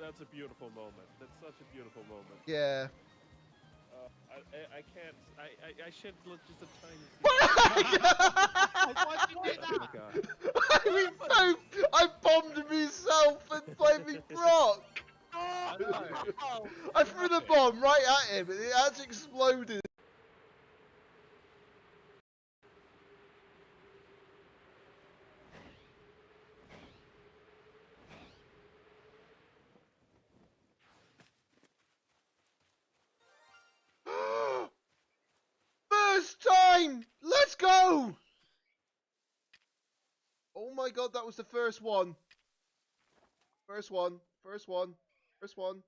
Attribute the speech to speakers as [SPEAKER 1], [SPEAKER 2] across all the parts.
[SPEAKER 1] That's a beautiful moment. That's such a beautiful moment.
[SPEAKER 2] Yeah.
[SPEAKER 1] I can't. I should look just a tiny.
[SPEAKER 3] Why'd you do
[SPEAKER 1] Oh my
[SPEAKER 3] that?
[SPEAKER 1] god.
[SPEAKER 2] I bombed myself and flaming rock.
[SPEAKER 3] Oh,
[SPEAKER 2] I threw the bomb right at him and it actually exploded. First time! Let's go! Oh my god, that was the first one. First one. First one. First one.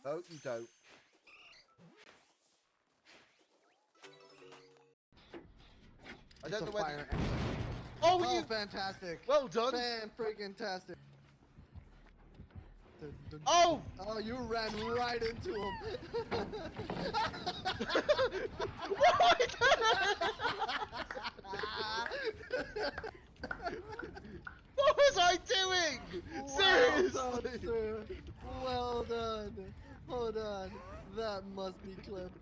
[SPEAKER 2] Oh, you don't. I don't know whether. Oh,
[SPEAKER 4] Oh,
[SPEAKER 2] you.
[SPEAKER 4] fantastic!
[SPEAKER 2] Well done.
[SPEAKER 4] Fan-freaking-tastic!
[SPEAKER 2] Oh!
[SPEAKER 4] Oh, you ran right into him!
[SPEAKER 2] What? What was I doing? Seriously?
[SPEAKER 4] Well done, sir. Well done. Hold on. That must be clipped.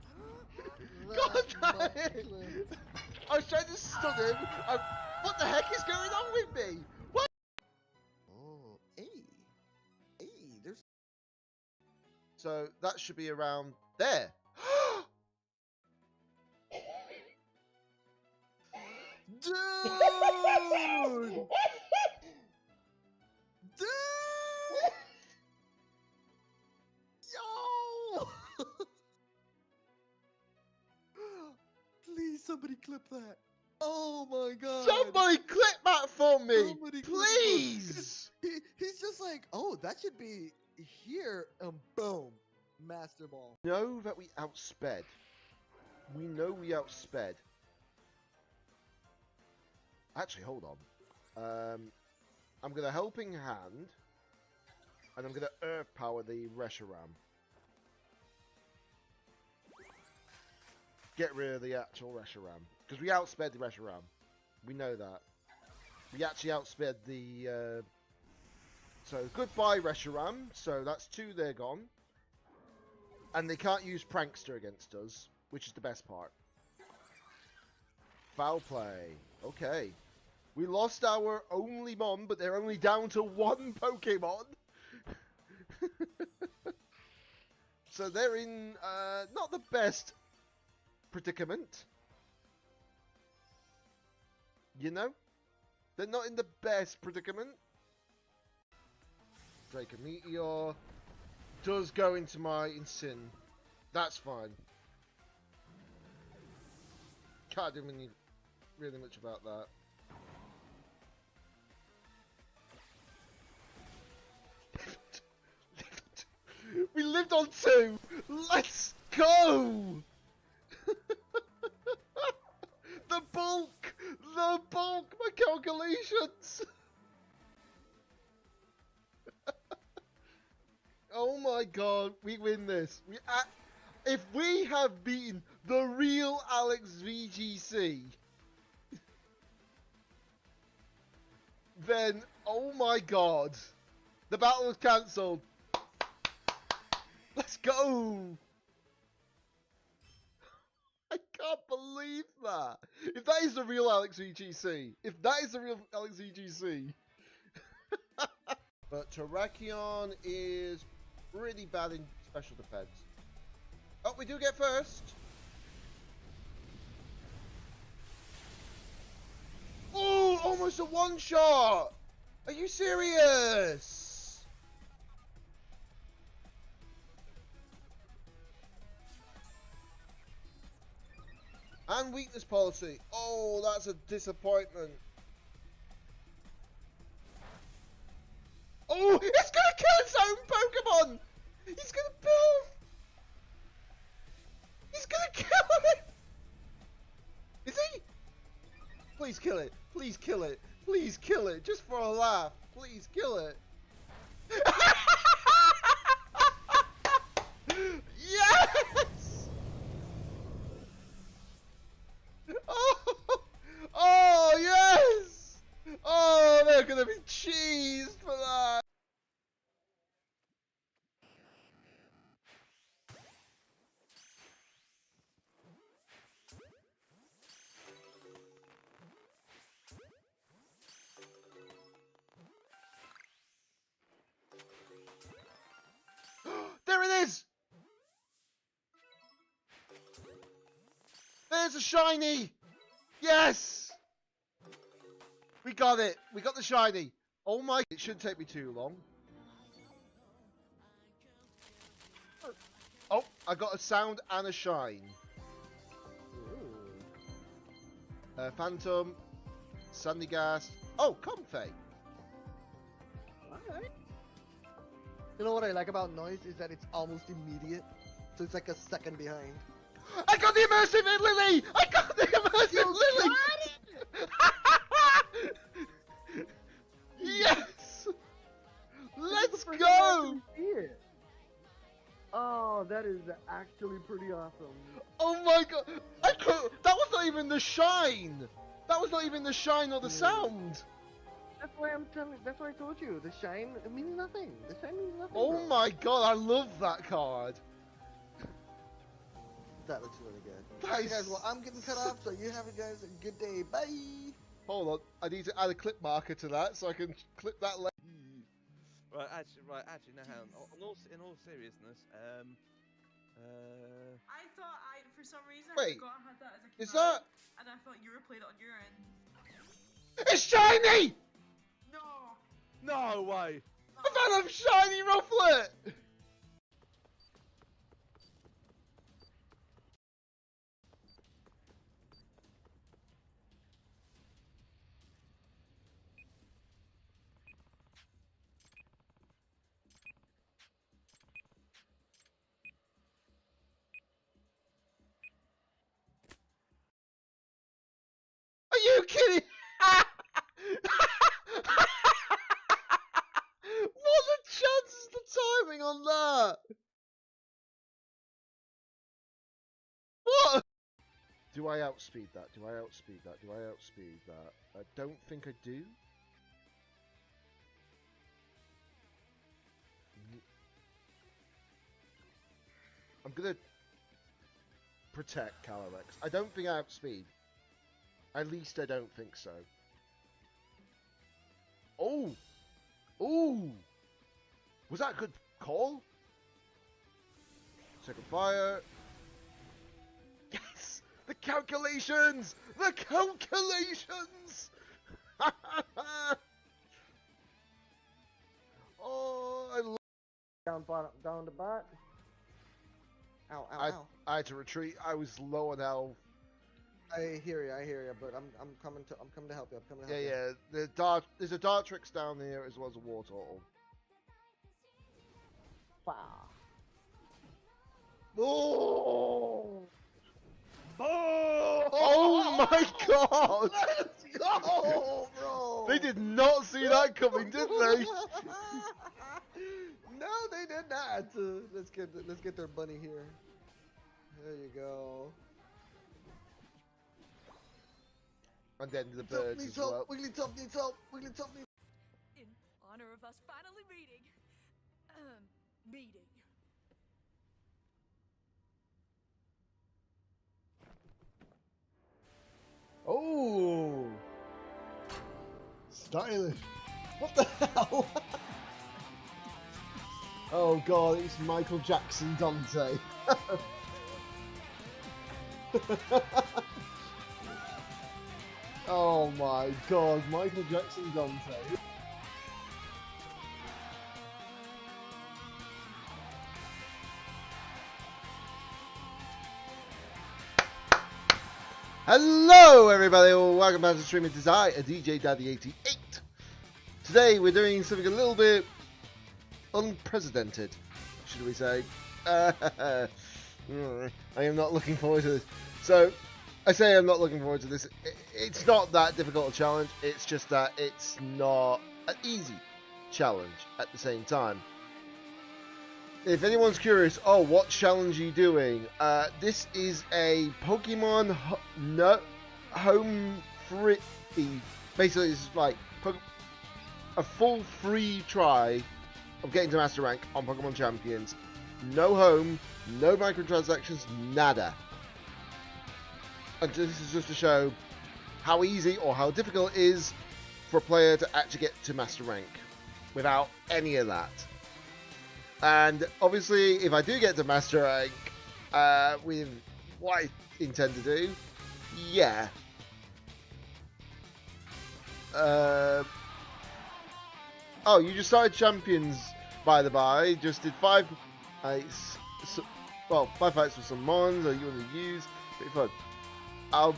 [SPEAKER 2] God
[SPEAKER 4] That must
[SPEAKER 2] damn
[SPEAKER 4] be
[SPEAKER 2] it.
[SPEAKER 4] clipped.
[SPEAKER 2] I was trying to stun him. What the heck is going on with me? What?
[SPEAKER 4] Oh, hey. Hey, there's...
[SPEAKER 2] So that should be around there.
[SPEAKER 4] Dude! Dude! Yo! Please, somebody clip that. Oh my god.
[SPEAKER 2] Somebody clip that for me,
[SPEAKER 4] Somebody clip
[SPEAKER 2] please.
[SPEAKER 4] He's just like, oh, that should be here, and boom. Master ball.
[SPEAKER 2] We know that we outsped. We know we outsped. Actually, hold on. I'm gonna helping hand, and I'm gonna earth power the Reshiram. Get rid of the actual Reshiram, because we outsped the Reshiram. We know that. We actually outsped the. So goodbye Reshiram. So that's 2. They're gone, and they can't use Prankster against us, which is the best part. Foul play. Okay. We lost our only Mon, but they're only down to 1 Pokemon. So they're in not the best predicament. You know? They're not in the best predicament. Draco Meteor does go into my Incin. That's fine. Can't do really much about that. We lived on 2. Let's go. The bulk, my calculations. Oh my god, we win this. If we have beaten the real Alex VGC, then oh my god, the battle was cancelled. Let's go! I can't believe that. If that is the real Alex VGC, But Terrakion is pretty bad in special defense. Oh, we do get first. Oh, almost a one-shot. Are you serious? And weakness policy. Oh, that's a disappointment. Oh, it's gonna kill its own Pokemon! He's gonna build! He's gonna kill it! Is he? Please kill it. Please kill it. Please kill it. Just for a laugh. Please kill it. Yes! Oh! Oh, yes! Oh! be cheesed for that. There it is! There's a shiny! Yes! We got it! We got the shiny! Oh my... It shouldn't take me too long. Oh, I got a sound and a shine. Phantom, Sandy Gas. Oh, Comfey.
[SPEAKER 4] Alright. You know what I like about noise is that it's almost immediate. So it's like a second behind.
[SPEAKER 2] I got the immersive Lily! I got the immersive Lily! Yes! Let's go!
[SPEAKER 3] Oh, that is actually pretty awesome.
[SPEAKER 2] Oh my god! I could. That was not even the shine. That was not even the shine or the sound.
[SPEAKER 3] That's why I'm telling. That's why I told you the shine means nothing. The shine means nothing.
[SPEAKER 2] Oh
[SPEAKER 3] bro.
[SPEAKER 2] my god! I love that card.
[SPEAKER 4] That looks really good.
[SPEAKER 2] That
[SPEAKER 4] Alright,
[SPEAKER 2] is-
[SPEAKER 4] guys, well, I'm getting cut off, so you have it, guys. A good day. Bye!
[SPEAKER 2] Hold on. I need to add a clip marker to that so I can clip that.
[SPEAKER 1] Right, actually, no, hang on. In all seriousness,
[SPEAKER 5] I thought for some reason,
[SPEAKER 2] Wait,
[SPEAKER 5] I forgot I had that as a
[SPEAKER 2] is
[SPEAKER 5] command,
[SPEAKER 2] that-
[SPEAKER 5] and I thought you replayed it on your end.
[SPEAKER 2] It's shiny!
[SPEAKER 5] No!
[SPEAKER 1] no way.
[SPEAKER 2] I found a shiny rufflet! Are you kidding? What the chances, the timing on that? What? Do I outspeed that? Do I outspeed that? Do I outspeed that? I don't think I do. I'm gonna protect Calyrex. I don't think I outspeed. At least I don't think so. Oh! Ooh! Was that a good call? Second fire. Yes! The calculations! The calculations! Oh, I love.
[SPEAKER 3] Down bottom, down the bot.
[SPEAKER 4] Ow, ow,
[SPEAKER 2] I,
[SPEAKER 4] ow.
[SPEAKER 2] I had to retreat. I was low on health.
[SPEAKER 4] I hear you, but I'm coming to help you. I'm coming to help
[SPEAKER 2] Yeah,
[SPEAKER 4] you.
[SPEAKER 2] yeah. There's a Dartrix down here as well as a War Turtle.
[SPEAKER 3] Wow.
[SPEAKER 2] Oh! Oh my god!
[SPEAKER 4] Let's go, bro!
[SPEAKER 2] They did not see that coming, did they?
[SPEAKER 4] No, they did not. Let's get their bunny here. There you go.
[SPEAKER 2] And then the birds as well.
[SPEAKER 4] Wigglytuff needs help. Wigglytuff needs.
[SPEAKER 6] In honor of us finally meeting. Meeting.
[SPEAKER 2] Oh! Stylish. What the hell? Oh god, it's Michael Jackson Dante. Oh my god, Michael Jackson Dante. Hello everybody, welcome back to Streaming Design, a DJ Daddy 88. Today we're doing something a little bit unprecedented, should we say. I am not looking forward to this. So, I say I'm not looking forward to this. It's not that difficult a challenge, it's just that it's not an easy challenge at the same time. If anyone's curious, oh, what challenge are you doing? This is a Pokemon home free. Basically, it's like a full free try of getting to Master Rank on Pokemon Champions. No home, no microtransactions, nada. And this is just to show how easy or how difficult it is for a player to actually get to Master Rank without any of that. And obviously, if I do get to Master Rank with what I intend to do, yeah. Oh, you just started Champions, by the by. Just did 5 fights. Well, 5 fights with some mons that you want to use. Pretty fun. I'll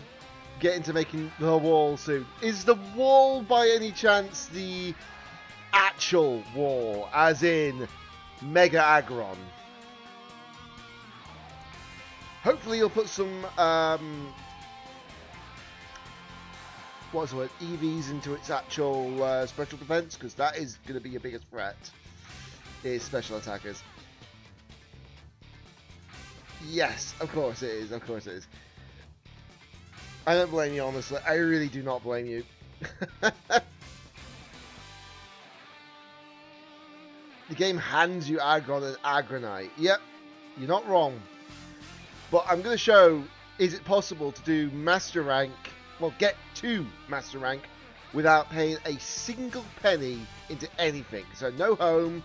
[SPEAKER 2] get into making the wall soon. Is the wall, by any chance, the actual wall, as in Mega Aggron? Hopefully, you'll put some what's the word, EVs into its actual special defense, because that is going to be your biggest threat, is special attackers. Yes, of course it is, of course it is. I don't blame you, honestly. I really do not blame you. The game hands you Aggron and Aggronite. Yep, you're not wrong. But I'm going to show, is it possible to do Master Rank, well, get to Master Rank without paying a single penny into anything. So no home,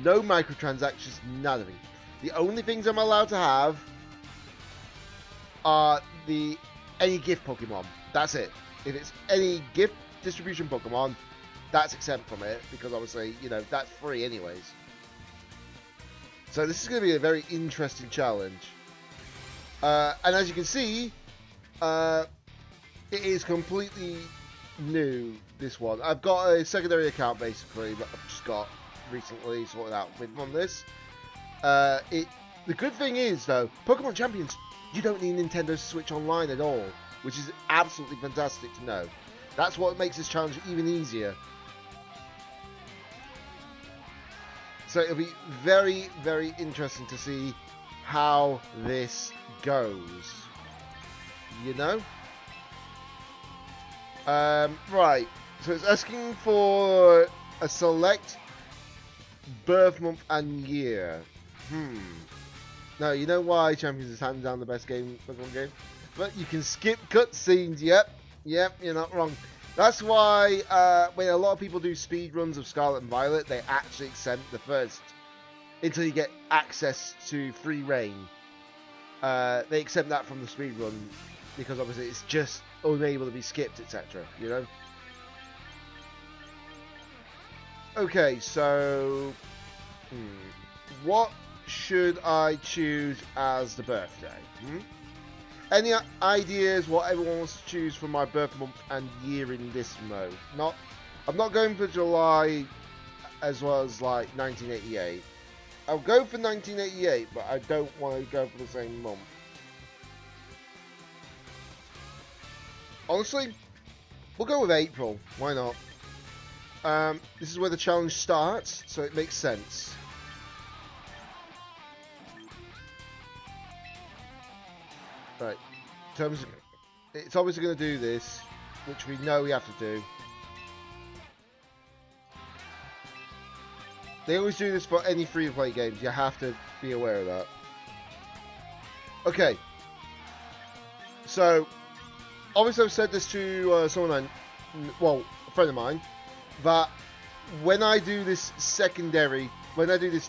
[SPEAKER 2] no microtransactions, none of it. The only things I'm allowed to have are any gift Pokemon. That's it. If it's any gift distribution Pokemon, that's exempt from it, because obviously, you know, that's free anyways. So this is going to be a very interesting challenge. And as you can see, it is completely new, this one. I've got a secondary account, basically, that I've just got recently sorted out with on this. The good thing is, though, Pokemon Champions, you don't need Nintendo Switch Online at all, which is absolutely fantastic to know. That's what makes this challenge even easier. So it'll be very, very interesting to see how this goes. You know? Right. So it's asking for a select birth month and year. Now, you know why Champions is hands down the best Pokemon game? But you can skip cutscenes. Yep, you're not wrong. That's why when a lot of people do speed runs of Scarlet and Violet, they actually exempt the first until you get access to free reign. They exempt that from the speed run because obviously it's just unable to be skipped, etc. You know. Okay, so what should I choose as the birthday? Any ideas what everyone wants to choose for my birth month and year in this mode? I'm not going for July as well as like 1988. I'll go for 1988, but I don't want to go for the same month. Honestly, we'll go with April. Why not? This is where the challenge starts, so it makes sense. Right. In terms of, it's obviously going to do this, which we know we have to do. They always do this for any free-to-play games. You have to be aware of that. Okay. So, obviously I've said this to someone a friend of mine, that when I do this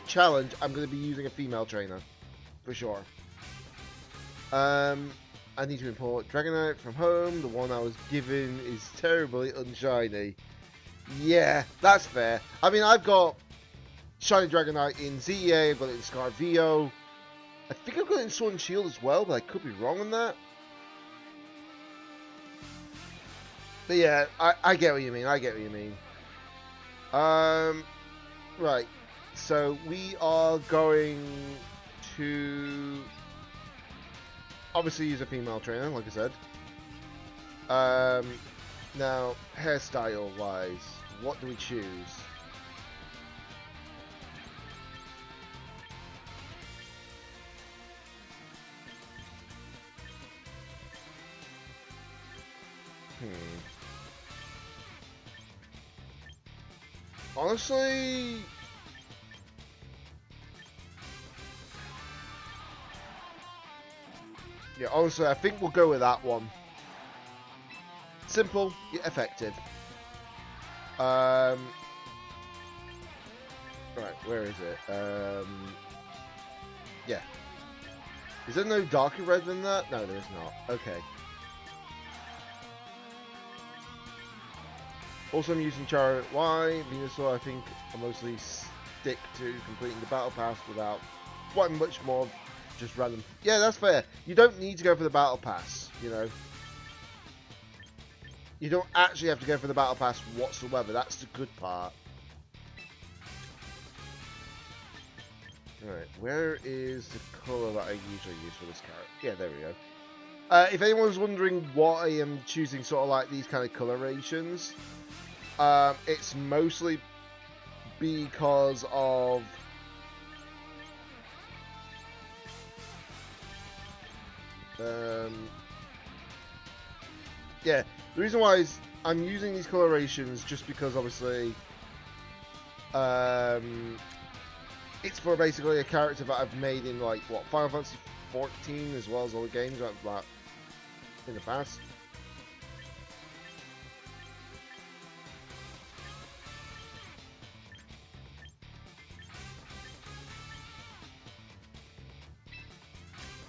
[SPEAKER 2] challenge, I'm going to be using a female trainer. For sure. I need to import Dragonite from home. The one I was given is terribly unshiny. Yeah, that's fair. I mean, I've got Shiny Dragonite in ZEA, I've got it in Scarvio. I think I've got it in Sword and Shield as well, but I could be wrong on that. But yeah, I get what you mean, right. So we are going to obviously use a female trainer, like I said. Now, hairstyle wise, what do we choose? Honestly, yeah, honestly, I think we'll go with that one. Simple, yet effective. Right, where is it? Yeah. Is there no darker red than that? No, there is not. Okay. Also, I'm using Chariot Y. Venusaur, I think, I mostly stick to completing the Battle Pass without wanting much more just random. Yeah, that's fair. You don't need to go for the Battle Pass, you know. You don't actually have to go for the Battle Pass whatsoever. That's the good part. Alright, where is the colour that I usually use for this character? Yeah, there we go. If anyone's wondering why I am choosing sort of like these kind of colorations, it's mostly because of yeah, the reason why is I'm using these colorations just because obviously it's for basically a character that I've made in like what Final Fantasy 14 as well as all the games I've like in the past.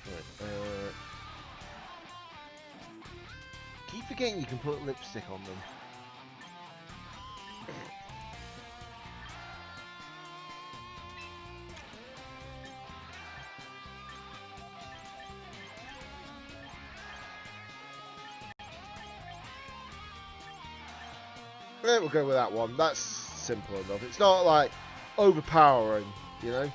[SPEAKER 2] Right, keep forgetting you can put lipstick on them. Yeah, we'll go with that one. That's simple enough. It's not like overpowering, you know?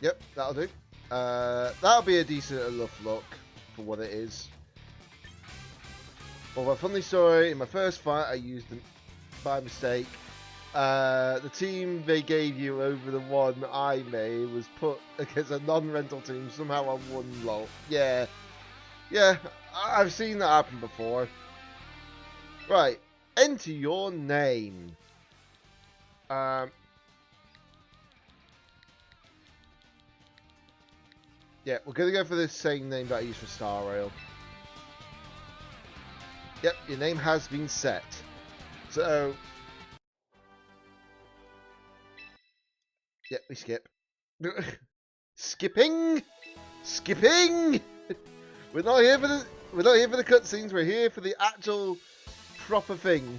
[SPEAKER 2] Yep, that'll do. That'll be a decent enough look for what it is. Although, funny story, in my first fight I used them by mistake. The team they gave you over the one I made was put against a non-rental team. Somehow I won, lol. Yeah. Yeah, I've seen that happen before. Right, enter your name. Yeah, we're going to go for the same name that I used for Star Rail. Yep, your name has been set. So... Yep, we skip. Skipping! Skipping! We're not here for the cutscenes, we're here for the actual proper thing.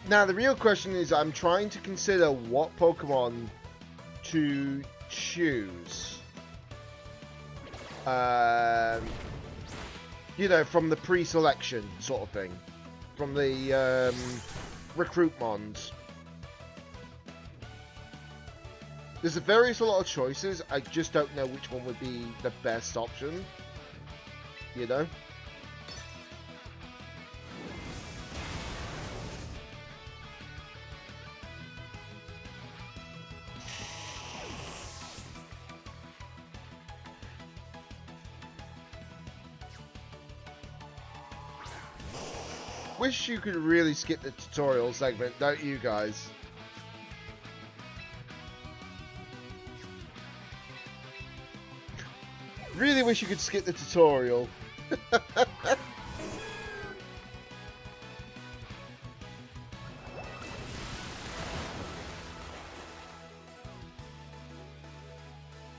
[SPEAKER 2] Now, the real question is, I'm trying to consider what Pokemon to choose. You know, from the pre-selection sort of thing. From the recruit mons. There's a lot of choices. I just don't know which one would be the best option. You know? Wish you could really skip the tutorial segment, don't you guys? Really wish you could skip the tutorial. But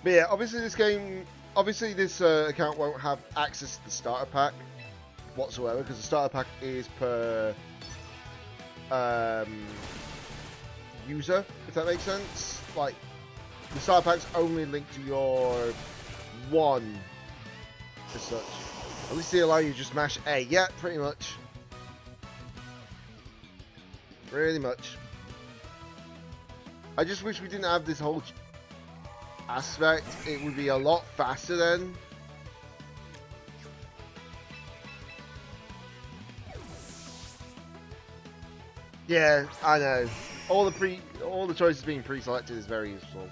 [SPEAKER 2] yeah, obviously this account won't have access to the starter pack whatsoever, because the starter pack is per user, if that makes sense. Like, the starter pack's only linked to your one as such. At least they allow you to just mash A. Yeah, pretty much. Really much. I just wish we didn't have this whole aspect. It would be a lot faster then. Yeah, I know. All the choices being pre-selected is very useful.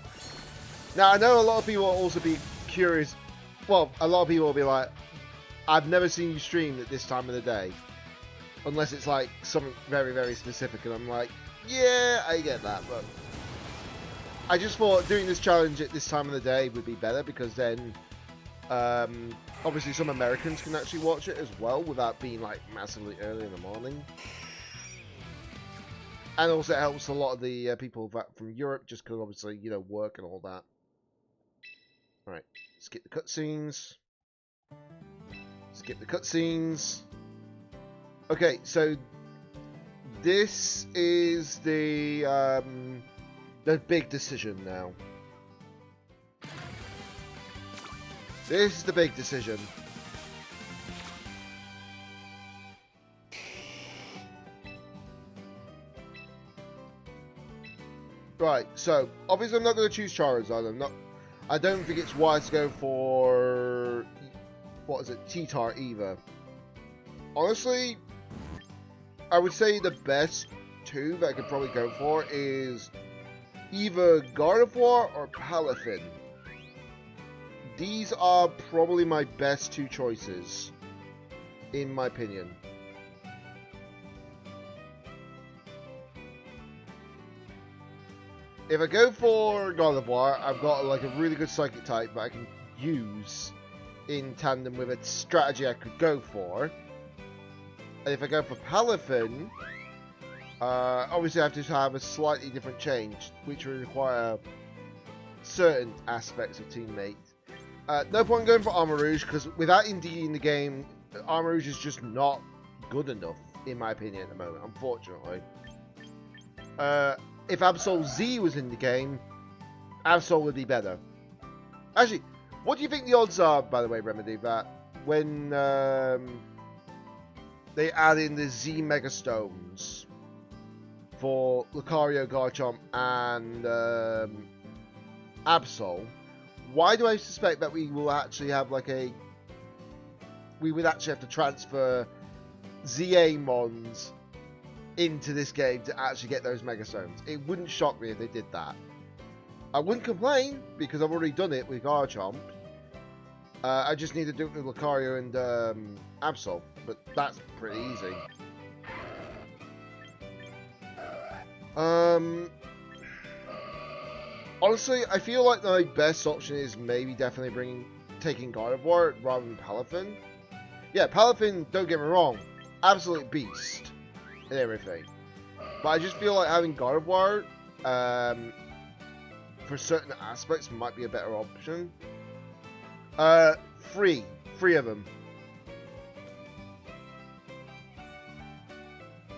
[SPEAKER 2] Now I know a lot of people will also be curious. Well, a lot of people will be like, "I've never seen you stream at this time of the day," unless it's like something very, very specific. And I'm like, "Yeah, I get that," but I just thought doing this challenge at this time of the day would be better because then, obviously, some Americans can actually watch it as well without being like massively early in the morning. And also it helps a lot of the people from Europe, just because obviously, you know, work and all that. Alright, skip the cutscenes. Skip the cutscenes. Okay, so this is the big decision now. This is the big decision. Right, so obviously I'm not going to choose Charizard. I don't think it's wise to go for what is it, T-Tar either. Honestly, I would say the best two that I could probably go for is either Gardevoir or Palafin. These are probably my best two choices, in my opinion. If I go for Gardevoir, I've got like a really good Psychic type that I can use in tandem with a strategy I could go for. And if I go for Palafin, obviously I have to have a slightly different change, which will require certain aspects of teammate. No point going for Armarouge, because without Indeedee in the game, Armarouge is just not good enough, in my opinion, at the moment, unfortunately. If Absol Z was in the game, Absol would be better. Actually, what do you think the odds are, by the way, Remedy, that when they add in the Z Mega Stones for Lucario, Garchomp, and Absol, why do I suspect that we will actually have like we would actually have to transfer ZA Mons into this game to actually get those Mega Stones? It wouldn't shock me if they did that. I wouldn't complain because I've already done it with Garchomp. I just need to do it with Lucario and Absol, but that's pretty easy. Honestly, I feel like my best option is maybe definitely taking Gardevoir rather than Palafin. Yeah, Palafin, don't get me wrong, absolute beast and everything. But I just feel like having Gardevoir for certain aspects might be a better option. Three of them.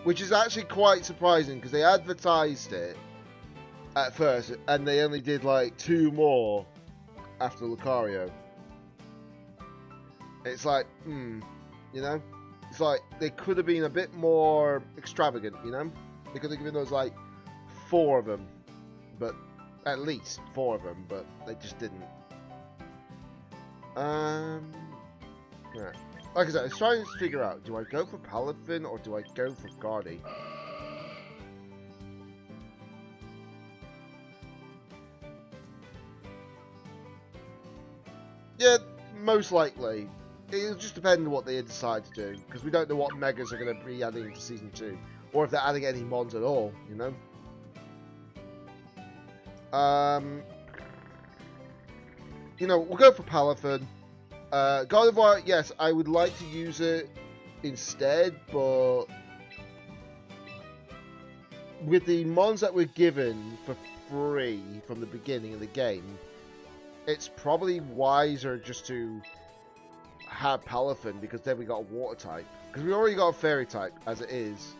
[SPEAKER 2] Which is actually quite surprising because they advertised it at first and they only did like 2 more after Lucario. It's like, you know? It's like they could have been a bit more extravagant, you know? They could have given us like 4 of them, but at least 4 of them, but they just didn't. Yeah. Like I said, I was trying to figure out, do I go for Palafin or do I go for Guardy? Yeah, most likely. It'll just depend on what they decide to do, because we don't know what Megas are going to be adding into Season 2, or if they're adding any mods at all, you know? You know, we'll go for Palafin. Gardevoir, yes, I would like to use it instead, but with the mons that we're given for free from the beginning of the game, it's probably wiser just to have Palafin, because then we got a water type. Because we already got a fairy type as it is.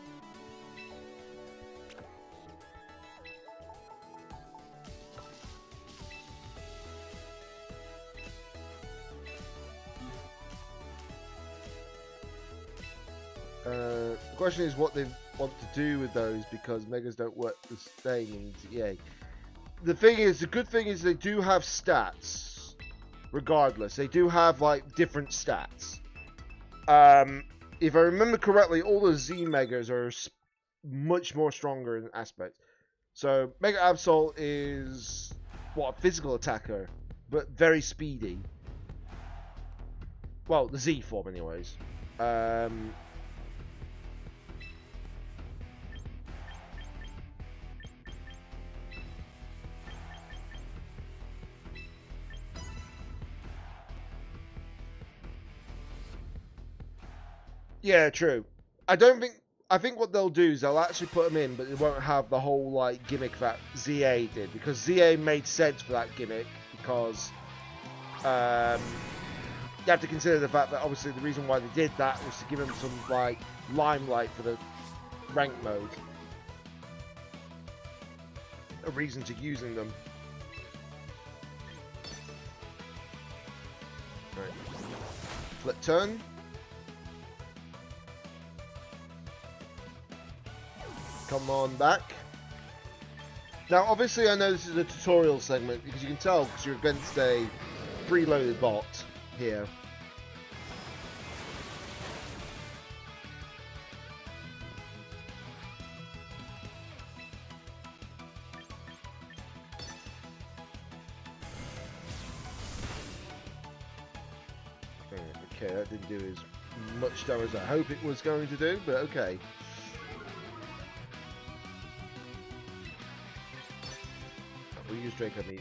[SPEAKER 2] The question is what they want to do with those, because Megas don't work the same in ZA. The thing is, the good thing is they do have stats. Regardless, they do have like different stats. If I remember correctly, all the Z Megas are much more stronger in aspect. So Mega Absol is what, a physical attacker, but very speedy. Well, the Z form, anyways. Yeah, true. I think what they'll do is they'll actually put them in, but they won't have the whole like gimmick that ZA did, because ZA made sense for that gimmick, because you have to consider the fact that obviously the reason why they did that was to give them some like limelight for the rank mode, a reason to using them. Right. Flip turn. Come on back. Now, obviously, I know this is a tutorial segment because you can tell because you're against a preloaded bot here. Okay, that didn't do as much damage as I hope it was going to do, but okay. We'll use Draco Meteor.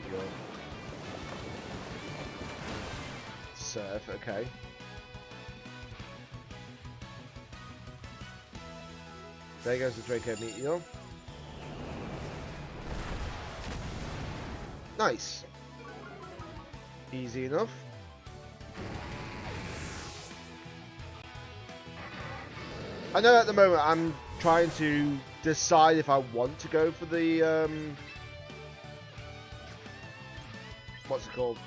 [SPEAKER 2] Surf, okay. There goes the Draco Meteor. Nice. Easy enough. I know at the moment I'm trying to decide if I want to go for the what's it called?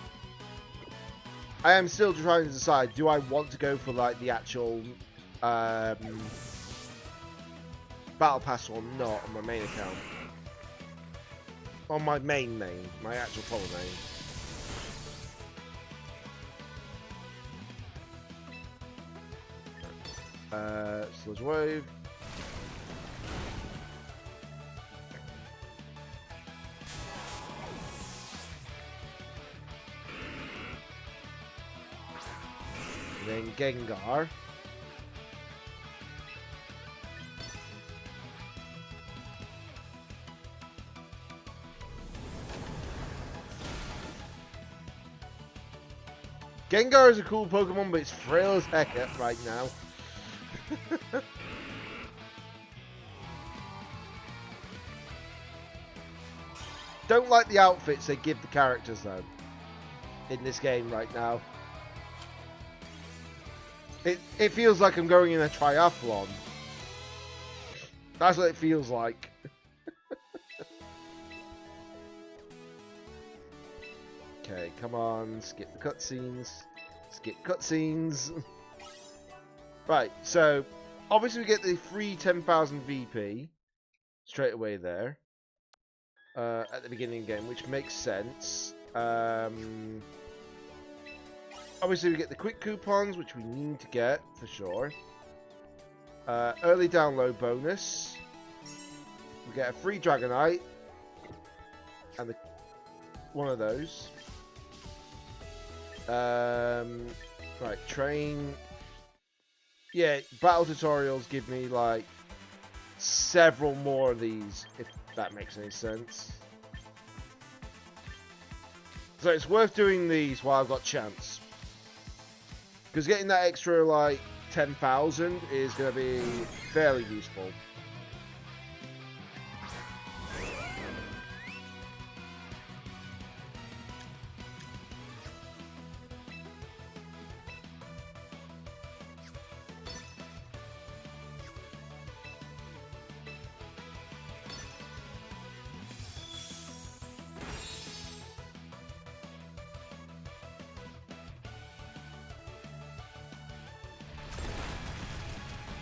[SPEAKER 2] I am still trying to decide, do I want to go for like the actual battle pass or not on my main account? On my my actual proper main. Sludge Wave. And then Gengar. Gengar is a cool Pokemon, but it's frail as heck right now. Don't like the outfits they give the characters though in this game right now. It feels like I'm going in a triathlon. That's what it feels like. Okay, come on, skip the cutscenes. Skip cutscenes. Right, so obviously we get the free 10,000 VP straight away there at the beginning of the game, which makes sense. Obviously we get the quick coupons, which we need to get for sure. Early download bonus. We get a free Dragonite and one of those. Right, train. Yeah, battle tutorials give me like several more of these, if that makes any sense. So it's worth doing these while I've got chance. Because getting that extra like 10,000 is going to be fairly useful.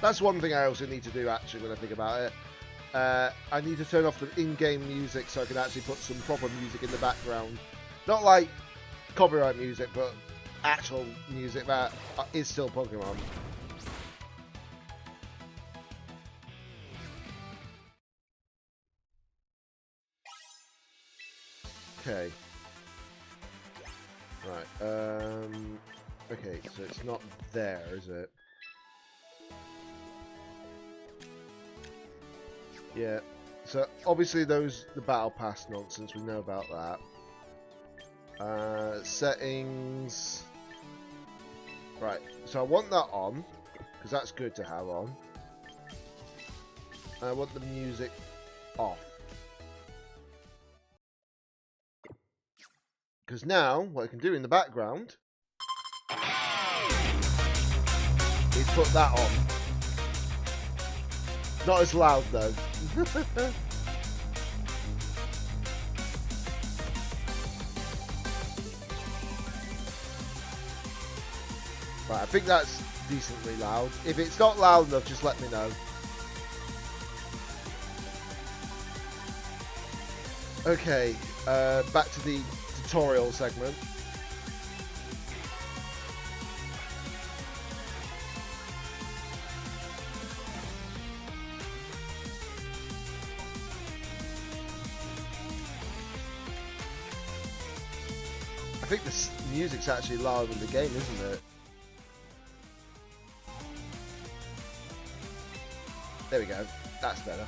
[SPEAKER 2] That's one thing I also need to do actually when I think about it. I need to turn off the in-game music so I can actually put some proper music in the background. Not like copyright music, but actual music that is still Pokemon. Okay. Right. Okay, so it's not there, is it? Yeah. So obviously the battle pass nonsense, we know about that. Settings. Right. So I want that on because that's good to have on. And I want the music off. Because now, what I can do in the background is put that on. Not as loud though. Right, I think that's decently loud. If it's not loud enough, just let me know. Okay, back to the tutorial segment. I think the music's actually louder than the game, isn't it? There we go. That's better.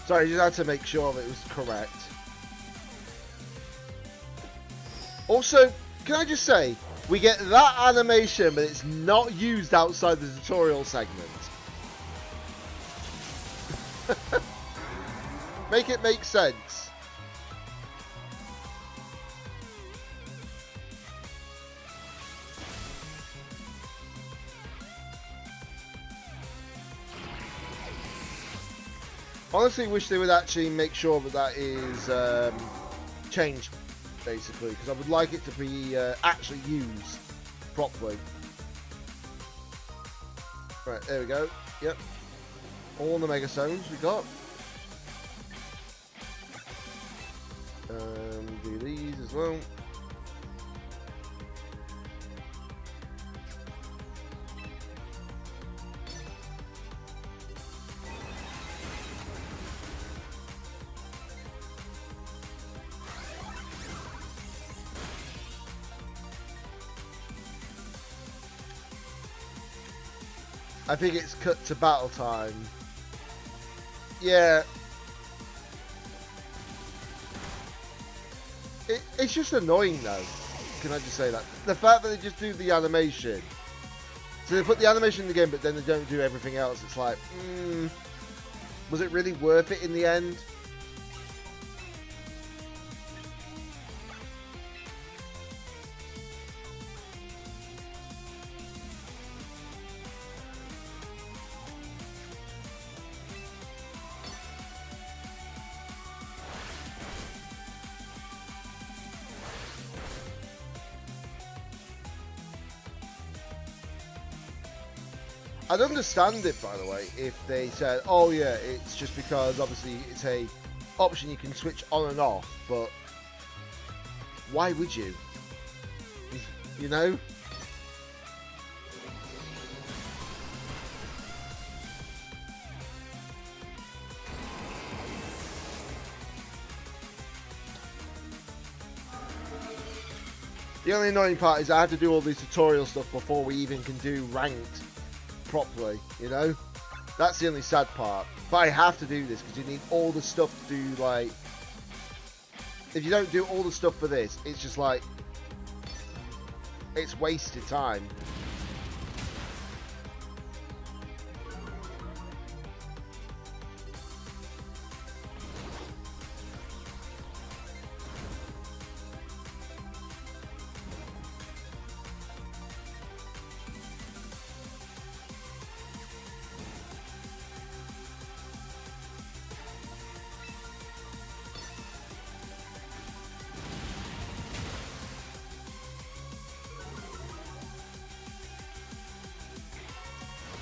[SPEAKER 2] Sorry, I just had to make sure that it was correct. Also, can I just say, we get that animation, but it's not used outside the tutorial segment. Make it make sense. Honestly, wish they would actually make sure that that is changed, basically, because I would like it to be actually used properly. Right, there we go. Yep. All the Mega Stones we got. Do these as well. I think it's cut to battle time. Yeah. It's just annoying though. Can I just say that? The fact that they just do the animation. So they put the animation in the game, but then they don't do everything else. It's like, was it really worth it in the end? I'd understand it, by the way, if they said, oh yeah, it's just because obviously it's a option you can switch on and off, but why would you? You know? The only annoying part is I had to do all this tutorial stuff before we even can do ranked properly, you know? That's the only sad part. But I have to do this because you need all the stuff to do, like... If you don't do all the stuff for this, it's just like... It's wasted time.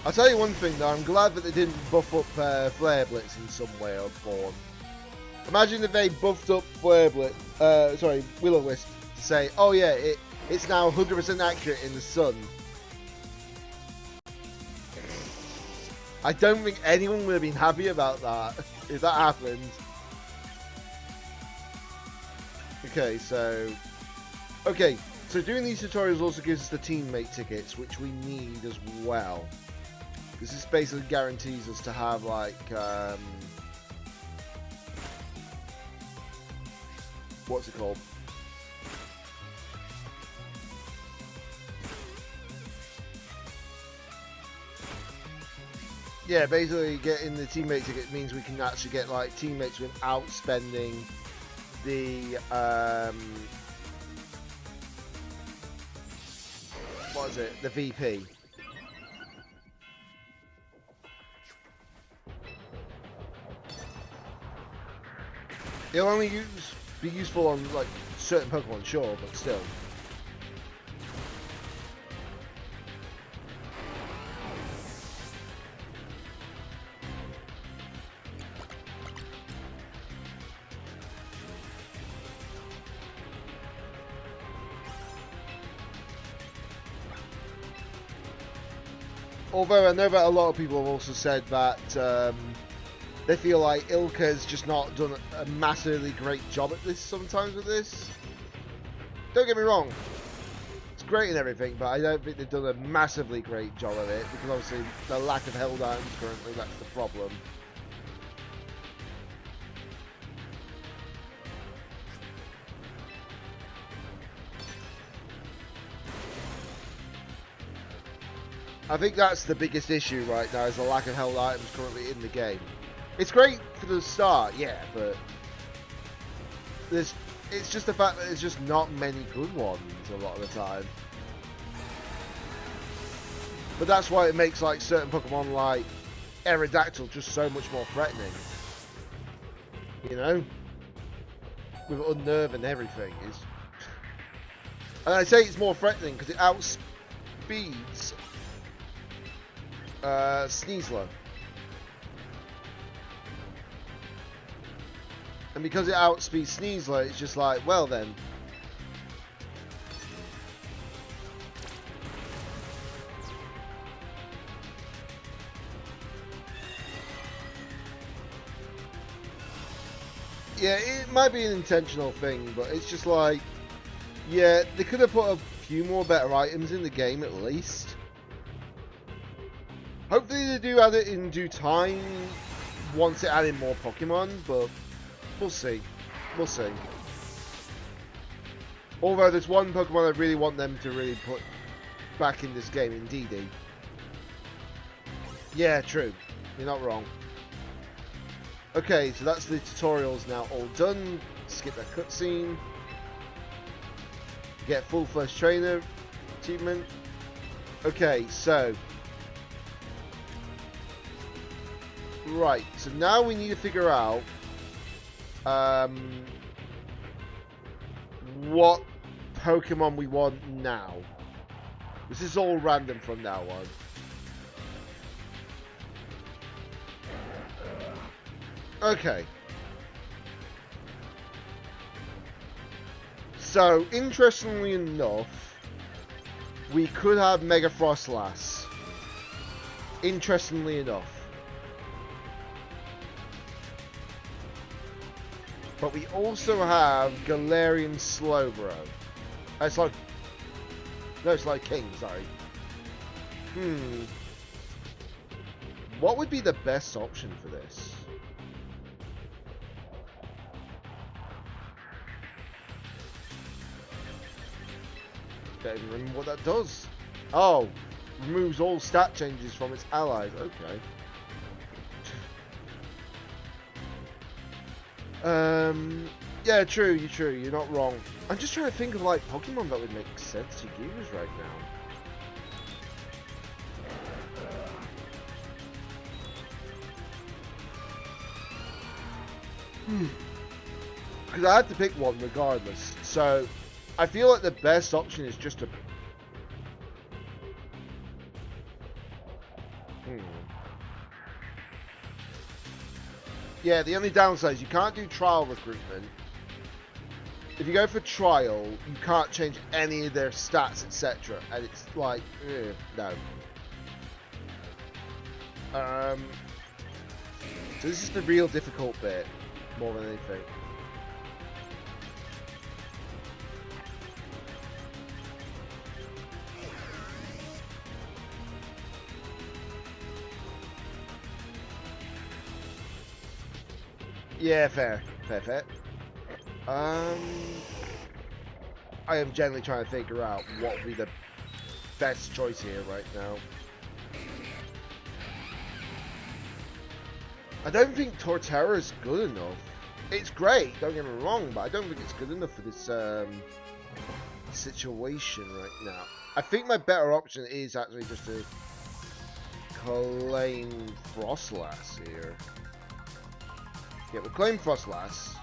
[SPEAKER 2] I'll tell you one thing though, I'm glad that they didn't buff up Flare Blitz in some way or form. Imagine if they buffed up Flare Blitz, Will-O-Wisp to say, oh yeah, it's now 100% accurate in the sun. I don't think anyone would have been happy about that if that happened. Okay, so doing these tutorials also gives us the teammate tickets, which we need as well. Because this basically guarantees us to have like what's it called? Yeah, basically getting the teammate ticket means we can actually get like teammates without spending the what is it? The VP. It'll only be useful on like certain Pokemon, sure, but still. Although I know that a lot of people have also said that they feel like Ilka's just not done a massively great job at this sometimes with this. Don't get me wrong, it's great and everything, but I don't think they've done a massively great job of it, because obviously the lack of held items currently, that's the problem. I think that's the biggest issue right now, is the lack of held items currently in the game. It's great for the start, yeah, but it's just the fact that there's just not many good ones a lot of the time. But that's why it makes like certain Pokemon like Aerodactyl just so much more threatening. You know? With Unnerve and everything. And I say it's more threatening because it outspeeds Sneasler. And because it outspeeds Sneasler, it's just like, well then. Yeah, it might be an intentional thing, but it's just like, yeah, they could have put a few more better items in the game at least. Hopefully they do add it in due time once it added more Pokemon, but we'll see. We'll see. Although there's one Pokemon I really want them to really put back in this game, in DD. Yeah, true. You're not wrong. Okay, so that's the tutorials now all done. Skip that cutscene. Get full first trainer achievement. Okay, so right, so now we need to figure out what Pokemon we want now. This is all random from now on. Okay. So, interestingly enough, we could have Mega Frostlass. Interestingly enough. But we also have Galarian Slowbro. It's like... No, it's like King, sorry. What would be the best option for this? Don't even remember what that does. Oh, removes all stat changes from its allies. Okay. Yeah, true. You're not wrong. I'm just trying to think of like Pokemon that would make sense to use right now. Because I had to pick one regardless. So I feel like the best option is just to... Yeah, the only downside is you can't do trial recruitment. If you go for trial, you can't change any of their stats, etc. And it's like, no. So this is the real difficult bit, more than anything. Yeah, fair. I am generally trying to figure out what would be the best choice here right now. I don't think Torterra is good enough. It's great, don't get me wrong, but I don't think it's good enough for this situation right now. I think my better option is actually just to claim Frostlass here. Yeah, we'll claim Frostlass.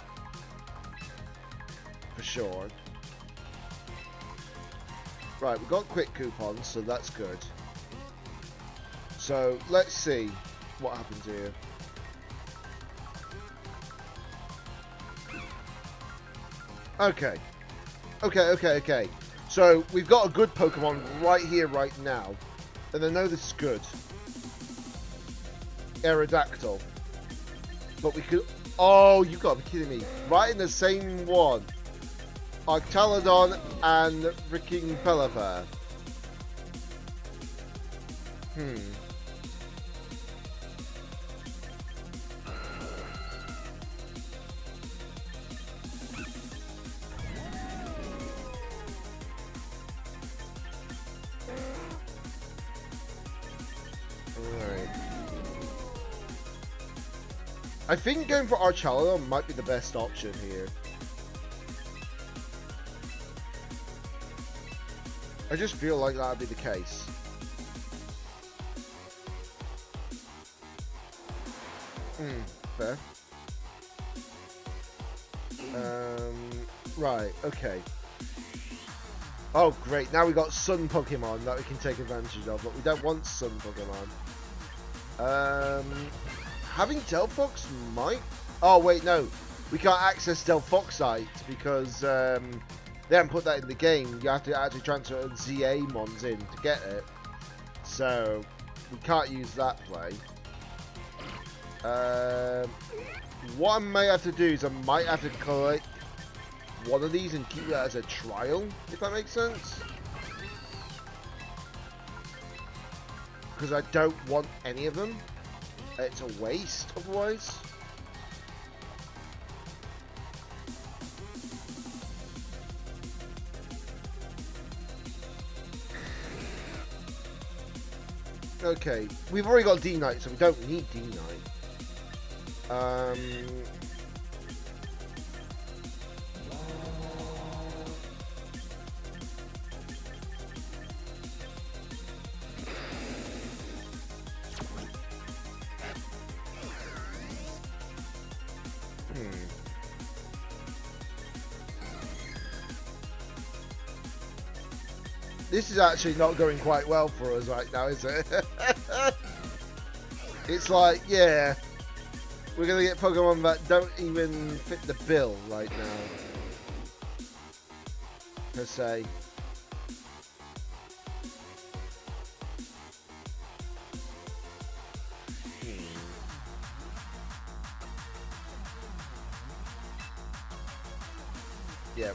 [SPEAKER 2] For sure. Right, we got quick coupons, so that's good. So, let's see what happens here. Okay. So, we've got a good Pokemon right here, right now. And I know this is good. Aerodactyl. But we could... Oh, you gotta be kidding me. Right in the same one. Arctalodon and freaking Pelipper. Alright. I think going for Archalodon might be the best option here. I just feel like that would be the case. Fair. Right, okay. Oh, great. Now we got Sun Pokemon that we can take advantage of, but we don't want Sun Pokemon. Having Delphox might... Oh, wait, no. We can't access Delphoxite because they haven't put that in the game. You have to actually transfer ZA Mons in to get it. So, we can't use that play. What I might have to do is I might have to collect one of these and keep that as a trial, if that makes sense. Because I don't want any of them. It's a waste otherwise. Okay, we've already got D-Knight, so we don't need D-Knight. This is actually not going quite well for us right now, is it? It's like, yeah, we're going to get Pokemon that don't even fit the bill right now, per se. Yeah,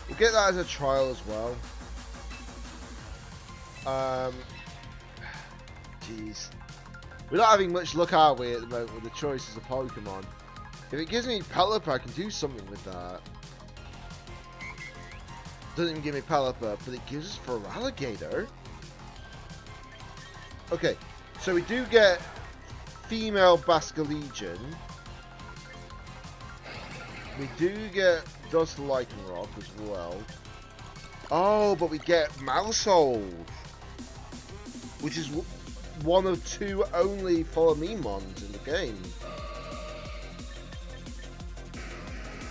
[SPEAKER 2] we'll get that as a trial as well. Jeez. We're not having much luck, are we, at the moment with the choices of Pokemon? If it gives me Pelipper, I can do something with that. Doesn't even give me Pelipper, but it gives us Feraligatr. Okay, so we do get female Basculegion. We do get Dust Lycanroc as well. Oh, but we get Maushold, which is one of two only Follow Me Mons in the game.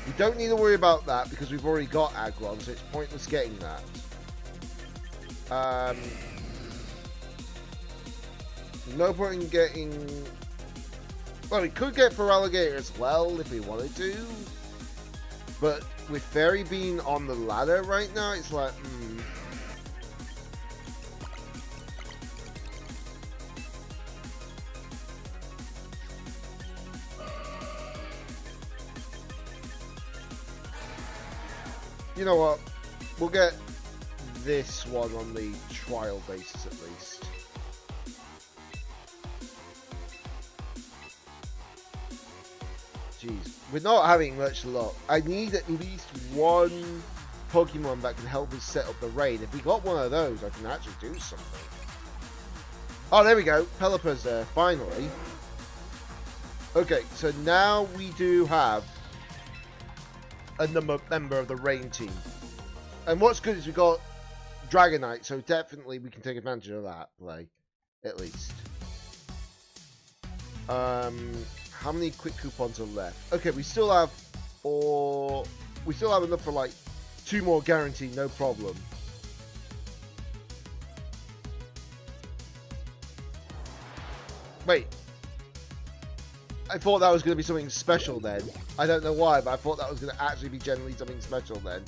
[SPEAKER 2] We don't need to worry about that because we've already got Aggron, so it's pointless getting that. No point in getting... Well, we could get Feraligatr as well if we wanted to. But with Fairy being on the ladder right now, it's like, You know what? We'll get this one on the trial basis at least. Jeez, we're not having much luck. I need at least one Pokemon that can help us set up the raid. If we got one of those, I can actually do something. Oh, there we go. Pelipper's there, finally. Okay, so now we do have a member of the rain team. And what's good is we got Dragonite, so definitely we can take advantage of that play, at least. How many quick coupons are left? Okay, we still have enough for like 2 more guaranteed, no problem. Wait. I thought that was going to be something special then. I don't know why, but I thought that was going to actually be generally something special then.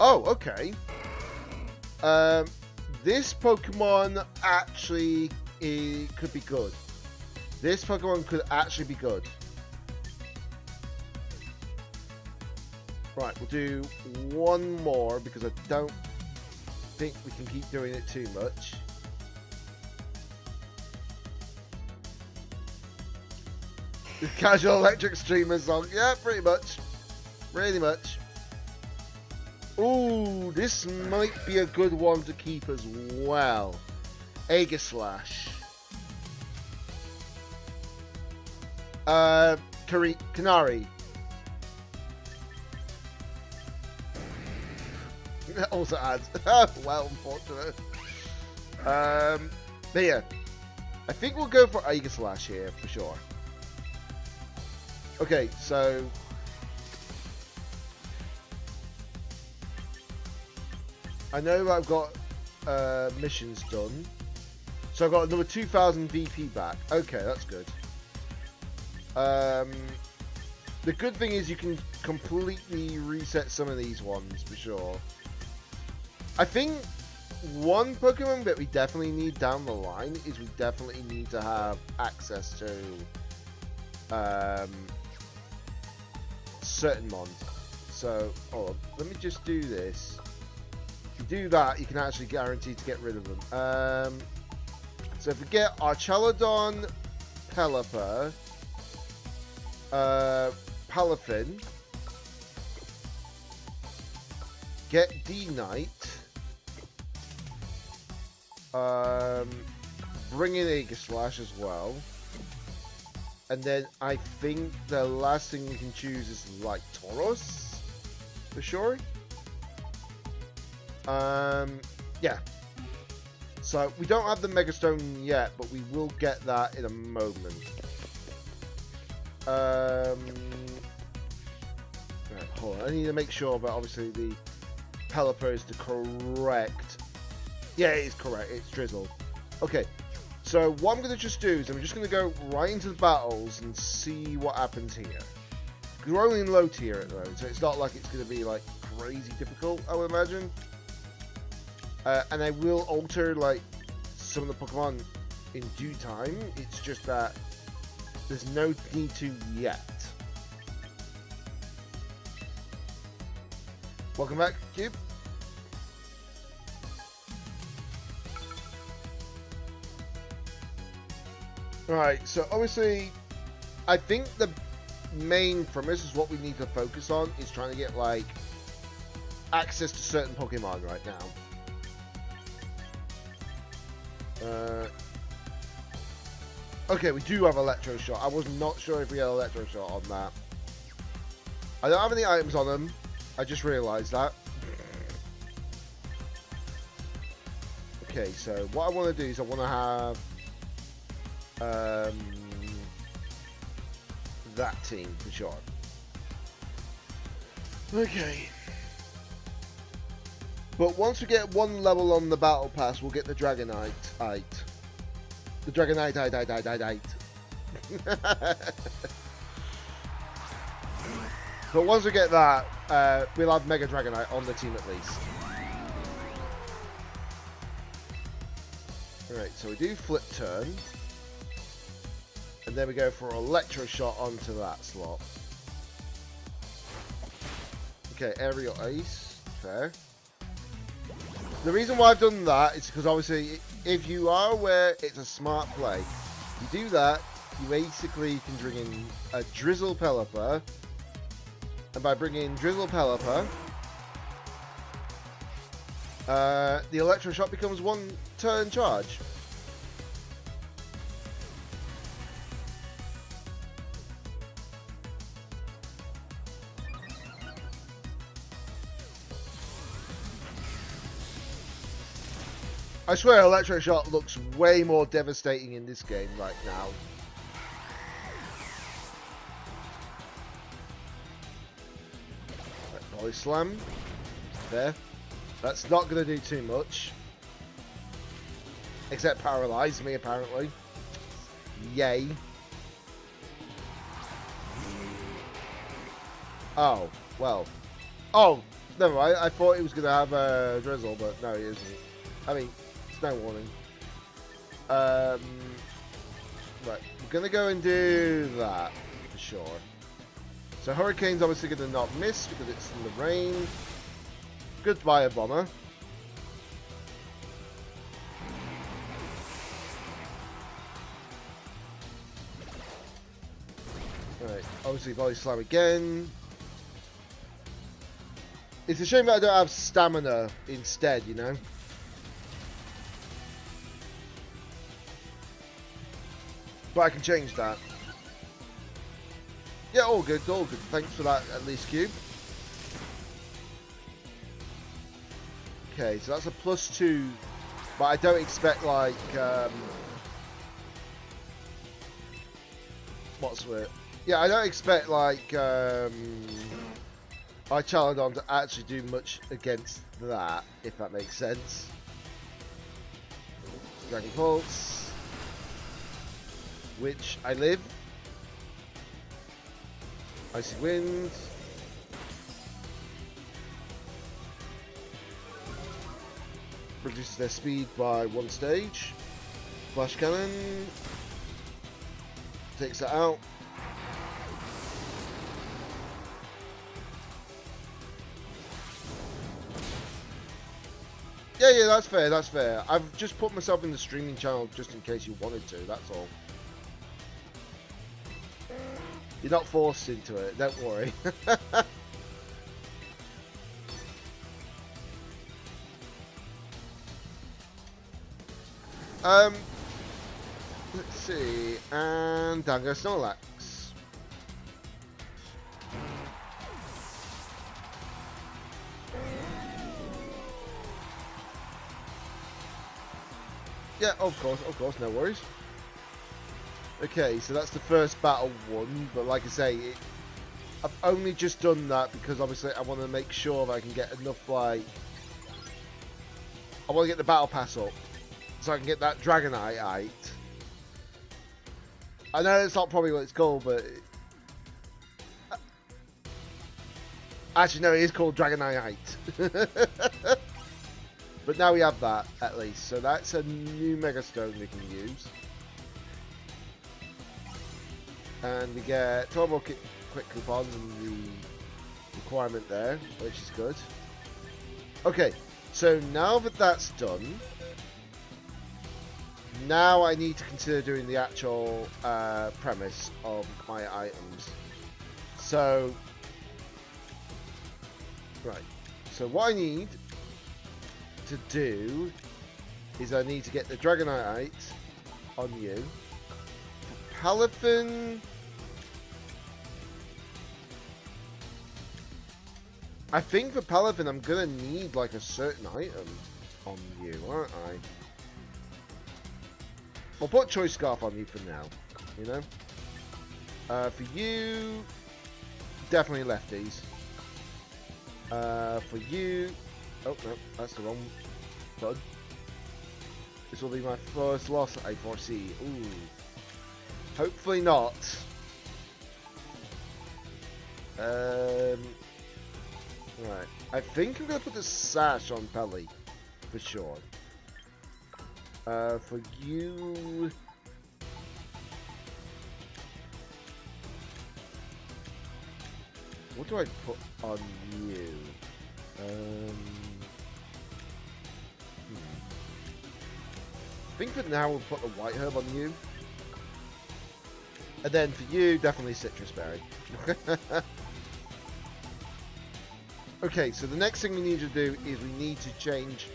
[SPEAKER 2] Oh, okay. This Pokemon actually could be good. This Pokemon could actually be good. Right, we'll do one more because I don't think we can keep doing it too much. The casual electric streamer song. Yeah, pretty much. Really much. Ooh, this might be a good one to keep as well. Aegislash. Canary. Also adds. Well, unfortunate. But yeah. I think we'll go for Aegislash here for sure. Okay, so I know I've got missions done. So I've got another 2,000 VP back. Okay, that's good. The good thing is you can completely reset some of these ones for sure. I think one Pokemon that we definitely need down the line is we definitely need to have access to certain mons. So, let me just do this. If you do that, you can actually guarantee to get rid of them. So if we get Archelodon, Pelipper, Palafin, get D-Knight, bring in Aegislash as well. And then I think the last thing we can choose is like Tauros, for sure. Yeah. So we don't have the Mega Stone yet, but we will get that in a moment. Right, hold on. I need to make sure that obviously the Pelipper is the correct. Yeah, it is correct. It's Drizzle. Okay. So what I'm going to just do is I'm just going to go right into the battles and see what happens here. Because we're only in low tier at the moment, so it's not like it's going to be like crazy difficult, I would imagine. And I will alter like some of the Pokemon in due time. It's just that there's no need to yet. Welcome back, Cube. Alright, so obviously, I think the main premise is what we need to focus on is trying to get, like, access to certain Pokemon right now. Okay, we do have Electro Shot. I was not sure if we had Electro Shot on that. I don't have any items on them. I just realised that. Okay, so what I want to do is I want to have that team for sure. Okay. But once we get one level on the battle pass, we'll get the Dragonite. The Dragonite. But once we get that, we'll have Mega Dragonite on the team at least. Alright, so we do Flip Turn. And then we go for Electro Shot onto that slot. Okay, Aerial Ace. Fair. The reason why I've done that is because obviously, if you are aware, it's a smart play. You do that, you basically can bring in a Drizzle Pelipper, and by bringing in Drizzle Pelipper, the Electroshock becomes 1 turn charge. I swear Electroshock looks way more devastating in this game right now. Right, Volley Slam. There. That's not going to do too much. Except paralyze me, apparently. Yay. Oh, well. Oh, never mind. I thought it was going to have a drizzle, but no, it isn't. I mean, no warning. Right, we're gonna go and do that for sure. So Hurricane's obviously gonna not miss because it's in the rain. Goodbye, a bomber. Alright, obviously Volley Slam again. It's a shame that I don't have stamina instead, you know? But I can change that. Yeah, all good, all good. Thanks for that, at least, Cube. Okay, so that's a +2. But I don't expect, like, what's it? Yeah, I don't expect, like, my Chaladon to actually do much against that, if that makes sense. Dragon Pulse. Which I live. Icy Wind. Reduces their speed by 1 stage. Flash Cannon. Takes it out. Yeah, that's fair, that's fair. I've just put myself in the streaming channel just in case you wanted to, that's all. You're not forced into it, don't worry. Let's see, and down goes Snorlax. Yeah, of course, no worries. Okay, so that's the first battle won, but like I say, I've only just done that because obviously I want to make sure that I can get enough, like... I want to get the battle pass up, so I can get that Dragonite. I know it's not probably what it's called, but... Actually, no, it is called Dragonite. But now we have that, at least, so that's a new Mega Stone we can use. And we get 12 more quick coupons and the requirement there, which is good. Okay, so now that that's done, now I need to consider doing the actual premise of my items. So, right, so what I need to do is I need to get the Dragonite on you. Palafin, I think for Palafin I'm gonna need like a certain item on you, aren't I? I'll put Choice Scarf on you for now, you know? For you, definitely lefties. For you, oh no, that's the wrong button. This will be my first loss I foresee. Ooh. Hopefully not. Right. I think I'm gonna put the sash on Pelly for sure. For you, what do I put on you? I think for now we'll put the White Herb on you. And then for you, definitely citrus berry. Okay, so the next thing we need to do is we need to change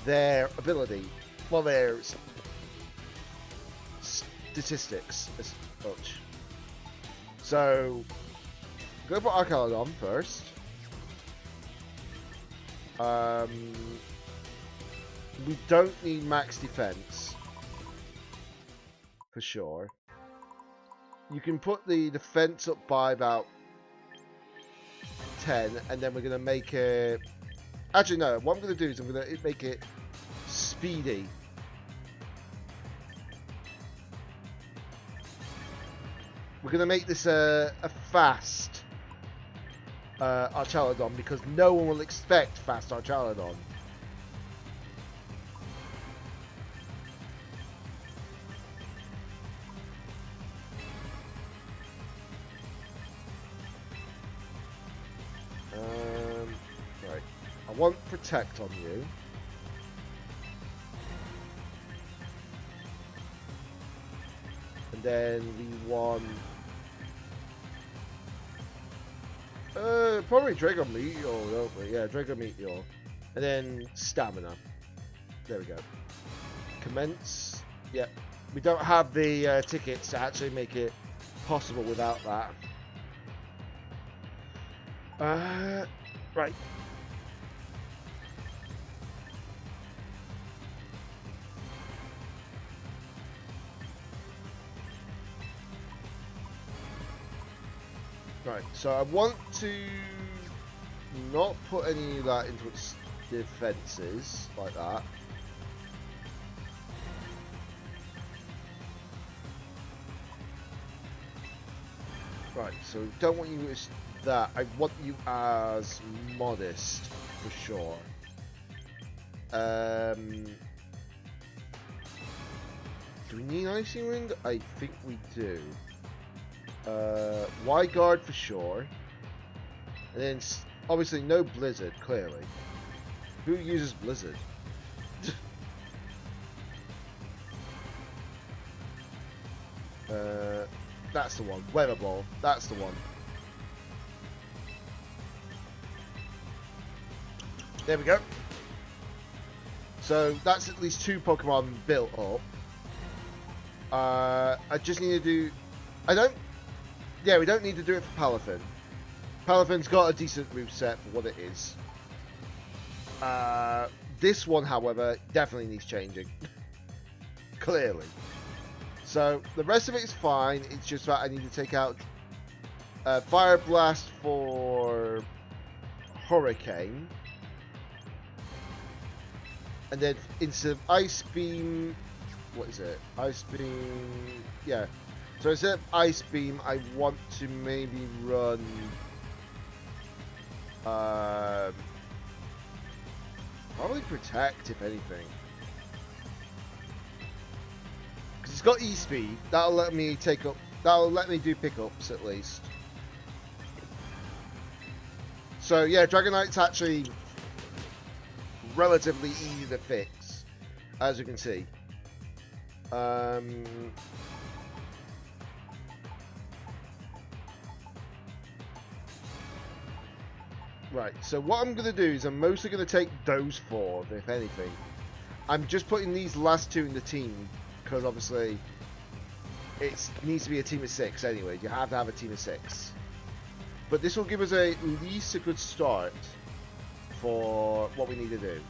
[SPEAKER 2] their ability. Well, their statistics as such. So, go for Archaludon first. We don't need max defense. For sure. You can put the defense up by about 10, and then we're going to make it... Actually, no. What I'm going to do is I'm going to make it speedy. We're going to make this a fast Archaludon, because no one will expect fast Archaludon. Right. I want protect on you. And then we want probably Dragon Meteor, don't we? Yeah, Dragon Meteor. And then stamina. There we go. Commence. Yep. We don't have the tickets to actually make it possible without that. Right. Right, so I want to not put any of that into its defenses like that. Right, so don't want you as that. I want you as modest for sure. Do we need Icy Wind? I think we do. Wide Guard for sure. And then obviously no Blizzard, clearly. Who uses Blizzard? That's the one. Weather Ball. That's the one. There we go. So that's at least 2 Pokemon built up. I just need to do... Yeah, we don't need to do it for Palafin. Palafin's got a decent moveset for what it is. This one, however, definitely needs changing. Clearly. So, the rest of it is fine. It's just that I need to take out Fire Blast for Hurricane. And then instead of Ice Beam... What is it? Ice Beam... Yeah. So instead of Ice Beam, I want to maybe run... probably Protect, if anything. Because it's got E-Speed. That'll let me take up... That'll let me do pickups, at least. So, yeah, Dragonite's actually relatively easy to fix, as you can see. Right, so what I'm going to do is I'm mostly going to take those 4, if anything. I'm just putting these last 2 in the team, because obviously it needs to be a team of 6 anyway. You have to have a team of 6. But this will give us at least a good start for what we need to do.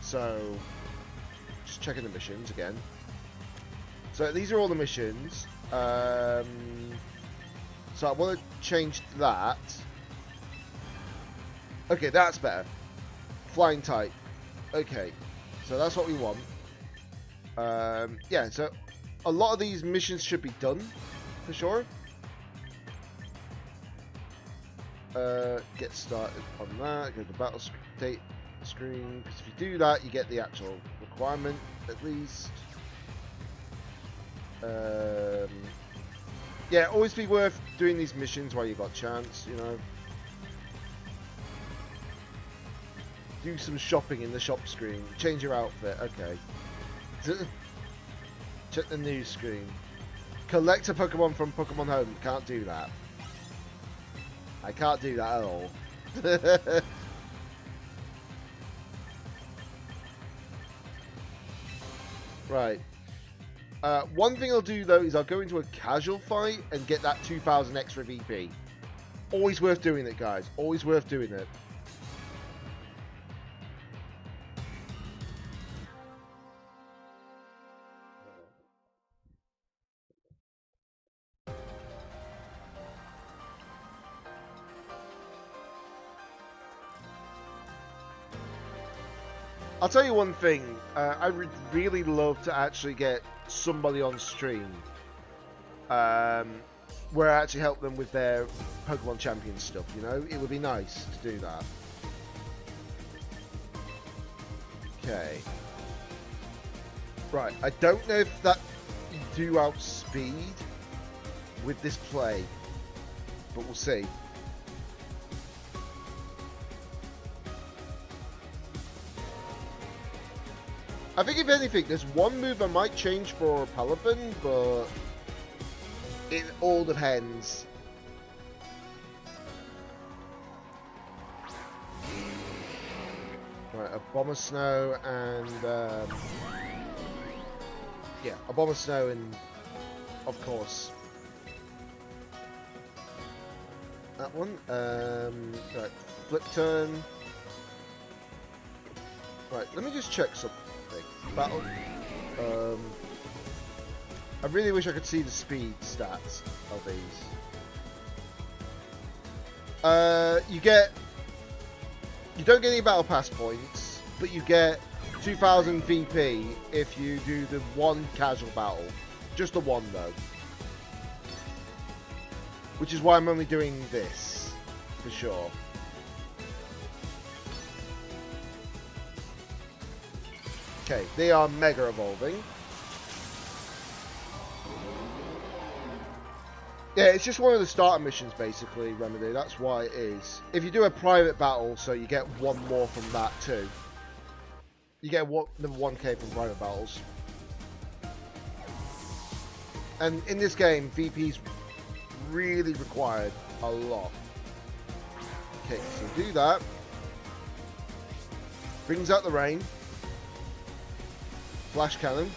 [SPEAKER 2] So, just checking the missions again. So these are all the missions. So I want to change that. Okay, that's better. Flying type. Okay, so that's what we want. Yeah, so a lot of these missions should be done, for sure. Get started on that. Go to battle state screen. Because if you do that, you get the actual requirement, at least. Yeah, always be worth doing these missions while you've got chance, you know. Do some shopping in the shop screen. Change your outfit. Okay. Check the news screen. collect a Pokemon from Pokemon Home. Can't do that. I can't do that at all. Right. One thing I'll do though is I'll go into a casual fight and get that 2,000 extra VP. Always worth doing it, guys. Always worth doing it. I'll tell you one thing. I would really love to actually get somebody on stream where I actually help them with their Pokemon Champion stuff, you know? It would be nice to do that. Okay. Right, I don't know if that you do outspeed with this play, but we'll see. I think if anything, there's one move I might change for Palafin, but it all depends. Right, a Bomber Snow and yeah, a Bomber Snow and of course that one. Right, Flip Turn. Right, let me just check something. Battle. I really wish I could see the speed stats of these. You don't get any battle pass points, but you get 2,000 VP if you do the one casual battle. Just the one though. Which is why I'm only doing this, for sure. Okay, they are mega evolving. Yeah, it's just one of the starter missions, basically, Remedy. That's why it is. If you do a private battle, so you get one more from that too. You get the 1k from private battles. And in this game, VP's really required a lot. Okay, so do that. Brings out the rain. Flash Cannon.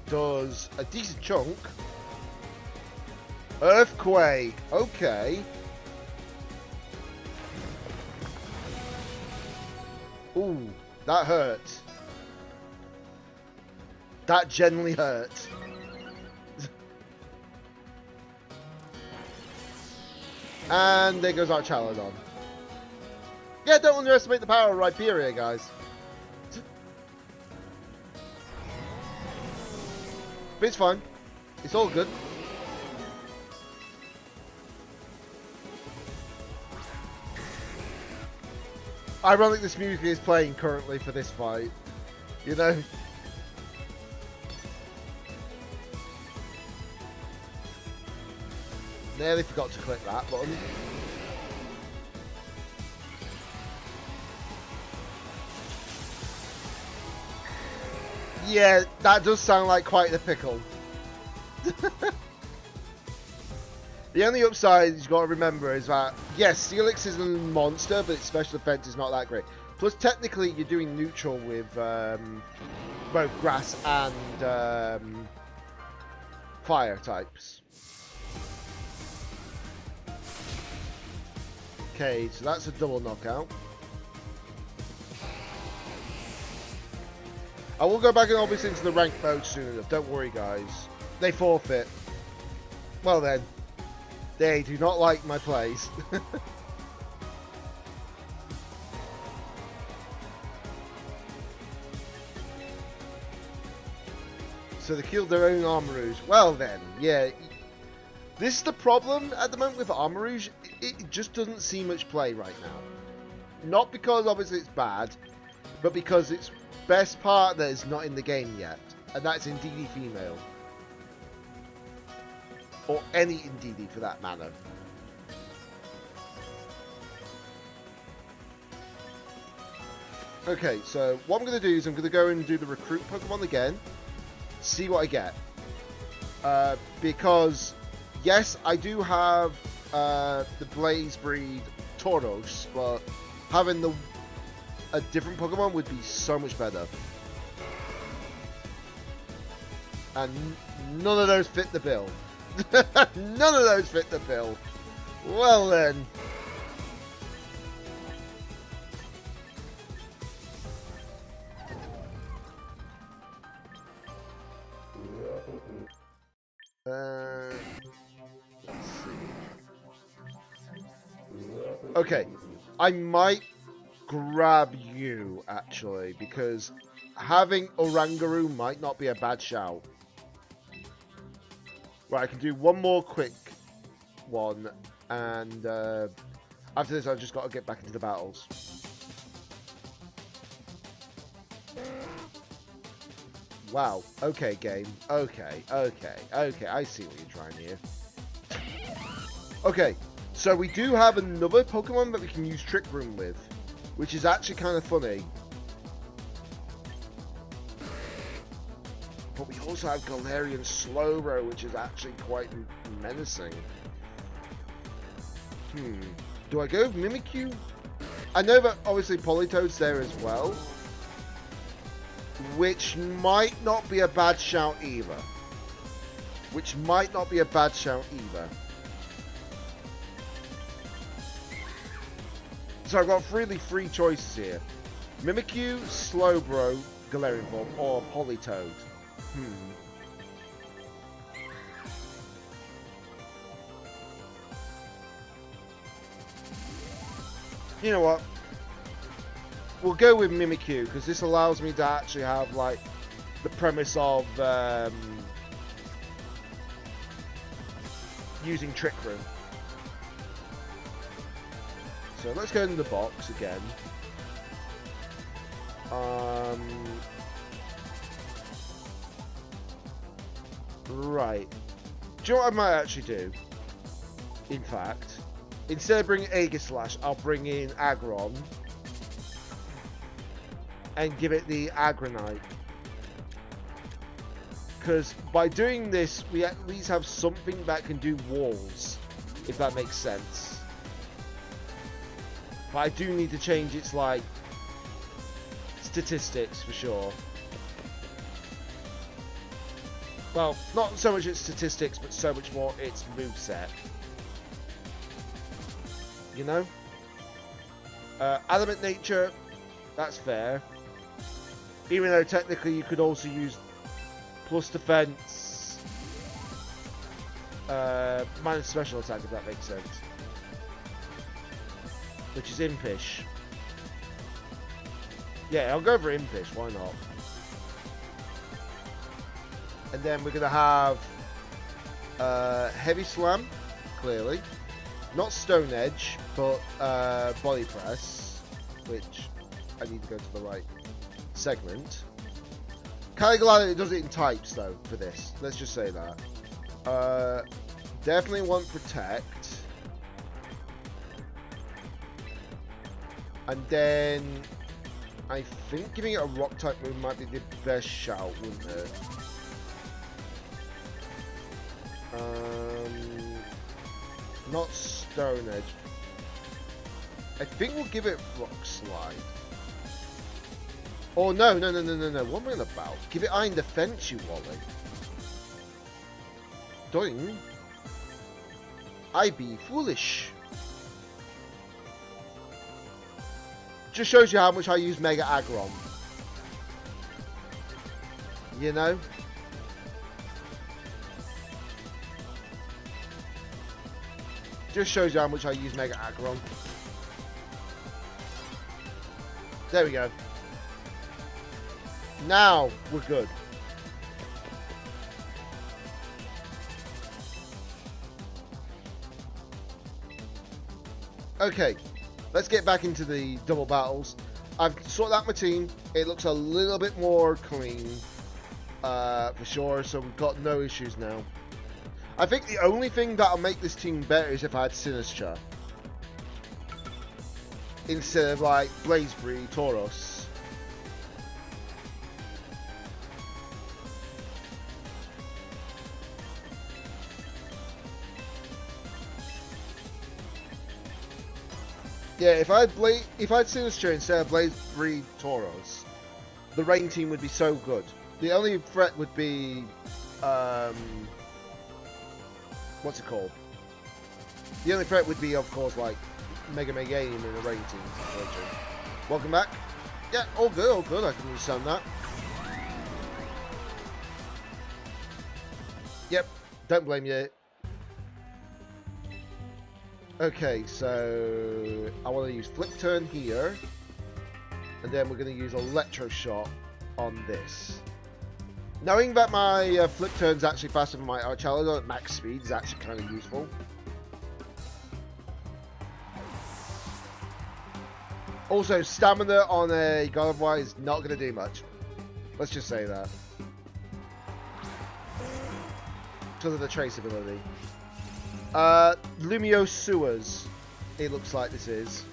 [SPEAKER 2] Does a decent chunk. Earthquake. Okay. Ooh, that hurt. That generally hurt. And there goes our Chaladon. Yeah, don't underestimate the power of Rhyperior, guys. But it's fine. It's all good. Ironic this music is playing currently for this fight. You know? Nearly forgot to click that button. Yeah, that does sound like quite the pickle. The only upside you've got to remember is that, yes, Steelix is a monster, but its special defense is not that great. Plus, technically, you're doing neutral with both grass and fire types. Okay, so that's a double knockout. I will go back and obviously into the ranked mode soon enough. Don't worry, guys. They forfeit. Well then, they do not like my plays. So they killed their own Armarouge. Well then, yeah. This is the problem at the moment with Armarouge. It just doesn't see much play right now. Not because obviously it's bad, but because its best partner is not in the game yet. And that's Indeedee female. Or any Indeedee for that matter. Okay, so what I'm going to do is I'm going to go and do the recruit Pokemon again. see what I get. Because, yes, I do have the Blaze Breed Tauros, but having a different Pokemon would be so much better. And none of those fit the bill. None of those fit the bill. Well then. Let's see. Okay, I might grab you actually because having Oranguru might not be a bad shout. Right, I can do one more quick one, and after this I've just got to get back into the battles. Wow, okay game, okay, I see what you're trying here. Okay, so we do have another Pokemon that we can use Trick Room with, which is actually kind of funny. But we also have Galarian Slowbro, which is actually quite menacing. Do I go with Mimikyu? I know that obviously Politoed's there as well, which might not be a bad shout either. So I've got really three choices here. Mimikyu, Slowbro, Galarian Form, or Politoed. You know what? We'll go with Mimikyu, because this allows me to actually have, like, the premise of using Trick Room. So let's go into the box again. Right. Do you know what I might actually do? In fact, instead of bringing Aegislash, I'll bring in Aggron and give it the Aggronite. Because by doing this, we at least have something that can do walls, if that makes sense. But I do need to change its, like, statistics for sure. Well, not so much its statistics, but so much more its moveset. You know? Adamant Nature, that's fair. Even though technically you could also use plus defense, minus special attack, if that makes sense. Which is Impish. Yeah, I'll go for Impish, why not? And then we're going to have Heavy Slam, clearly. Not Stone Edge, but Body Press, which I need to go to the right segment. Kind of glad it does it in types, though, for this. Let's just say that. Definitely want Protect. And then I think giving it a Rock type move might be the best shout, wouldn't it? Not Stone Edge. I think we'll give it Rock Slide. Oh no. What am I on about? Give it Iron Defense, you wally. Doing. I be foolish. Just shows you how much I use Mega Aggron. You know? Just shows you how much I use Mega Aggron. There we go. Now we're good. Okay, let's get back into the double battles. I've sorted out my team. It looks a little bit more clean, for sure, so we've got no issues now. I think the only thing that'll make this team better is if I had Sinistcha instead of, like, Blaze Breed, Tauros. Yeah, if I'd Sinister instead of Blaze Breed Tauros, the rain team would be so good. The only threat would be, what's it called? The only threat would be, of course, like Mega Game in a rain team situation. Welcome back. Yeah, all good, all good. I can understand that. Yep, don't blame you. Okay, so I want to use Flip Turn here, and then we're going to use Electro Shot on this. Knowing that my Flip Turn's actually faster than my Archalado at max speed is actually kind of useful. Also, stamina on a God of War is not going to do much. Let's just say that. Because of the traceability. Lumio Sewers, it looks like this is.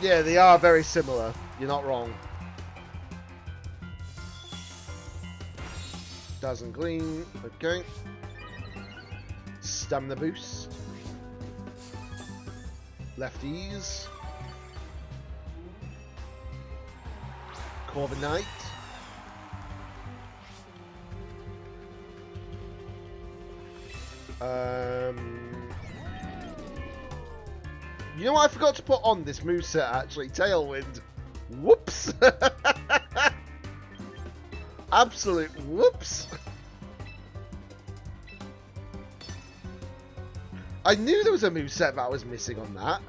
[SPEAKER 2] Yeah, they are very similar. You're not wrong. Dazzling Gleam, okay. Stamina boost. Lefties. Corvin Knight. You know what I forgot to put on this moveset actually? Tailwind. Whoops. Absolute whoops. I knew there was a moveset that I was missing on that.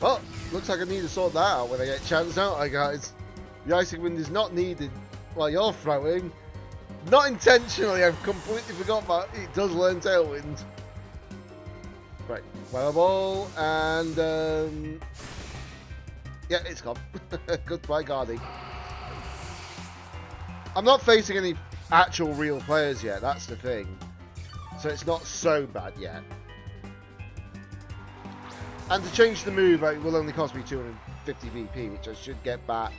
[SPEAKER 2] Well, looks like I need to sort that out when I get a chance, don't I, guys? The Icing Wind is not needed while you're throwing. Not intentionally, I've completely forgot that it does learn Tailwind. Right, Fireball, and yeah, it's gone. Goodbye, Guardy. I'm not facing any actual real players yet, that's the thing. So it's not so bad yet. And to change the move, it will only cost me 250 VP, which I should get back.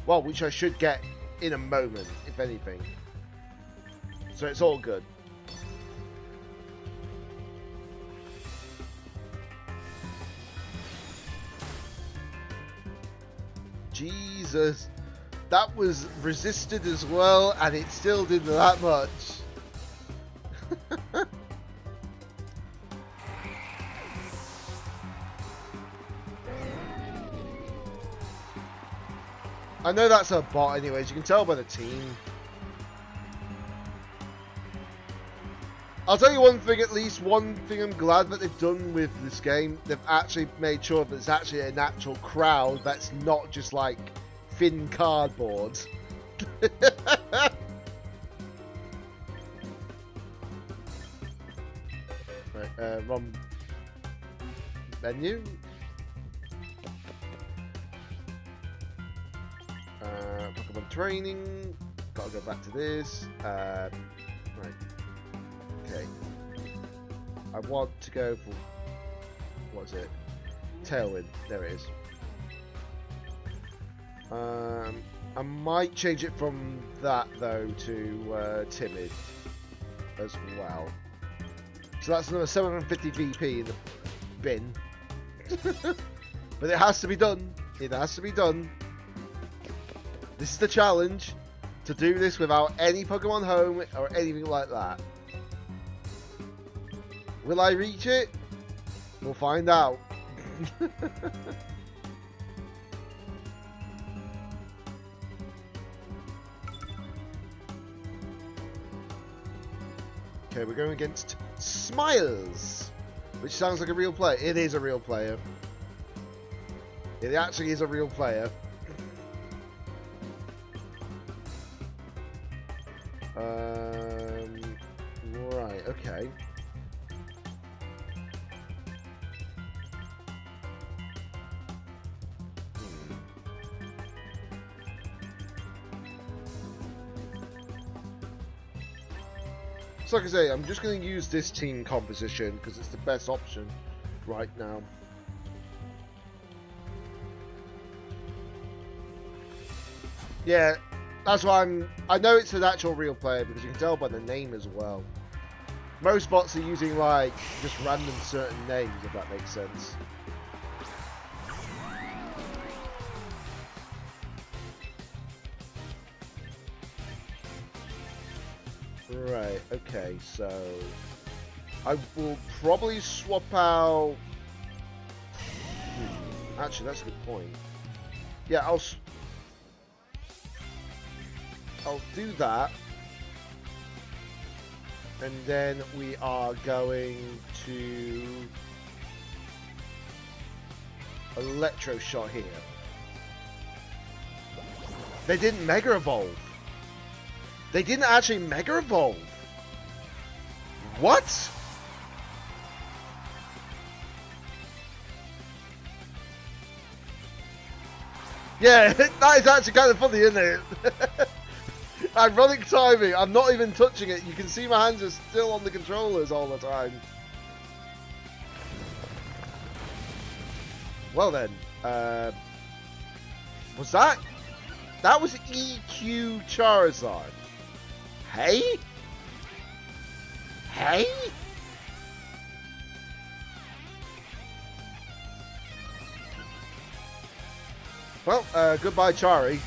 [SPEAKER 2] Well, which I should get in a moment, if anything. So it's all good. Jesus, that was resisted as well, and it still did that much. I know that's a bot anyways, you can tell by the team. I'll tell you one thing, at least one thing I'm glad that they've done with this game. They've actually made sure that it's actually an actual crowd that's not just like thin cardboard. Right, wrong menu. Pokemon training. Gotta go back to this. Right. Okay. I want to go for, what's it? Tailwind. There it is. I might change it from that though to timid as well. So that's another 750 VP in the bin. But it has to be done. It has to be done. This is the challenge, to do this without any Pokemon Home or anything like that. Will I reach it? We'll find out. Okay, we're going against Smiles, which sounds like a real player. It is a real player. It actually is a real player. Right, okay. So like I say, I'm just going to use this team composition because it's the best option right now. Yeah, that's why I know it's an actual real player because you can tell by the name as well. Most bots are using like just random certain names, if that makes sense. Right, okay, so I will probably swap out. Actually, that's a good point. Yeah, I'll do that. And then we are going to Electro Shot here. They didn't Mega Evolve. They didn't actually Mega Evolve. What? Yeah, that is actually kind of funny, isn't it? Ironic timing. I'm not even touching it. You can see my hands are still on the controllers all the time. Well then, was that? That was EQ Charizard. Hey? Hey? Well, goodbye, Chari.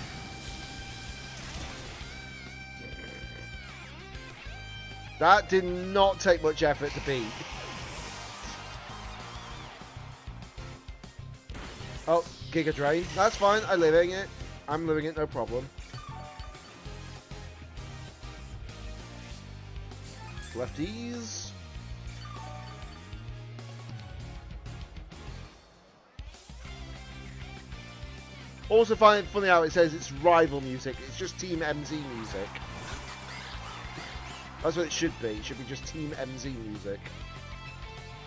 [SPEAKER 2] That did not take much effort to beat. Oh, Giga Drain. That's fine. I'm living it. I'm living it, no problem. Lefties. Also find it funny how it says it's rival music. It's just Team MZ music. That's what it should be. It should be just Team MZ music.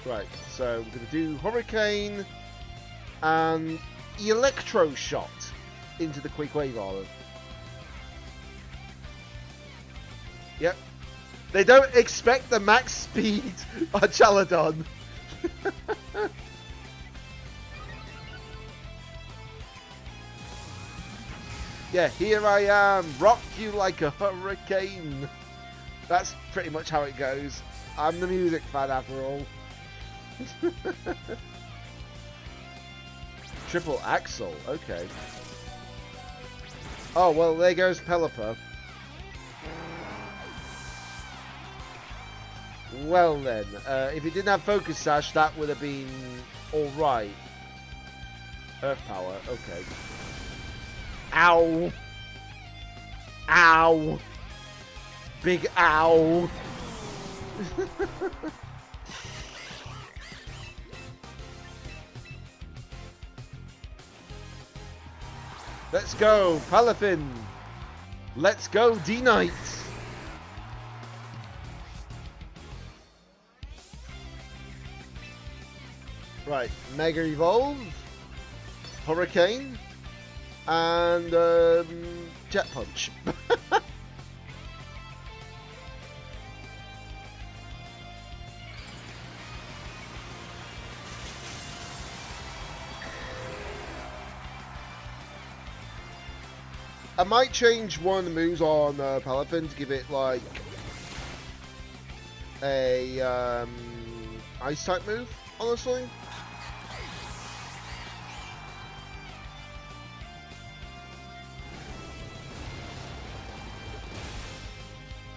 [SPEAKER 2] Right, so we're going to do Hurricane and Electro Shot into the Quick Wave Olive. Yep. They don't expect the max speed on Chaladon. Yeah, here I am, rock you like a hurricane. That's pretty much how it goes. I'm the music fan after all. Triple Axel, okay. Oh, well, there goes Pelipper. Well then, if it didn't have Focus Sash, that would have been alright. Earth Power, okay. Ow! Ow! Big ow! Let's go, Palafin! Let's go, D-Knight! Right, Mega Evolve, Hurricane, and Jet Punch. I might change one of the moves on Palafin to give it like a ice type move, honestly.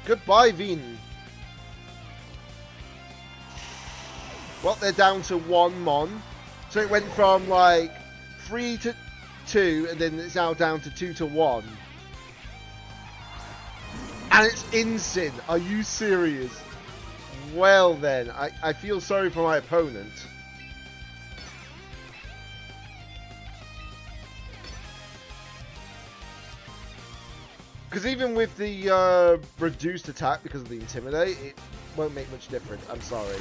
[SPEAKER 2] Goodbye, Veen. Well, they're down to 1 Mon. So it went from like 3 to 2, and then it's now down to 2 to 1. And it's Incin. Are you serious? Well then, I feel sorry for my opponent. Because even with the reduced attack because of the Intimidate, it won't make much difference. I'm sorry.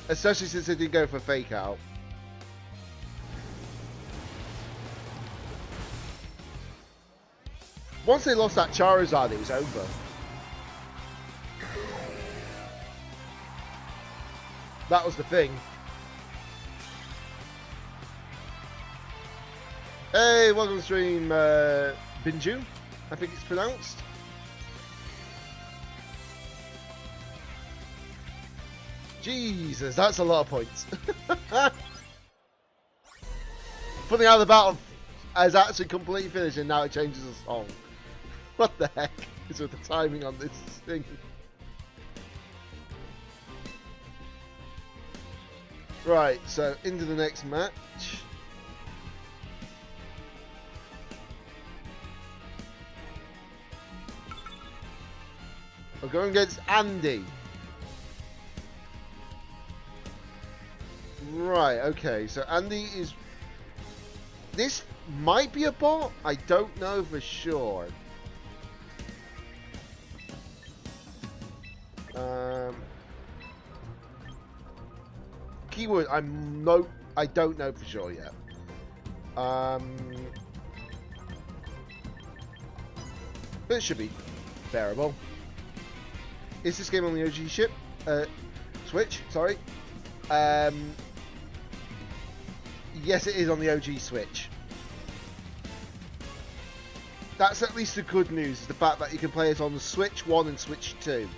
[SPEAKER 2] Especially since they did go for Fake Out. Once they lost that Charizard, it was over. That was the thing. Hey, welcome to the stream, Binju, I think it's pronounced. Jesus, that's a lot of points. Funny how the battle has actually completely finished and now it changes the song. What the heck is with the timing on this thing? Right, so into the next match. We're going against Andy. Right, okay, so Andy is... This might be a bot? I don't know for sure. Keyword, I don't know for sure yet. But it should be bearable. Is this game on the OG ship? Switch, sorry. Yes, it is on the OG Switch. That's at least the good news, is the fact that you can play it on the Switch 1 and Switch 2.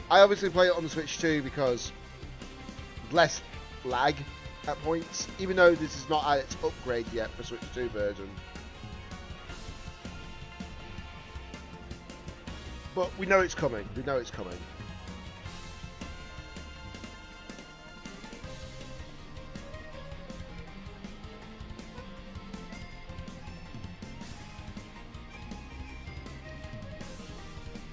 [SPEAKER 2] I obviously play it on the Switch 2 because less lag at points, even though this is not at its upgrade yet for Switch 2 version. But we know it's coming. We know it's coming.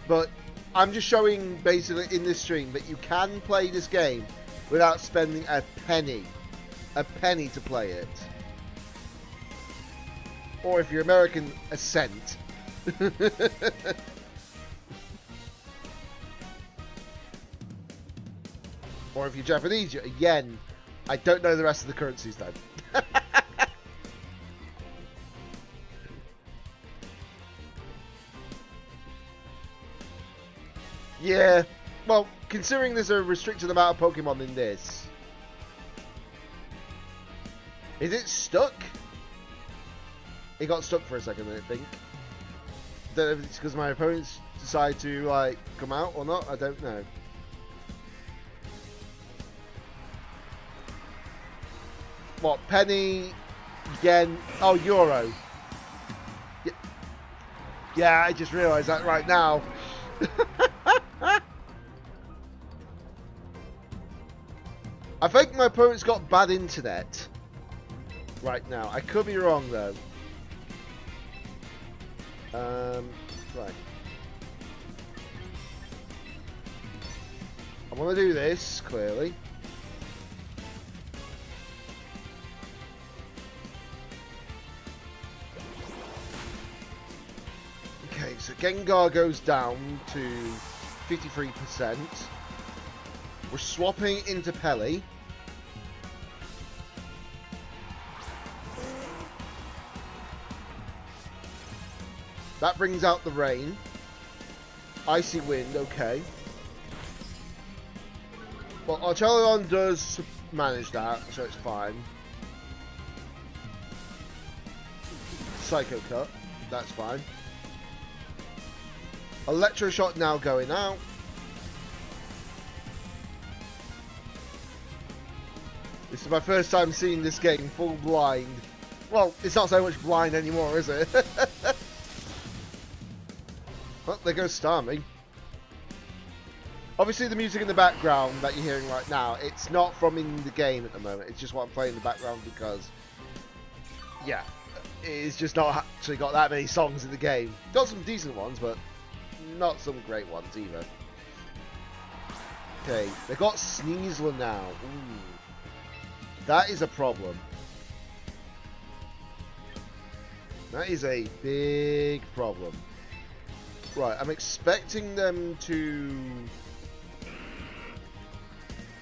[SPEAKER 2] But I'm just showing basically in this stream that you can play this game without spending a penny to play it. Or if you're American, a cent. Or if you're Japanese, you're a yen. I don't know the rest of the currencies though. Yeah, well, considering there's a restricted amount of Pokemon in this. Is it stuck? It got stuck for a second, I think. Don't know if it's because my opponents decide to, like, come out or not. I don't know. What, penny, yen, oh, euro. Yeah, I just realised that right now. I think my opponent's got bad internet right now. I could be wrong though. Right. I want to do this clearly. Okay, so Gengar goes down to 53%. We're swapping into Pelly. That brings out the rain. Icy wind, okay. Well, Archeleon does manage that, so it's fine. Psycho Cut, that's fine. Electro Shot now going out. This is my first time seeing this game full blind. Well, it's not so much blind anymore, is it? Well, there goes Starmie. Obviously, the music in the background that you're hearing right now, it's not from in the game at the moment. It's just what I'm playing in the background because, yeah, it's just not actually got that many songs in the game. Got some decent ones, but not some great ones either. Okay, they got Sneasler now. Ooh. That is a problem. That is a big problem. Right, I'm expecting them to...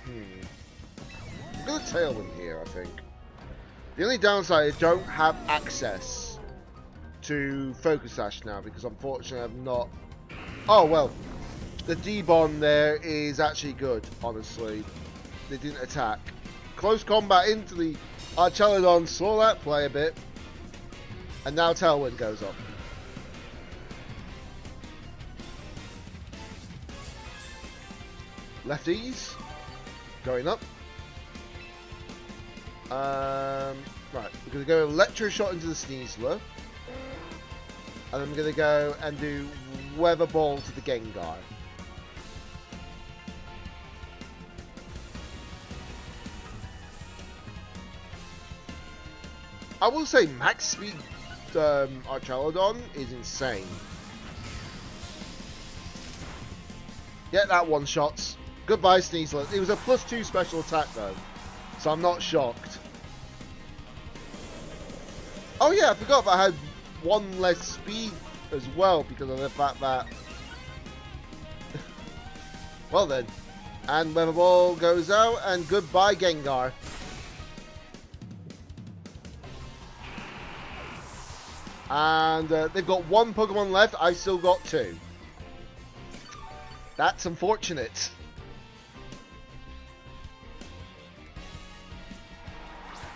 [SPEAKER 2] I'm going to Tailwind here, I think. The only downside is I don't have access to Focus Sash now because unfortunately I'm not... Oh, well. the D-Bond there is actually good, honestly. They didn't attack. Close combat into the Archelodon, saw that play a bit. And now Tailwind goes up. Lefties going up. Right, we're going to go Electro Shot into the Sneasler. And then we're going to go and do Weather Ball to the Gengar. I will say max speed Archelodon is insane. Get that one shots. Goodbye Sneasler. It was a +2 special attack though, so I'm not shocked. Oh yeah, I forgot that I had one less speed as well because of the fact that... well then. And Weather Ball goes out and goodbye Gengar. And they've got one Pokemon left. I've still got 2. That's unfortunate.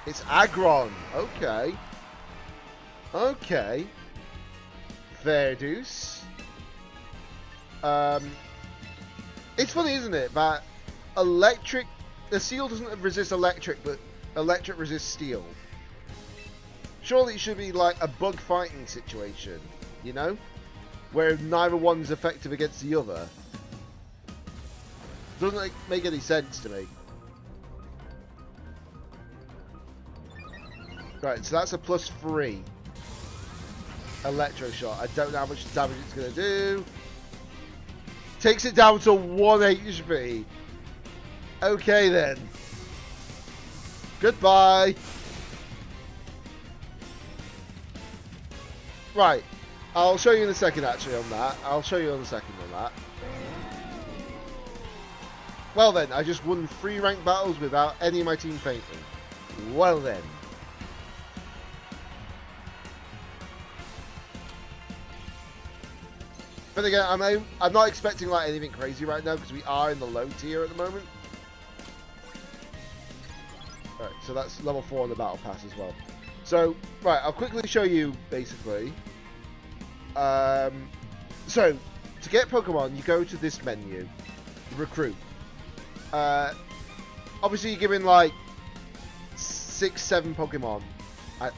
[SPEAKER 2] It's Aggron. Okay. Okay. Verdus. It's funny, isn't it, that electric... The Steel doesn't resist electric, but electric resists Steel. Surely it should be like a bug fighting situation, you know? Where neither one's effective against the other. Doesn't like, make any sense to me. Right, so that's a +3. Electro Shot. I don't know how much damage it's going to do. Takes it down to 1 HP. Okay then. Goodbye. Right, I'll show you in a second actually on that. I'll show you in a second on that. Well then, I just won 3 ranked battles without any of my team fainting. Well then. But again, I'm not expecting like anything crazy right now because we are in the low tier at the moment. Alright, so that's level 4 on the battle pass as well. So, right, I'll quickly show you, basically. So, to get Pokemon, you go to this menu, Recruit. Obviously, you're given, like, 6, 7 Pokemon. I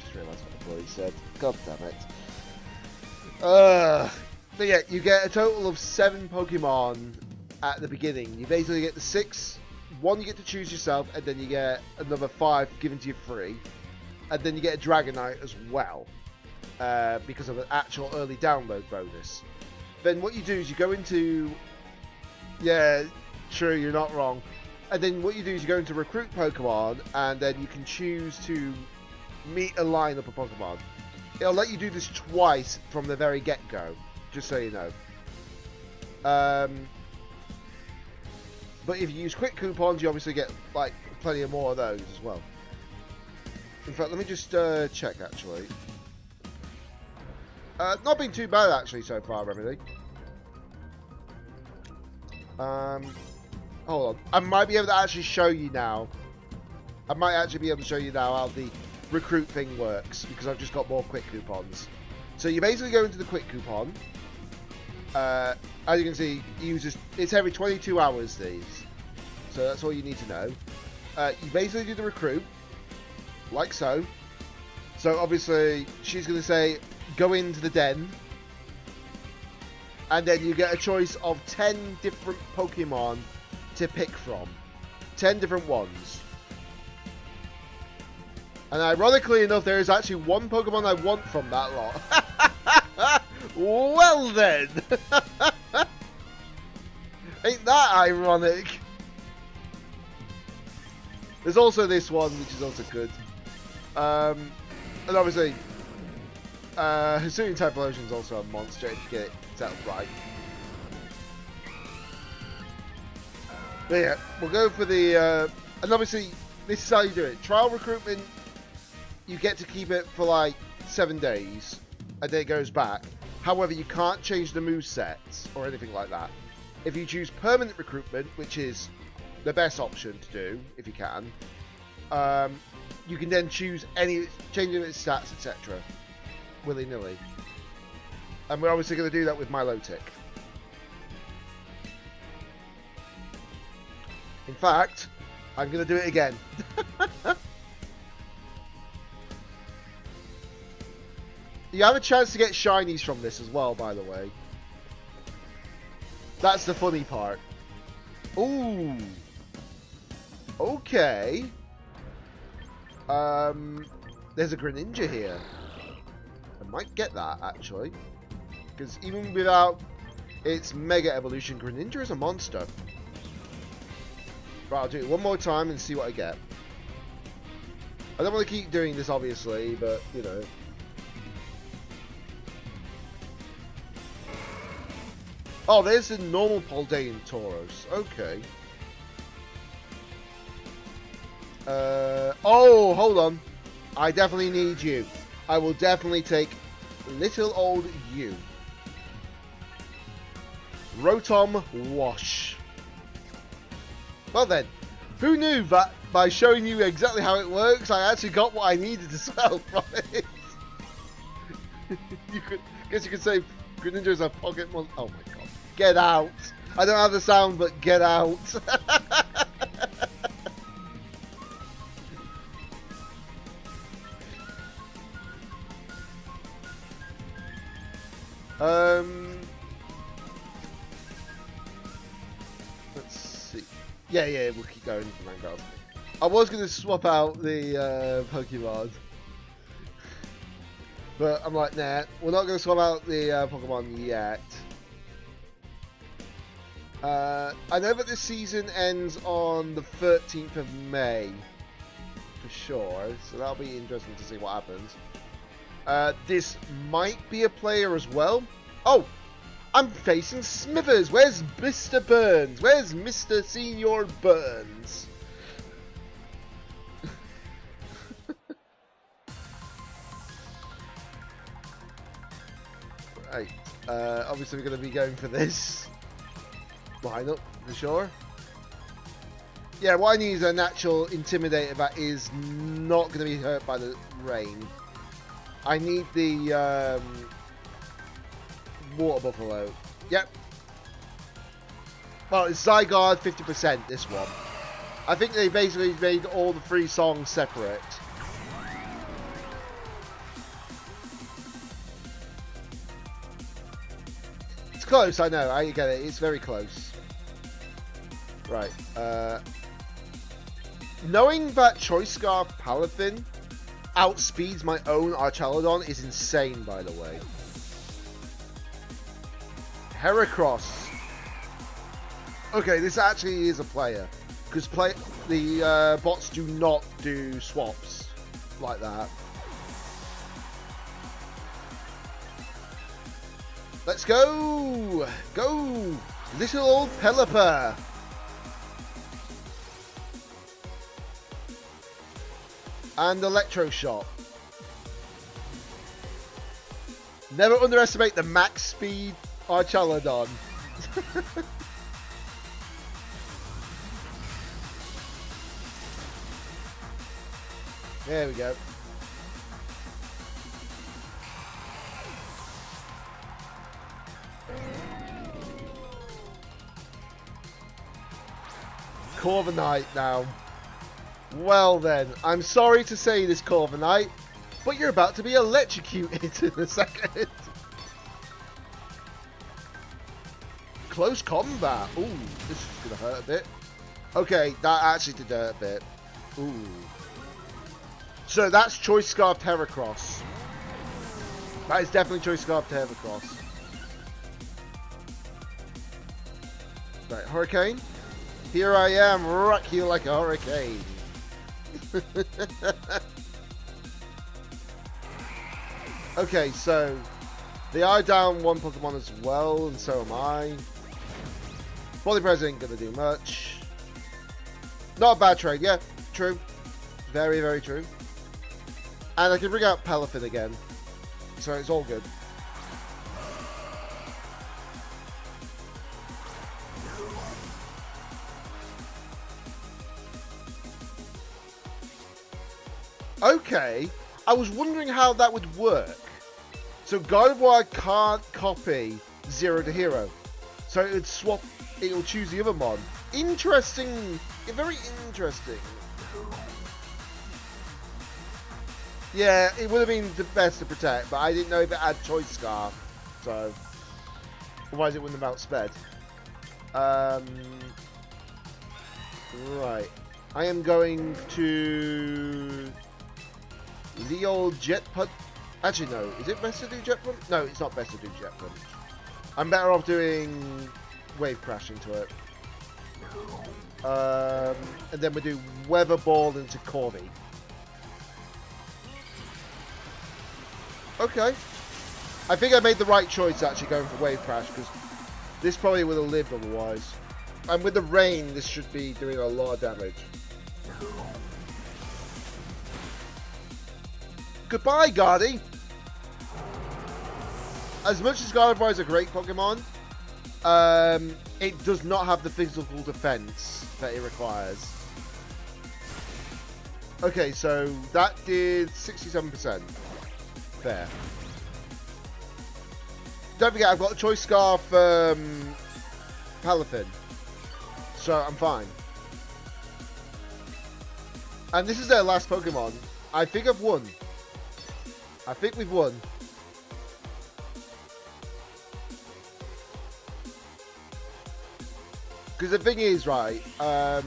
[SPEAKER 2] just realised what the boy said. God damn it. But yeah, you get a total of 7 Pokemon at the beginning. You basically get the 6... 1 you get to choose yourself, and then you get another 5 given to you free. And then you get a Dragonite as well, because of an actual early download bonus. Then what you do is you go into... Yeah, true, you're not wrong. And then what you do is you go into Recruit Pokemon, and then you can choose to meet a lineup of Pokemon. It'll let you do this twice from the very get-go, just so you know. But if you use quick coupons, you obviously get like plenty of more of those as well. In fact, let me just check actually. Not been too bad actually so far, Remedy. Hold on, I might be able to actually show you now. I might actually be able to show you now how the recruit thing works because I've just got more quick coupons. So you basically go into the quick coupon. As you can see, it's every 22 hours these. So that's all you need to know. You basically do the recruit, like so. So obviously, she's going to say, go into the den. And then you get a choice of 10 different Pokemon to pick from. 10 different ones. And ironically enough, there is actually one Pokemon I want from that lot. Well then! Ain't that ironic? There's also this one, which is also good. And obviously, Hisuian Typhlosion is also a monster if you get it set up right. But yeah, we'll go for the... and obviously, this is how you do it. Trial recruitment, you get to keep it for like 7 days, and then it goes back. However, you can't change the movesets or anything like that. If you choose permanent recruitment, which is the best option to do, if you can, you can then choose changing its stats, etc. willy-nilly. And we're obviously going to do that with Milotic. In fact, I'm going to do it again. You have a chance to get shinies from this as well, by the way. That's the funny part. Ooh. Okay. There's a Greninja here. I might get that, actually. Because even without its Mega Evolution, Greninja is a monster. Right, I'll do it one more time and see what I get. I don't want to keep doing this, obviously, but, you know. Oh, there's the normal Paldean Tauros. Okay. Oh, hold on. I definitely need you. I will definitely take little old you. Rotom Wash. Well then, who knew that by showing you exactly how it works, I actually got what I needed as well from it. Guess you could say Greninja's a pocket monster. Oh my god. Get out. I don't have the sound, but get out. Let's see. Yeah, we'll keep going for Mangrove. I was going to swap out the Pokemon. But I'm like, nah, we're not going to swap out the Pokemon yet. I know that this season ends on the 13th of May, for sure, so that'll be interesting to see what happens. This might be a player as well. Oh, I'm facing Smithers. Where's Mr. Burns? Where's Mr. Senior Burns? Right, obviously we're going to be going for this. Line up, for sure. Yeah, what I need is a natural Intimidator that is not going to be hurt by the rain. I need the Water Buffalo. Yep. Well, it's Zygarde 50%, this one. I think they basically made all the 3 songs separate. It's close, I know, I get it, it's very close. Right, knowing that Choice Scarf Palafin outspeeds my own Archaludon is insane, by the way. Heracross. Okay, this actually is a player. Because the bots do not do swaps like that. Let's go! Go! Little old Pelipper! And Electroshock. Never underestimate the max speed Archaludon. There we go. Corviknight now. Well then, I'm sorry to say this, Corviknight, but you're about to be electrocuted in a second. Close combat. Ooh, this is gonna hurt a bit. Okay, that actually did hurt a bit. Ooh. So that's Choice Scarf Heracross. That is definitely Choice Scarf Heracross. Right, Hurricane. Here I am, rock you like a hurricane. Okay, so they are down 1 Pokemon as well, and so am I. Body Press ain't gonna do much. Not a bad trade, yeah, true. Very, very true. And I can bring out Palafin again, so it's all good. Okay. I was wondering how that would work. So Gardevoir can't copy 0 to Hero. So it would swap, it'll choose the other mod. Interesting, very interesting. Yeah, it would have been the best to protect, but I didn't know if it had Choice Scarf. So, otherwise it wouldn't have outsped. Right. I am going to the old Jet Punch. Actually, no. Is it best to do Jet Punch? No, it's not best to do Jet Punch. I'm better off doing Wave Crash into it. And then we do Weather Ball into Corby. Okay. I think I made the right choice actually going for Wave Crash because this probably would have lived otherwise. And with the rain, this should be doing a lot of damage. Goodbye, Gardy. As much as Gardevoir is a great Pokemon, it does not have the physical defense that it requires. Okay, so that did 67%. Fair. Don't forget, I've got a Choice Scarf Palafin. So I'm fine. And this is their last Pokemon. I think I've won. I think we've won. Because the thing is, right, I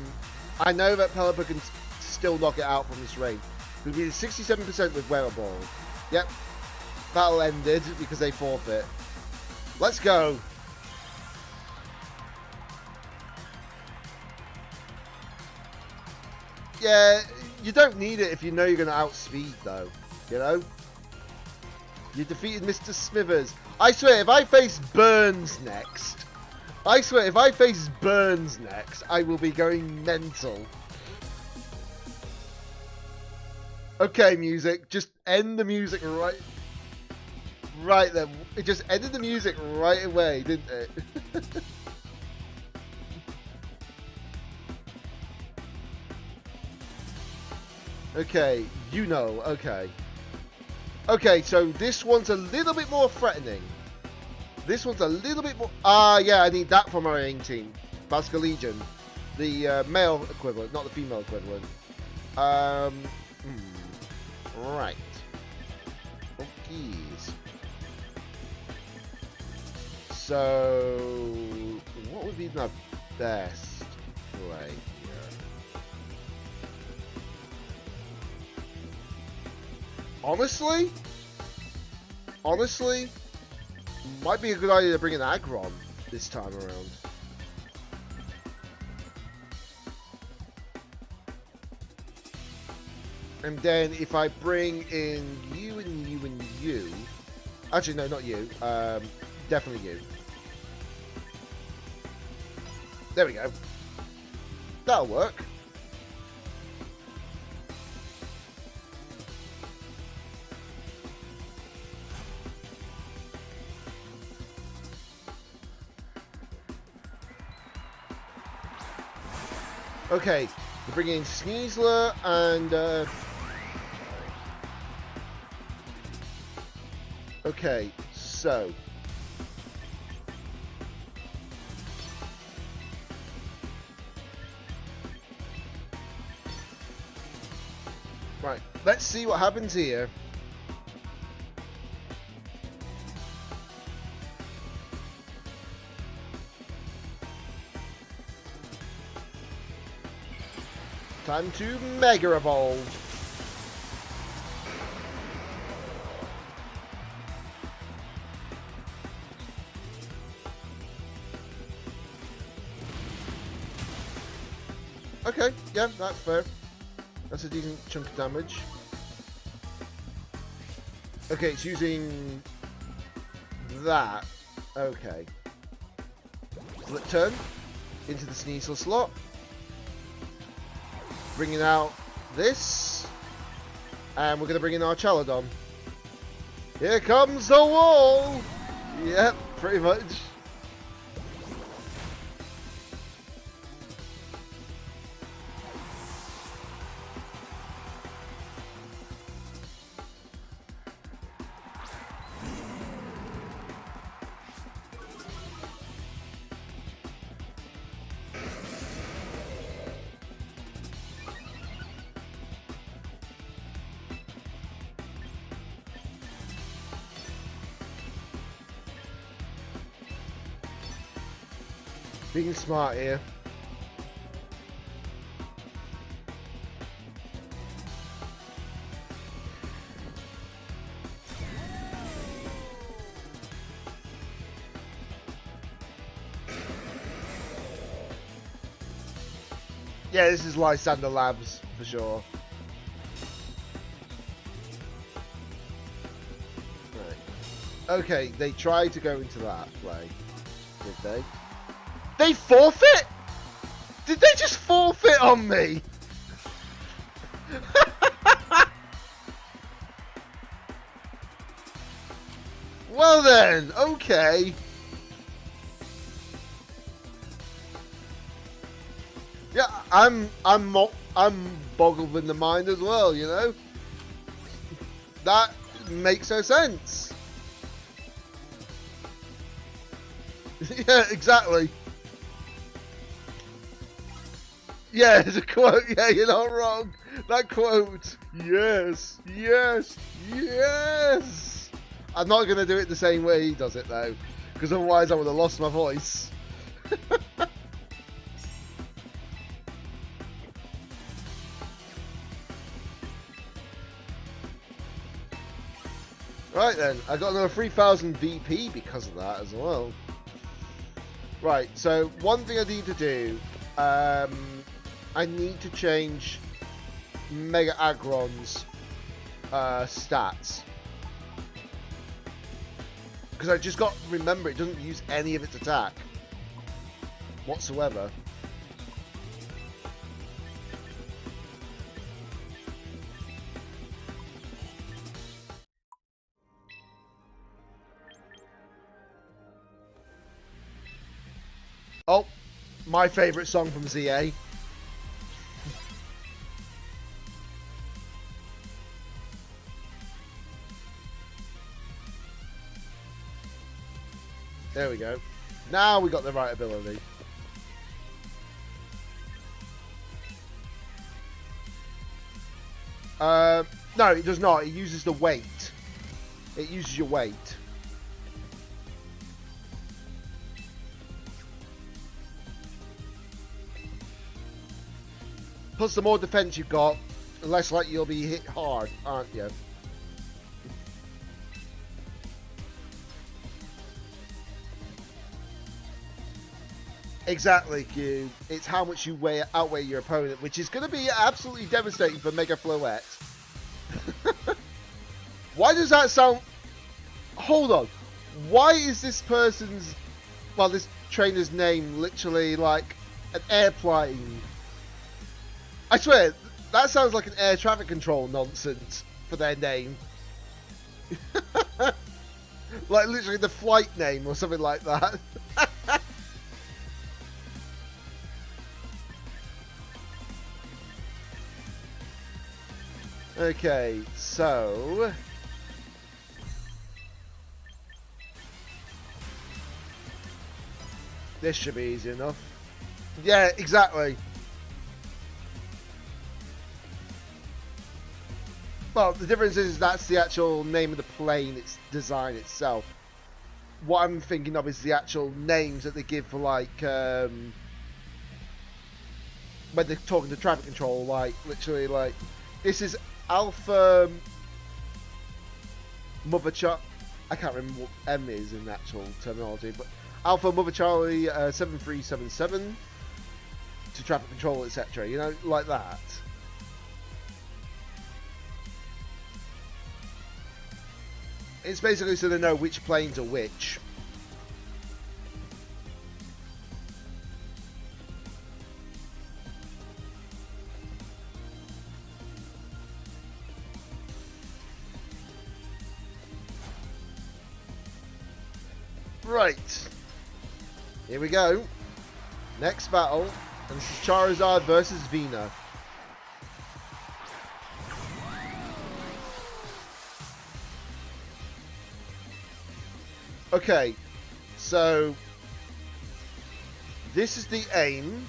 [SPEAKER 2] know that Pelipper can still knock it out from this rain. Because we did 67% with Weather Ball. Yep. Battle ended because they forfeit. Let's go. Yeah, you don't need it if you know you're going to outspeed, though. You know? You defeated Mr. Smithers. I swear, if I face Burns next, I will be going mental. Okay, music. Just end the music right then. It just ended the music right away, didn't it? Okay, you know, okay. Okay, so this one's a little bit more threatening. This one's a little bit more... yeah, I need that from our AIM team. Basque Legion. The male equivalent, not the female equivalent. Right. Okay. So, what would be my best play here? Honestly, might be a good idea to bring an Aggron this time around. And then if I bring in you and you and you... Actually, no, not you. Definitely you. There we go. That'll work. Okay, we're bringing in Sneasler and okay, so right, let's see what happens here. Time to Mega Evolve. Okay, yeah, that's fair. That's a decent chunk of damage. Okay, it's using that. Okay. Flip turn into the Sneasel slot. Bringing out this. And we're going to bring in our Chaladon. Here comes the wall! Yep, pretty much. Being smart here. Yeah, this is Lysander Labs for sure. Right. Okay, they tried to go into that play. Did they? They forfeit? Did they just forfeit on me? Well then, okay. Yeah, I'm boggled in the mind as well, you know? That makes no sense. Yeah, exactly. Yeah, it's a quote. Yeah, you're not wrong. That quote. Yes, yes, yes. I'm not going to do it the same way he does it, though. Because otherwise I would have lost my voice. Right then, I got another 3000 VP because of that as well. Right, so one thing I need to do, I need to change Mega Aggron's stats. Because I just got to remember it doesn't use any of its attack whatsoever. Oh, my favourite song from ZA. There we go. Now we got the right ability. No, it does not. It uses the weight. It uses your weight. Plus, the more defense you've got, the less likely you'll be hit hard, aren't you? Exactly, Q. It's how much you outweigh your opponent, which is going to be absolutely devastating for Mega Floette. Why does that sound... Hold on. Why is this person's... Well, this trainer's name literally like an airplane? I swear, that sounds like an air traffic control nonsense for their name. Like literally the flight name or something like that. Okay, so... This should be easy enough. Yeah, exactly. Well, the difference is that's the actual name of the plane, its design itself. What I'm thinking of is the actual names that they give for, like, when they're talking to traffic control, like, literally, like, this is Alpha Mother Charlie. I can't remember what M is in actual terminology, but Alpha Mother Charlie 7377 to traffic control, etc. You know, like that. It's basically so they know which planes are which. Right. Here we go. Next battle. And this is Charizard versus Vina. Okay, so this is the aim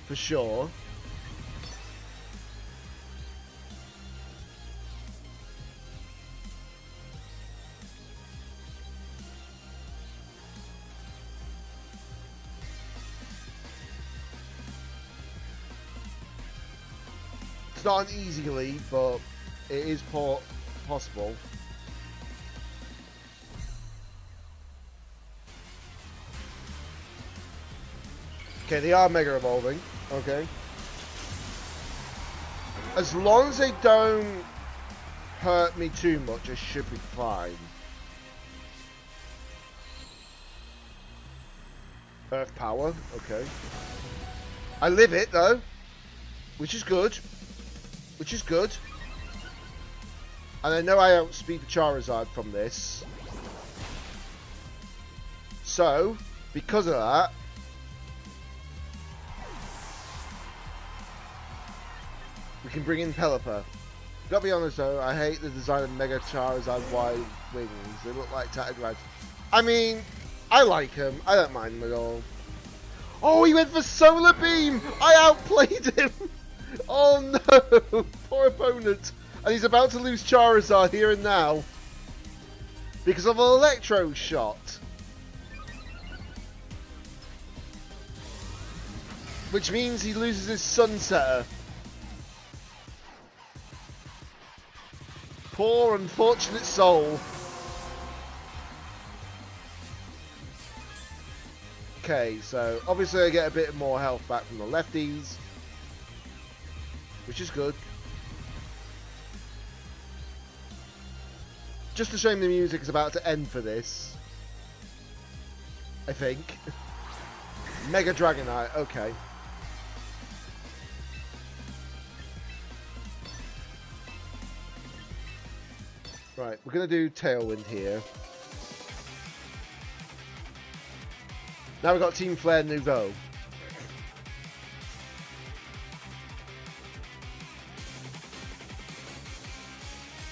[SPEAKER 2] for sure. It's not an easy lead, but it is possible. Okay, they are Mega Evolving. Okay. As long as they don't hurt me too much, I should be fine. Earth Power, okay. I live it, though. Which is good. Which is good. And I know I outspeed the Charizard from this. So, because of that, we can bring in Pelipper. Gotta be honest though, I hate the design of Mega Charizard wide wings. They look like tattered rags. I mean, I like him. I don't mind him at all. Oh, he went for Solar Beam! I outplayed him! Oh no! Poor opponent. And he's about to lose Charizard here and now. Because of an Electro Shot. Which means he loses his Sunsetter. Poor unfortunate soul. Okay, so obviously I get a bit more health back from the lefties, which is good. Just a shame the music is about to end for this, I think. Mega Dragonite, okay. Right, we're going to do Tailwind here. Now we've got Team Flare Nouveau.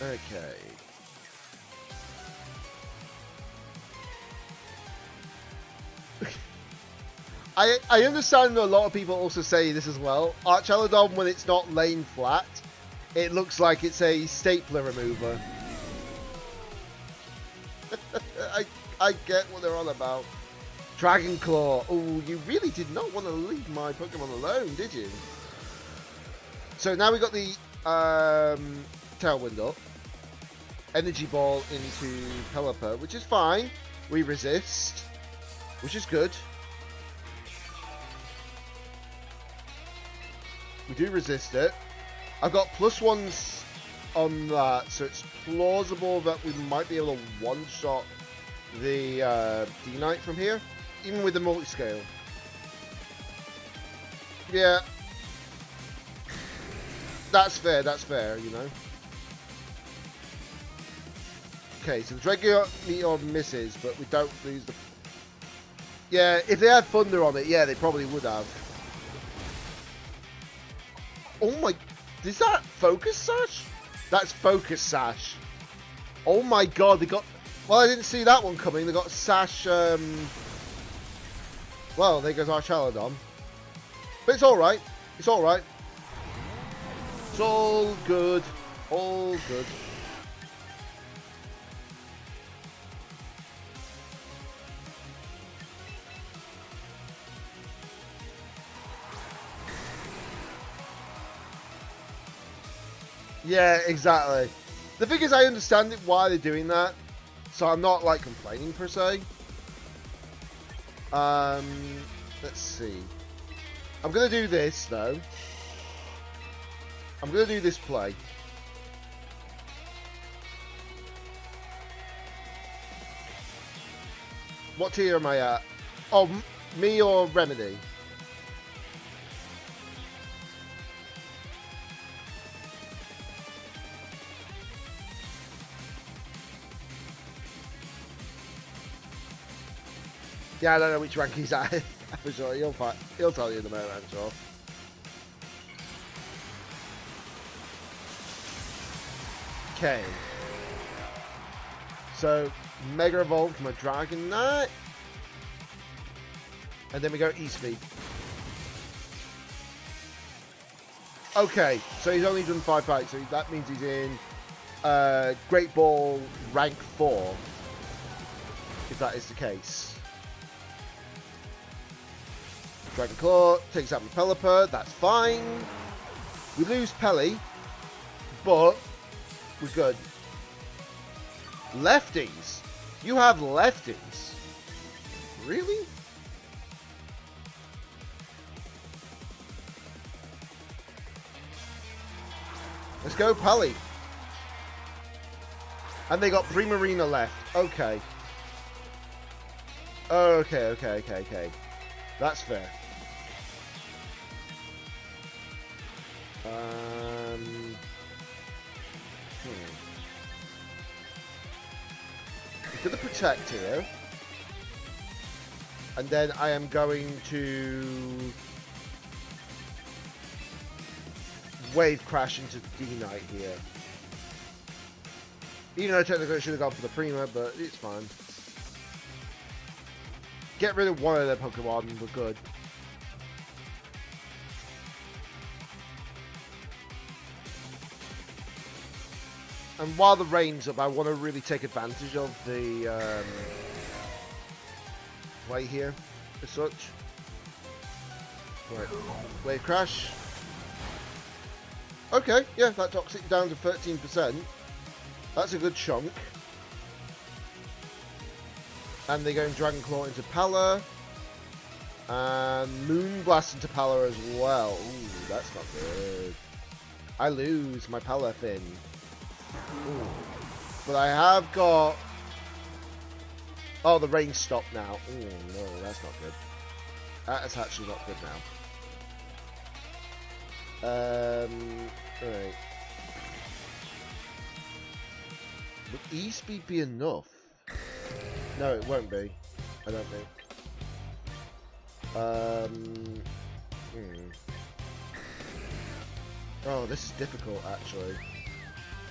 [SPEAKER 2] Okay. I understand that a lot of people also say this as well. Archaludon, when it's not laying flat, it looks like it's a stapler remover. I get what they're on about. Dragon Claw. Oh, you really did not want to leave my Pokemon alone, did you? So now we got the Tailwind up. Energy Ball into Pelipper, which is fine. We resist, which is good. We do resist it. I've got +1s on that, so it's plausible that we might be able to one-shot the D-Knight from here, even with the multi-scale. Yeah. That's fair, you know. Okay, so the Dragon Meteor misses, but we don't lose the... Yeah, if they had Thunder on it, yeah, they probably would have. Oh my... Is that Focus Sash? That's Focus Sash. Oh my god, they got... Well, I didn't see that one coming. They got Sash, Well, there goes our Chaladon. But it's alright. It's alright. It's all good. All good. Yeah, exactly. The thing is, I understand it, why they're doing that. So I'm not, like, complaining, per se. Let's see. I'm going to do this, though. I'm going to do this play. What tier am I at? Oh, me or Remedy? Yeah, I don't know which rank he's at. For sure, he'll tell you in a moment, I'm sure. Okay. So, Mega Evolve from a Dragonite. And then we go E-Speed. Okay, so he's only done 5 fights, so that means he's in Great Ball rank 4. If that is the case. Dragon Claw takes out my Pelipper, that's fine. We lose Pelly, but we're good. Lefties? You have lefties? Really? Let's go, Pelly. And they got Primarina left. Okay. Okay. That's fair. I'm gonna protect here. And then I am going to wave crash into D-Knight here. Even though technically I should have gone for the Prima, but it's fine. Get rid of one of their Pokemon and we're good. And while the rain's up, I want to really take advantage of the play here, as such. Right, wave crash. Okay, yeah, that knocks it down to 13%. That's a good chunk. And they go in Dragon Claw into Pala. And Moonblast into Pala as well. Ooh, that's not good. I lose my Pala Fin. Ooh. But I have got... Oh, the rain stopped now. Ooh, no, that's not good. That's actually not good now. Alright. Would E-Speed be enough? No, it won't be. I don't think. Oh, this is difficult, actually.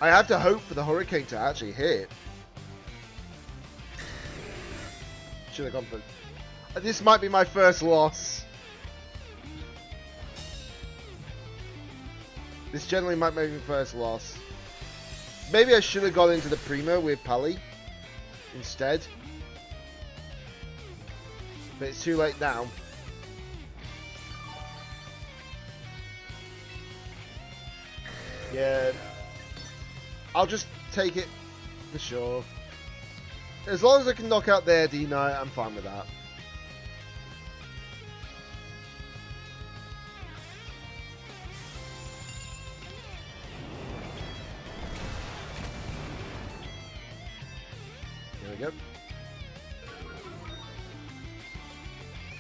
[SPEAKER 2] I have to hope for the Hurricane to actually hit. Should have gone for... This might be my first loss. This generally might be my first loss. Maybe I should have gone into the Primo with Pally instead. But it's too late now. Yeah. I'll just take it for sure. As long as I can knock out their D-Knight, I'm fine with that. There we go.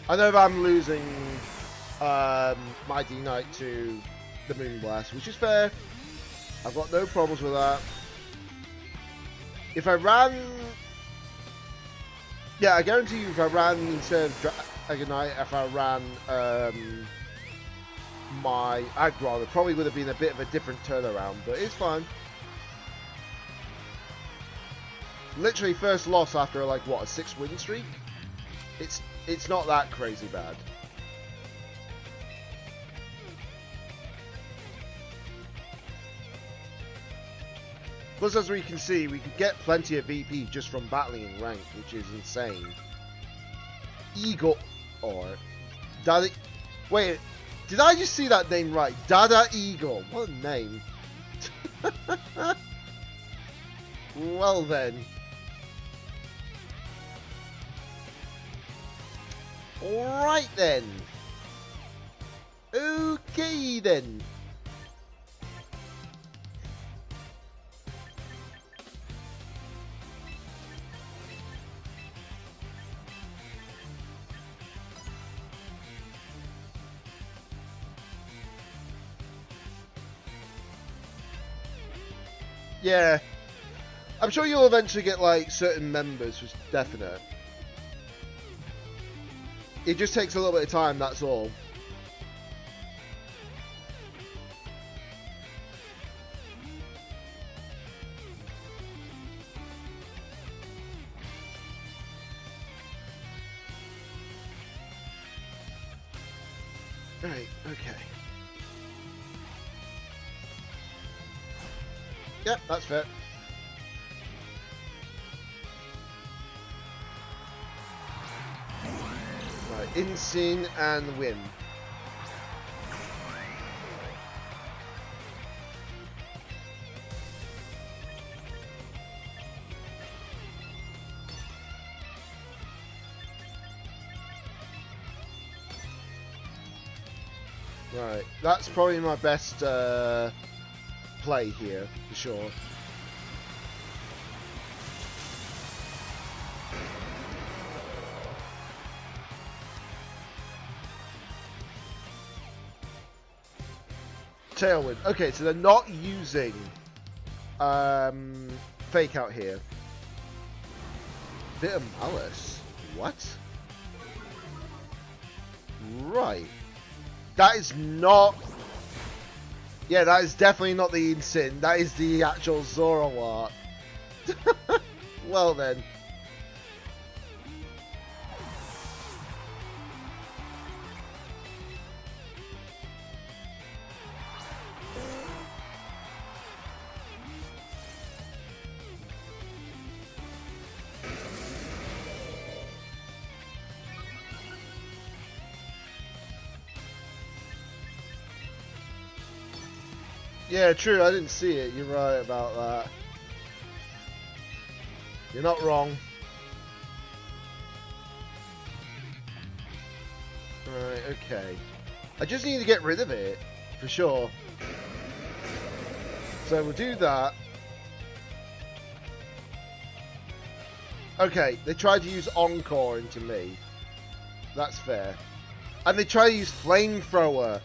[SPEAKER 2] I know that I'm losing my D-Knight to the Moonblast, which is fair. I've got no problems with that. If I ran... Yeah, I guarantee you if I ran instead of Dragonite, if I ran my Aggron, it probably would have been a bit of a different turnaround, but it's fine. Literally first loss after like, what, a 6-win streak? It's not that crazy bad. Plus, as we can see, we can get plenty of VP just from battling in rank, which is insane. Eagle, or Dada. Wait, did I just see that name right? Dada Eagle. What a name. Well then. Alright then. Okay then. Yeah. I'm sure you'll eventually get like certain members, for definite. It just takes a little bit of time, that's all. Right, okay. Yep, that's fair. Right, Insane and win. Right, that's probably my best play here, for sure. Tailwind. Okay, so they're not using fake out here. Bit of malice. What? Right. That is not... Yeah, that is definitely not the Insin. That is the actual Zoroark. Well then. Yeah, true, I didn't see it. You're right about that. You're not wrong. Right, okay. I just need to get rid of it, for sure. So we'll do that. Okay, they tried to use Encore into me. That's fair. And they try to use Flamethrower.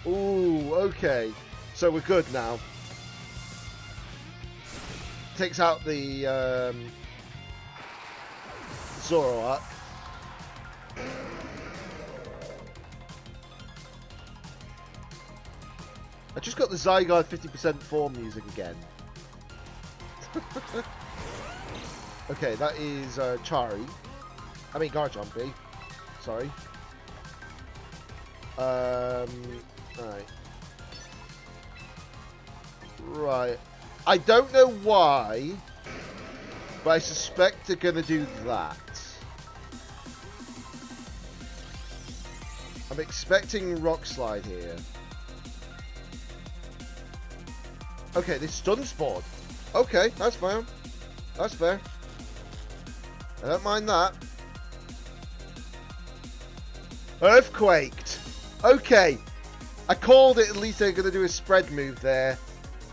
[SPEAKER 2] Ooh, okay. So we're good now. Takes out the Zoroark. I just got the Zygarde 50% form music again. Okay, that is Chari. I mean Garchompi. Sorry. Alright. Right. I don't know why, but I suspect they're going to do that. I'm expecting Rock Slide here. Okay, they stun spawned. Okay, that's fine. That's fair. I don't mind that. Earthquaked. Okay. I called it. At least they're going to do a spread move there.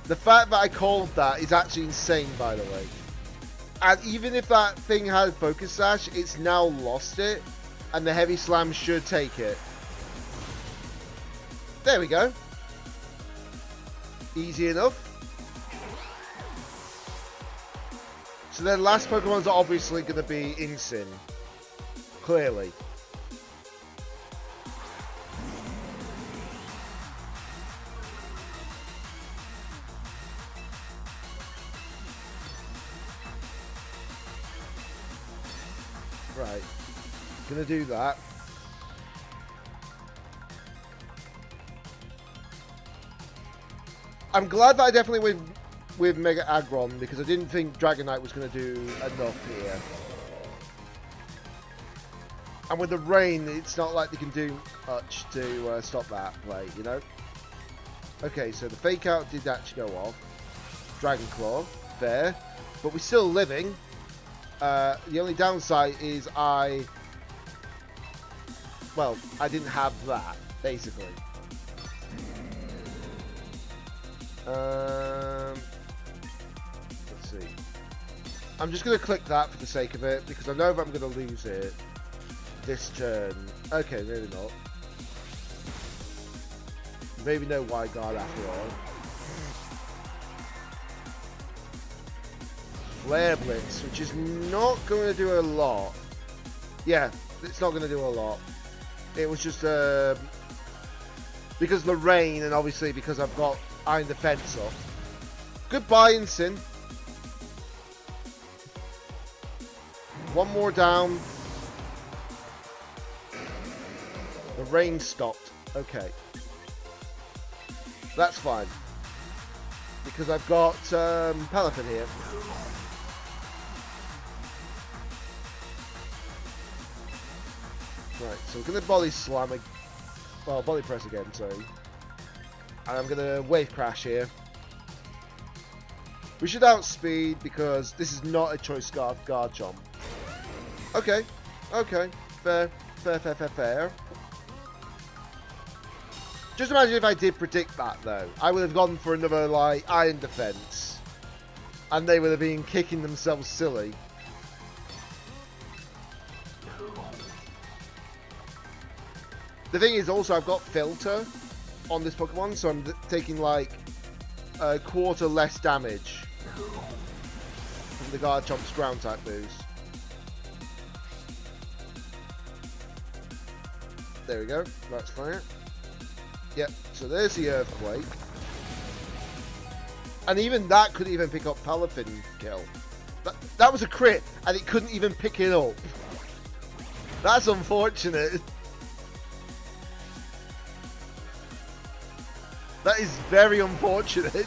[SPEAKER 2] The fact that I called that is actually insane, by the way. And even if that thing had Focus Sash, it's now lost it. And the Heavy Slam should take it. There we go. Easy enough. So their last Pokemon's are obviously going to be Insin. Clearly. Right. Gonna do that. I'm glad that I definitely went with Mega Aggron because I didn't think Dragonite was going to do enough here. And with the rain, it's not like they can do much to stop that play, you know? Okay, so the Fake Out did actually go off. Dragon Claw, fair. But we're still living. The only downside is I didn't have that, basically. Let's see. I'm just going to click that for the sake of it, because I know that I'm going to lose it this turn. Okay, maybe not. Maybe no Wide Guard after all. Flare Blitz, which is not going to do a lot. Yeah, it's not going to do a lot. It was just because of the rain, and obviously because I've got Iron Defense off. Goodbye, Insin. One more down. The rain stopped. Okay. That's fine. Because I've got Pelipin here. Right, so we're going to Body Slam, well, Body Press again, sorry. And I'm going to Wave Crash here. We should outspeed because this is not a Choice Scarf Garchomp. Okay, okay, fair. Just imagine if I did predict that, though. I would have gone for another, like, iron defense. And they would have been kicking themselves silly. The thing is, also, I've got filter on this Pokemon, so I'm taking, like, a quarter less damage from the Garchomp's ground type moves. There we go. That's fine. Yep. So there's the Earthquake. And even that couldn't even pick up Palafin kill. That was a crit, and it couldn't even pick it up. That's unfortunate. That is very unfortunate.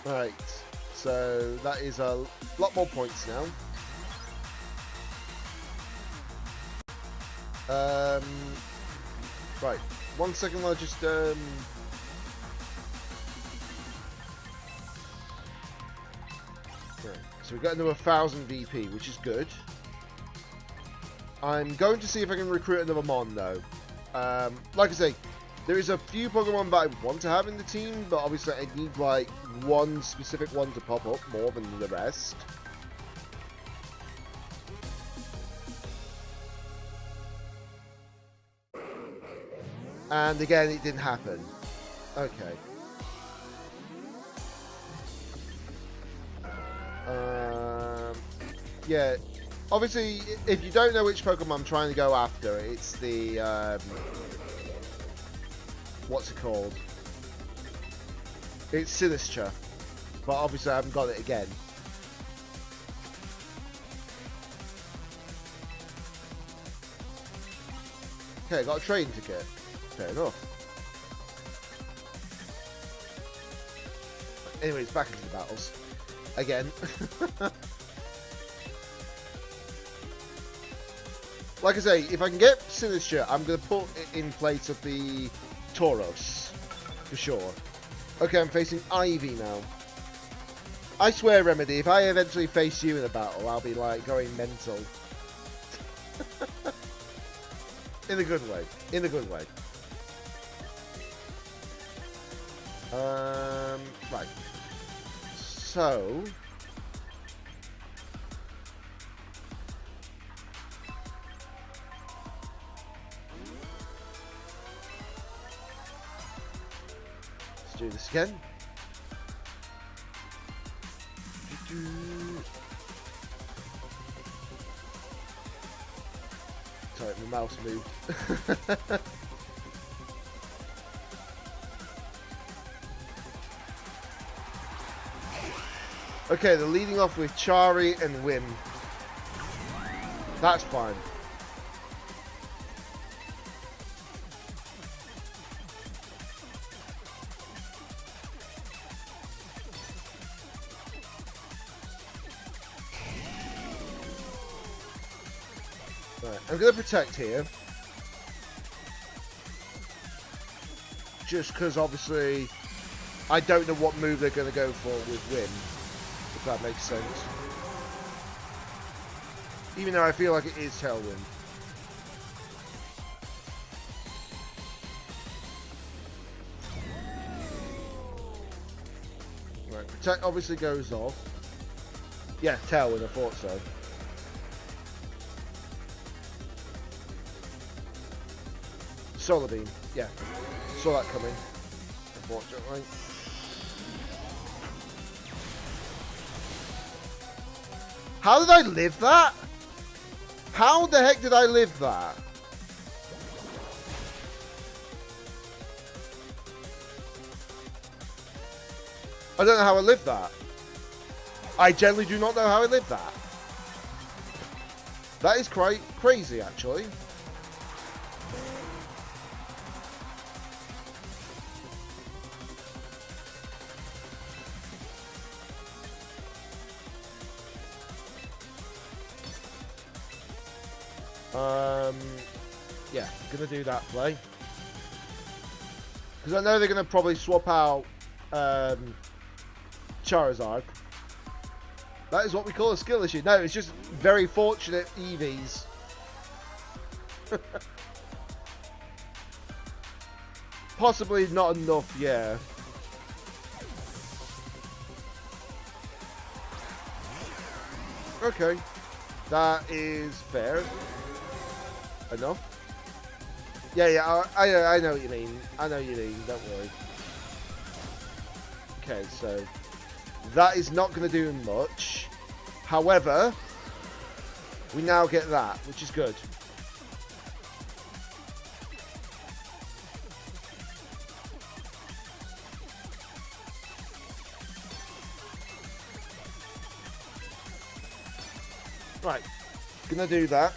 [SPEAKER 2] Right, so that is a lot more points now. Right, 1 second while I just right, so we've got another 1000 VP, which is good. I'm going to see if I can recruit another Mon though. Like I say, there is a few Pokemon that I want to have in the team, but obviously I need like one specific one to pop up more than the rest. And again, it didn't happen. Okay. Yeah. Obviously, if you don't know which Pokemon I'm trying to go after, it's the what's it called? It's Sinistra, but obviously I haven't got it again. Okay, got a train ticket. Fair enough. Anyways, back into the battles again. Like I say, if I can get Sinistra, I'm going to put it in place of the Tauros, for sure. Okay, I'm facing Ivy now. I swear, Remedy, if I eventually face you in a battle, I'll be like going mental. In a good way. In a good way. Right. So... let's do this again. Sorry, my mouse moved. Okay, they're leading off with Chari and Wim. That's fine. Right, I'm going to protect here. Just because obviously I don't know what move they're going to go for with Wim. If that makes sense. Even though I feel like it is Tailwind. Right, Protect obviously goes off. Yeah, Tailwind, I thought so. Solar Beam, yeah. Saw that coming, unfortunately. How did I live that? How the heck did I live that? I don't know how I lived that. I generally do not know how I lived that. That is quite crazy, actually. Yeah, gonna do that play. Because I know they're gonna probably swap out Charizard. That is what we call a skill issue. No, it's just very fortunate EVs. Possibly not enough, yeah. Okay. That is fair. Enough. Yeah, I know what you mean. I know what you mean, don't worry. Okay, so that is not going to do much. However, we now get that, which is good. Right, gonna do that.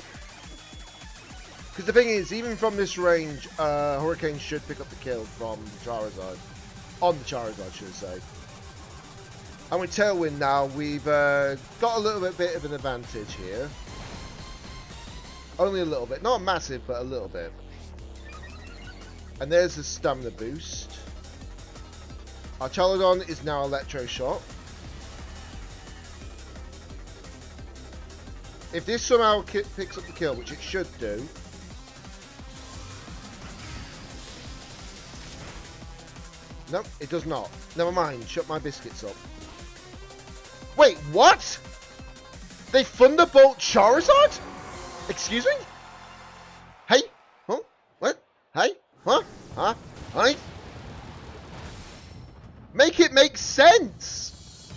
[SPEAKER 2] Because the thing is, even from this range, Hurricane should pick up the kill from Charizard. On the Charizard, should I say. And with Tailwind now, we've got a little bit of an advantage here. Only a little bit. Not massive, but a little bit. And there's the stamina boost. Our Chaladon is now Electro Shot. If this somehow picks up the kill, which it should do. Nope, it does not. Never mind, shut my biscuits up. Wait, what? They Thunderbolt Charizard? Excuse me? Hey? Huh? What? Hey? Huh? Huh? Hey? Make it make sense!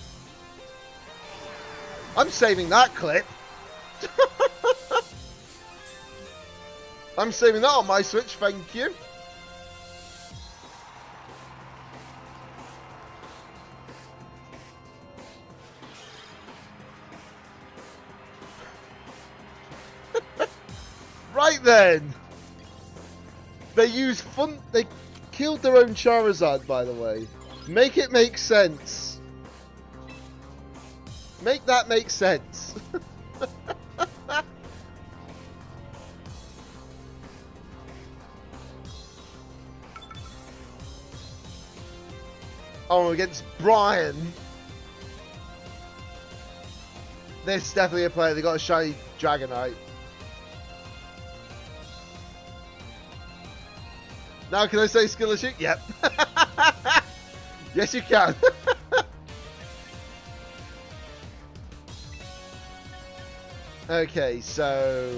[SPEAKER 2] I'm saving that clip. I'm saving that on my Switch, thank you. Right then. They they killed their own Charizard, by the way. Make it make sense. Make that make sense. Oh, against Brian. This definitely a player. They got a shiny Dragonite. Now can I say skill issue? Yep. Yes, you can. Okay, so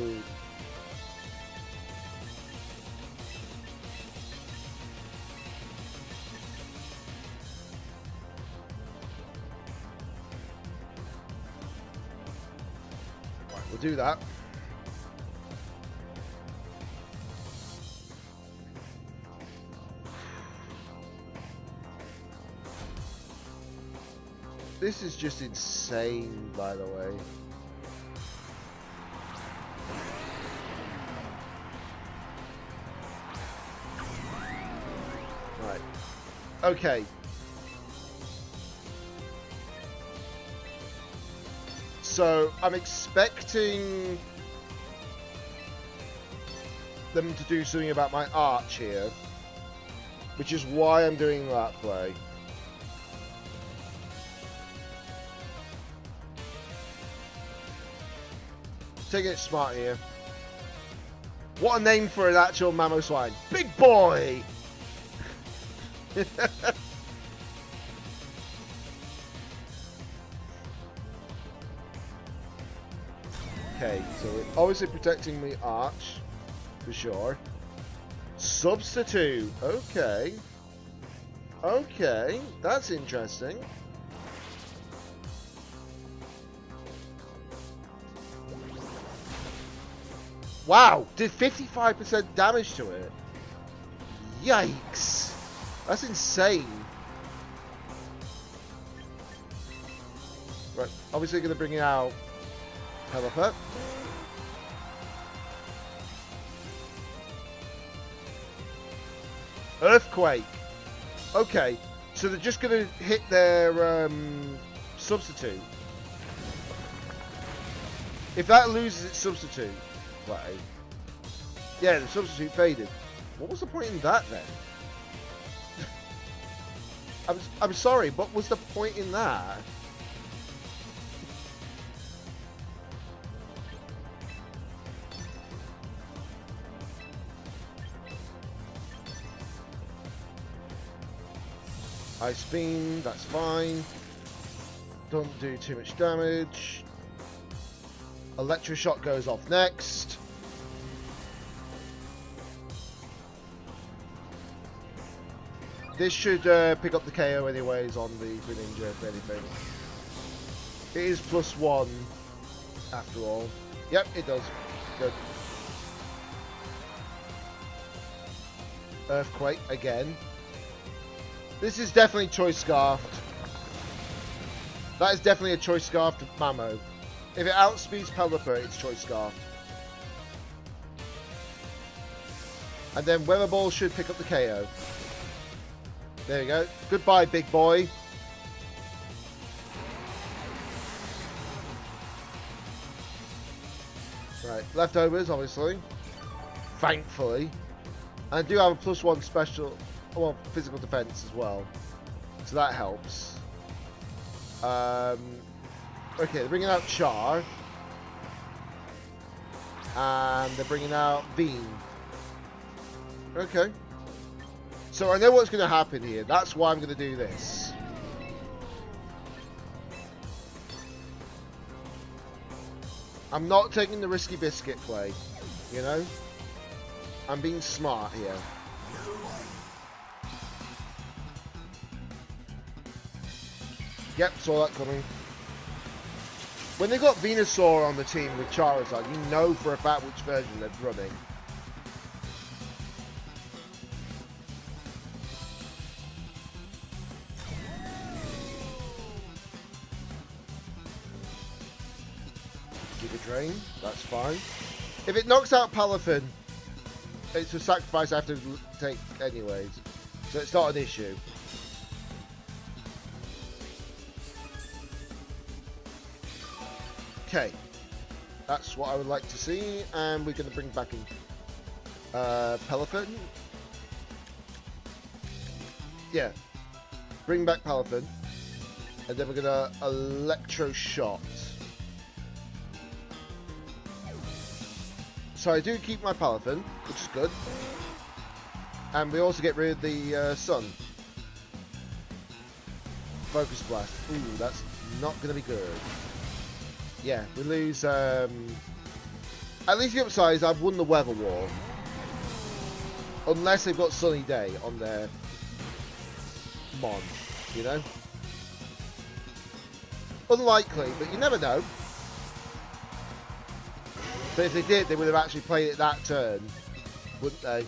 [SPEAKER 2] we'll do that. This is just insane, by the way. Right. Okay. So, I'm expecting them to do something about my arch here, which is why I'm doing that play. Taking it smart here. What a name for an actual Mamoswine. Big boy! Okay, so we're obviously protecting the arch, for sure. Substitute, okay. Okay, that's interesting. Wow, did 55% damage to it. Yikes. That's insane. Right, obviously going to bring out Pelipper. Earthquake. Okay, so they're just going to hit their substitute. If that loses its substitute, right? Yeah, the substitute faded. What was the point in that then? I'm sorry, but what's the point in that? Ice beam, that's fine. Don't do too much damage. Electroshock goes off next. This should pick up the KO anyways on the Greninja, if anything. It is +1 after all. Yep, it does. Good. Earthquake again. This is definitely Choice Scarfed. That is definitely a Choice Scarfed Mamo. If it outspeeds Pelipper, it's Choice Scarfed. And then Weather Ball should pick up the KO. There you go. Goodbye, big boy. Right, leftovers, obviously. Thankfully. And I do have a +1 special, well, physical defense as well. So that helps. Okay, they're bringing out Char. And they're bringing out Bean. Okay. So I know what's going to happen here. That's why I'm going to do this. I'm not taking the risky biscuit play. You know? I'm being smart here. Yep, saw that coming. When they got Venusaur on the team with Charizard, you know for a fact which version they're running. Giga Drain, that's fine. If it knocks out Palafin, it's a sacrifice I have to take anyways. So it's not an issue. Okay. That's what I would like to see. And we're going to bring back in Palafin. Yeah. Bring back Palafin. And then we're going to Electro Shot. So I do keep my Palafin, which is good. And we also get rid of the Sun. Focus Blast. Ooh, that's not going to be good. Yeah, we lose... at least the upside is I've won the Weather War. Unless they've got Sunny Day on their Mon, you know? Unlikely, but you never know. But if they did, they would have actually played it that turn, wouldn't they?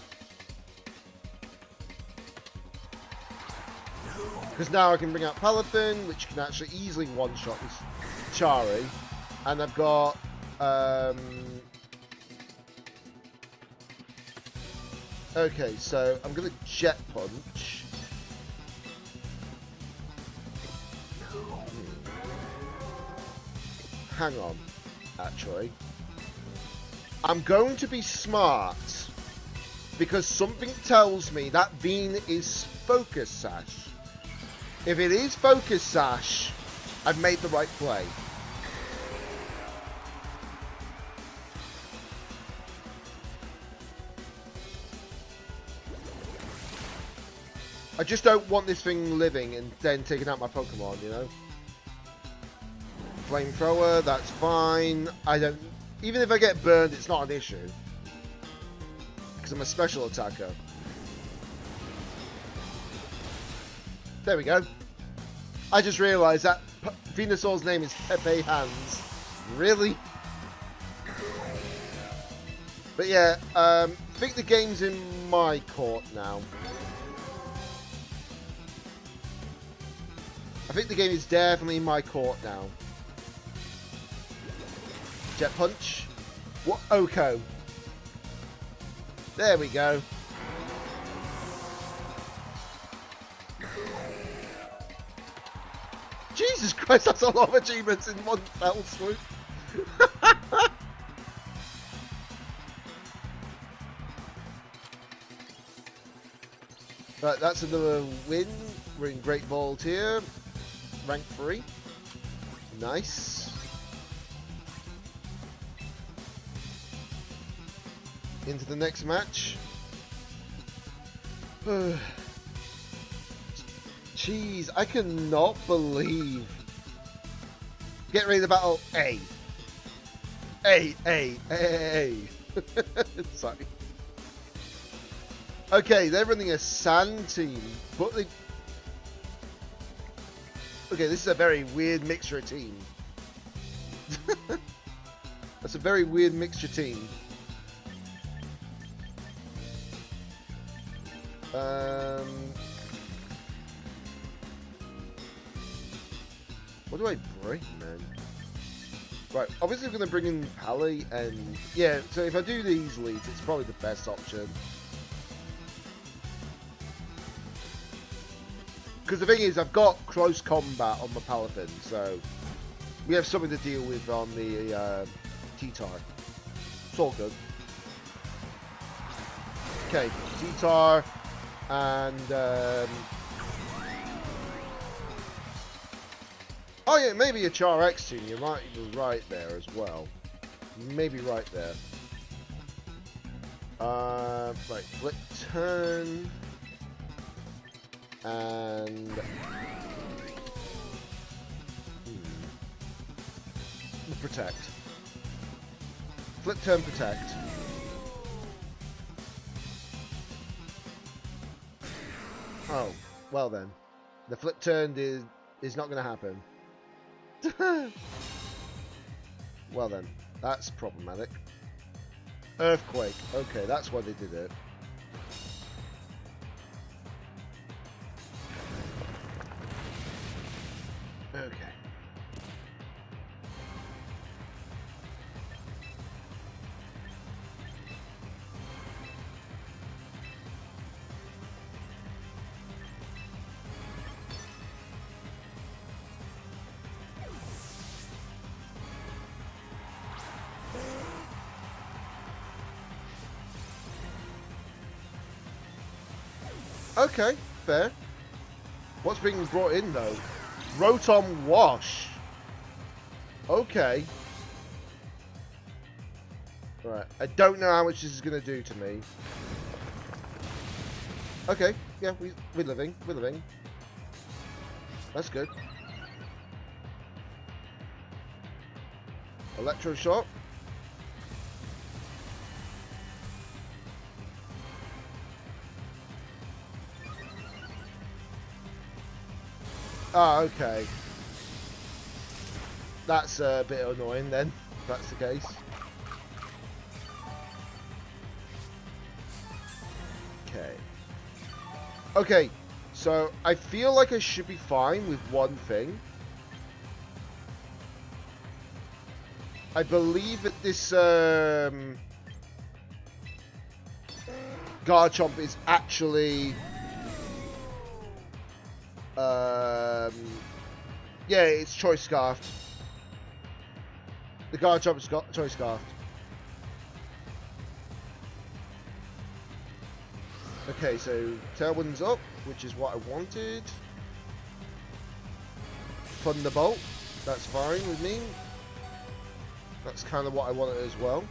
[SPEAKER 2] Because now I can bring out Palafin, which can actually easily one-shot this Chari. And I've got... okay, so I'm going to Jet Punch. Hang on, actually. I'm going to be smart, because something tells me that Bean is Focus Sash. If it is Focus Sash, I've made the right play. I just don't want this thing living and then taking out my Pokemon, you know? Flamethrower, that's fine. I don't... Even if I get burned, it's not an issue. Because I'm a special attacker. There we go. I just realised that Venusaur's name is Pepe Hands. Really? But yeah, I think the game's in my court now. I think the game is definitely in my court now. Jet Punch. What? Oko. There we go. Jesus Christ, that's a lot of achievements in one fell swoop. Right, that's another win. We're in Great Vault here. Rank 3. Nice. Into the next match. Jeez, I cannot believe. Get ready to battle A. A. Sorry. Okay, they're running a sand team, but they... Okay, this is a very weird mixture team. That's a very weird mixture team. What do I bring, man? Right, obviously I'm going to bring in Pally, and yeah, so if I do these leads, it's probably the best option. Because the thing is, I've got close combat on my Paladin, so we have something to deal with on the T-Tar. It's all good. Okay, T-Tar, and oh yeah, maybe a Char X team. You might be right there as well. Maybe right there. Right, flip turn. And protect. Flip turn protect. Oh, well then. The flip turn is not going to happen. Well then, that's problematic. Earthquake. Okay, that's why they did it. Okay. Okay, fair. What's being brought in though? Rotom Wash. Okay. Right. I don't know how much this is going to do to me. Okay. Yeah, we're living. We're living. That's good. Electro Shock. Ah, okay. That's a bit annoying then, if that's the case. Okay. Okay, so I feel like I should be fine with one thing. I believe that this Garchomp is actually yeah, it's Choice Scarfed. The Garchomp is Choice Scarfed. Okay, so Tailwind's up, which is what I wanted. Thunderbolt, that's fine with me. That's kind of what I wanted as well.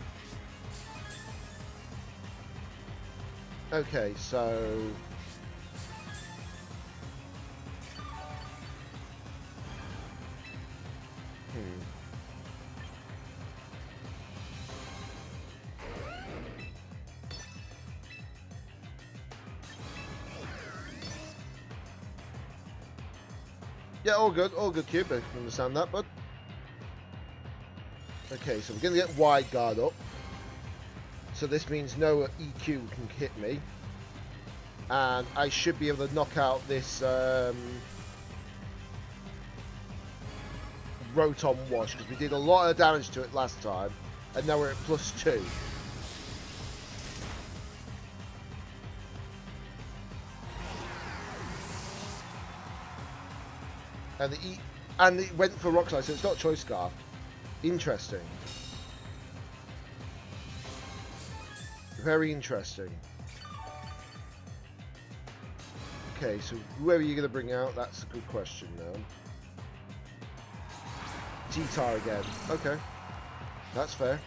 [SPEAKER 2] Okay, so... Yeah, all good, Cube. I can understand that, bud. Okay, so we're going to get Wide Guard up. So this means no EQ can hit me. And I should be able to knock out this Rotom Wash, because we did a lot of damage to it last time. And now we're at +2. And it went for Rock Slide, so it's not Choice Scarf. Interesting. Very interesting. Okay, so whoever you're going to bring out, that's a good question now. T-Tar again. Okay. That's fair.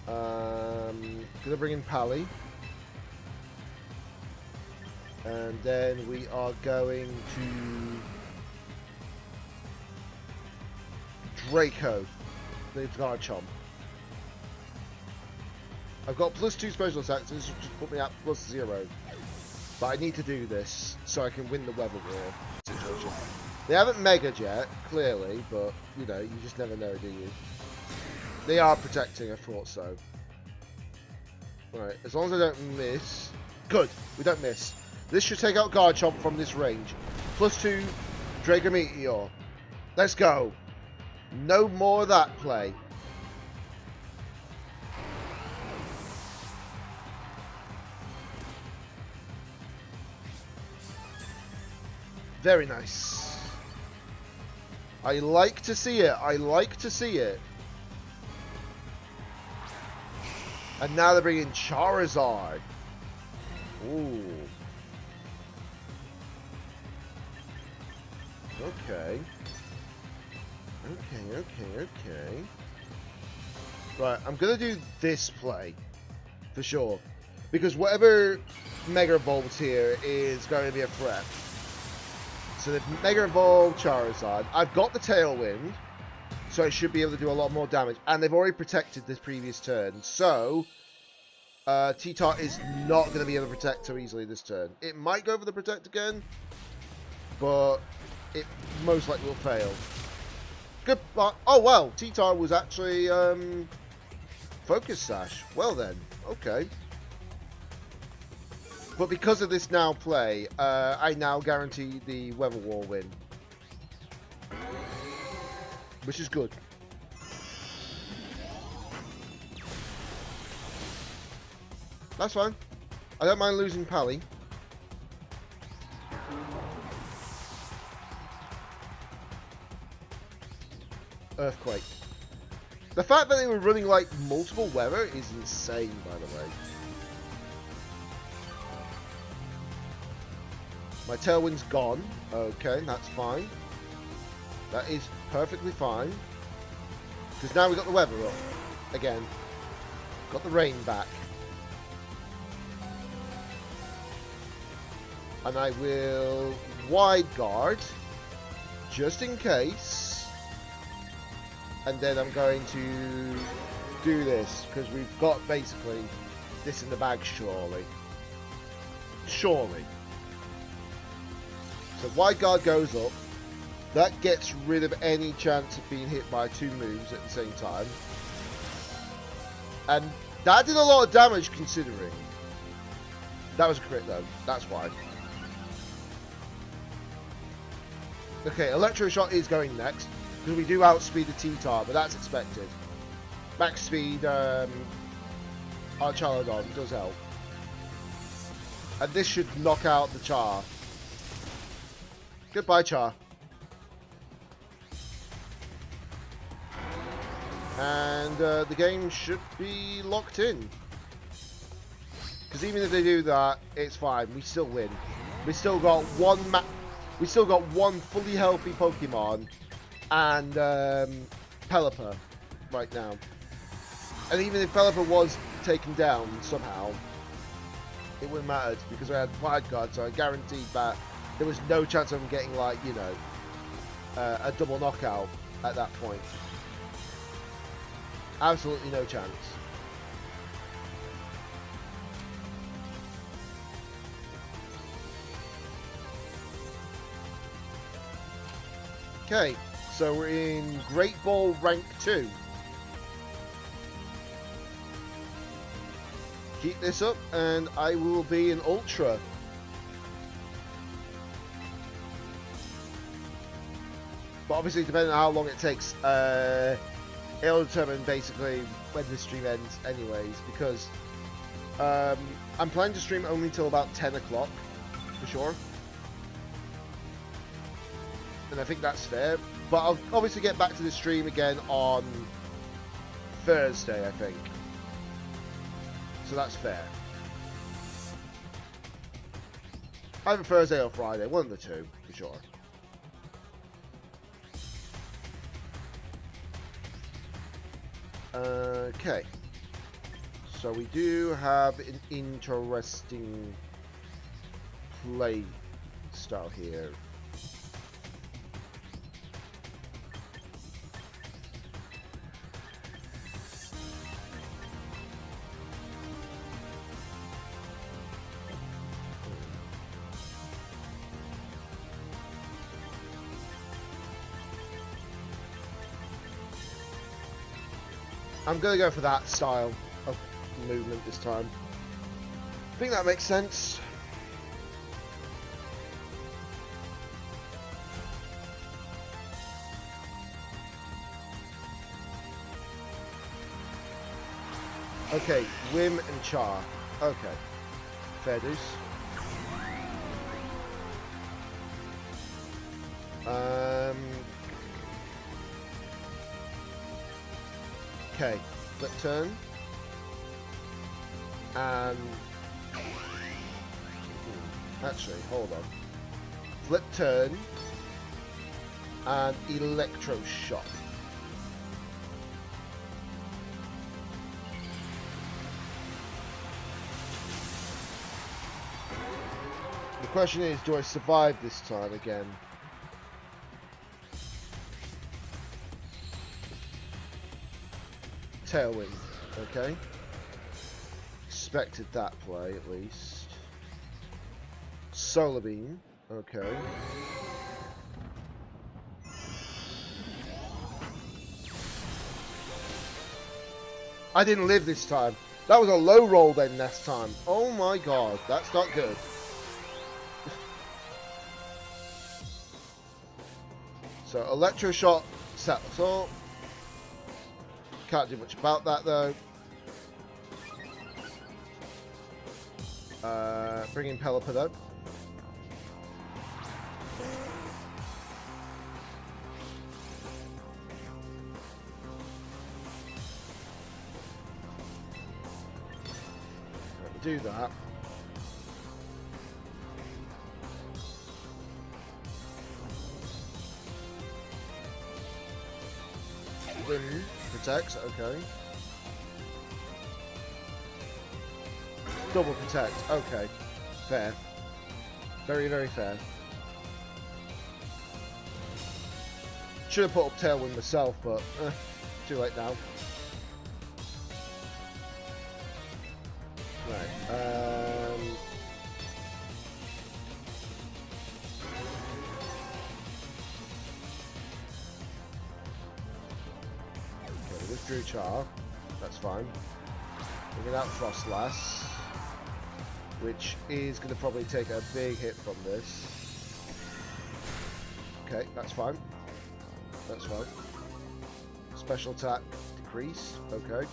[SPEAKER 2] Gonna bring in Pally. And then we are going to Draco, the Garchomp. I've got +2 special attacks, this will just put me at +0. But I need to do this so I can win the weather war situation. They haven't megaed yet, clearly, but you know, you just never know, do you? They are protecting, I thought so. Right, as long as I don't miss. Good, we don't miss. This should take out Garchomp from this range. +2 Draco Meteor. Let's go. No more of that play. Very nice. I like to see it. I like to see it. And now they're bringing Charizard. Ooh. Okay. Okay. Right, I'm gonna do this play. For sure. Because whatever Mega Evolves here is going to be a threat. So they've Mega Evolved Charizard. I've got the Tailwind. So I should be able to do a lot more damage. And they've already protected this previous turn. So T-Tar is not going to be able to protect so easily this turn. It might go for the protect again. But it most likely will fail. Good. Oh, well. T-Tar was actually Focus Sash. Well then. Okay. But because of this now play, I now guarantee the Weather War win. Which is good. That's fine. I don't mind losing Pally. Earthquake. The fact that they were running like multiple weather is insane, by the way. My Tailwind's gone. Okay, that's fine. That is perfectly fine. Because now we've got the weather up. Again. Got the rain back. And I will wide guard. Just in case. And then I'm going to do this. Because we've got basically this in the bag, surely. Surely. So wide guard goes up. That gets rid of any chance of being hit by 2 moves at the same time. And that did a lot of damage considering. That was a crit though. That's why. Okay, Electro Shot is going next. Because we do outspeed the T-Tar, but that's expected. Max speed, our Charizard does help. And this should knock out the Char. Goodbye, Char. And the game should be locked in. Because even if they do that, it's fine. We still win. We still got one fully healthy Pokemon and Pelipper right now. And even if Pelipper was taken down somehow, it wouldn't matter because I had Wide Guard, so I guaranteed that there was no chance of him getting, like, you know, a double knockout at that point. Absolutely no chance. Okay, so we're in Great Ball Rank 2. Keep this up and I will be in Ultra. But obviously, depending on how long it takes, it'll determine basically when the stream ends anyways, because I'm planning to stream only till about 10 o'clock, for sure. And I think that's fair. But I'll obviously get back to the stream again on Thursday, I think. So that's fair. Either Thursday or Friday, one of the two, for sure. Okay. So we do have an interesting play style here. I'm gonna go for that style of movement this time. I think that makes sense. Okay, Wim and Char. Okay. Fair dues. Okay, flip turn. And actually, hold on. Flip turn and electro shock. The question is, do I survive this time again? Tailwind, okay. Expected that play at least. Solar beam, okay. I didn't live this time. That was a low roll then last time. Oh my god, that's not good. So electroshock settles up. Can't do much about that though. Bring in Pelipper though. Do that. Wind protects, okay. Double protect, okay. Fair. Very, very fair. Should have put up Tailwind myself, but too late now. Right. Okay, withdrew Char. That's fine. Bringing out Frostlass, which is going to probably take a big hit from this. Okay, that's fine. That's fine. Special attack decreased. Okay.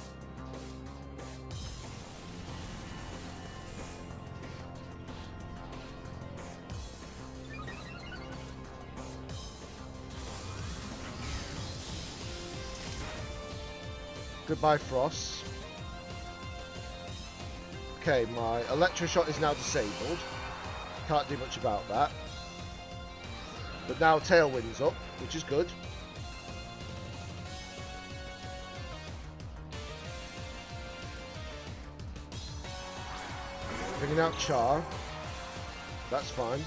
[SPEAKER 2] Goodbye, Frost. Okay, my Electroshot is now disabled. Can't do much about that. But now Tailwind's up, which is good. Bringing out Char. That's fine.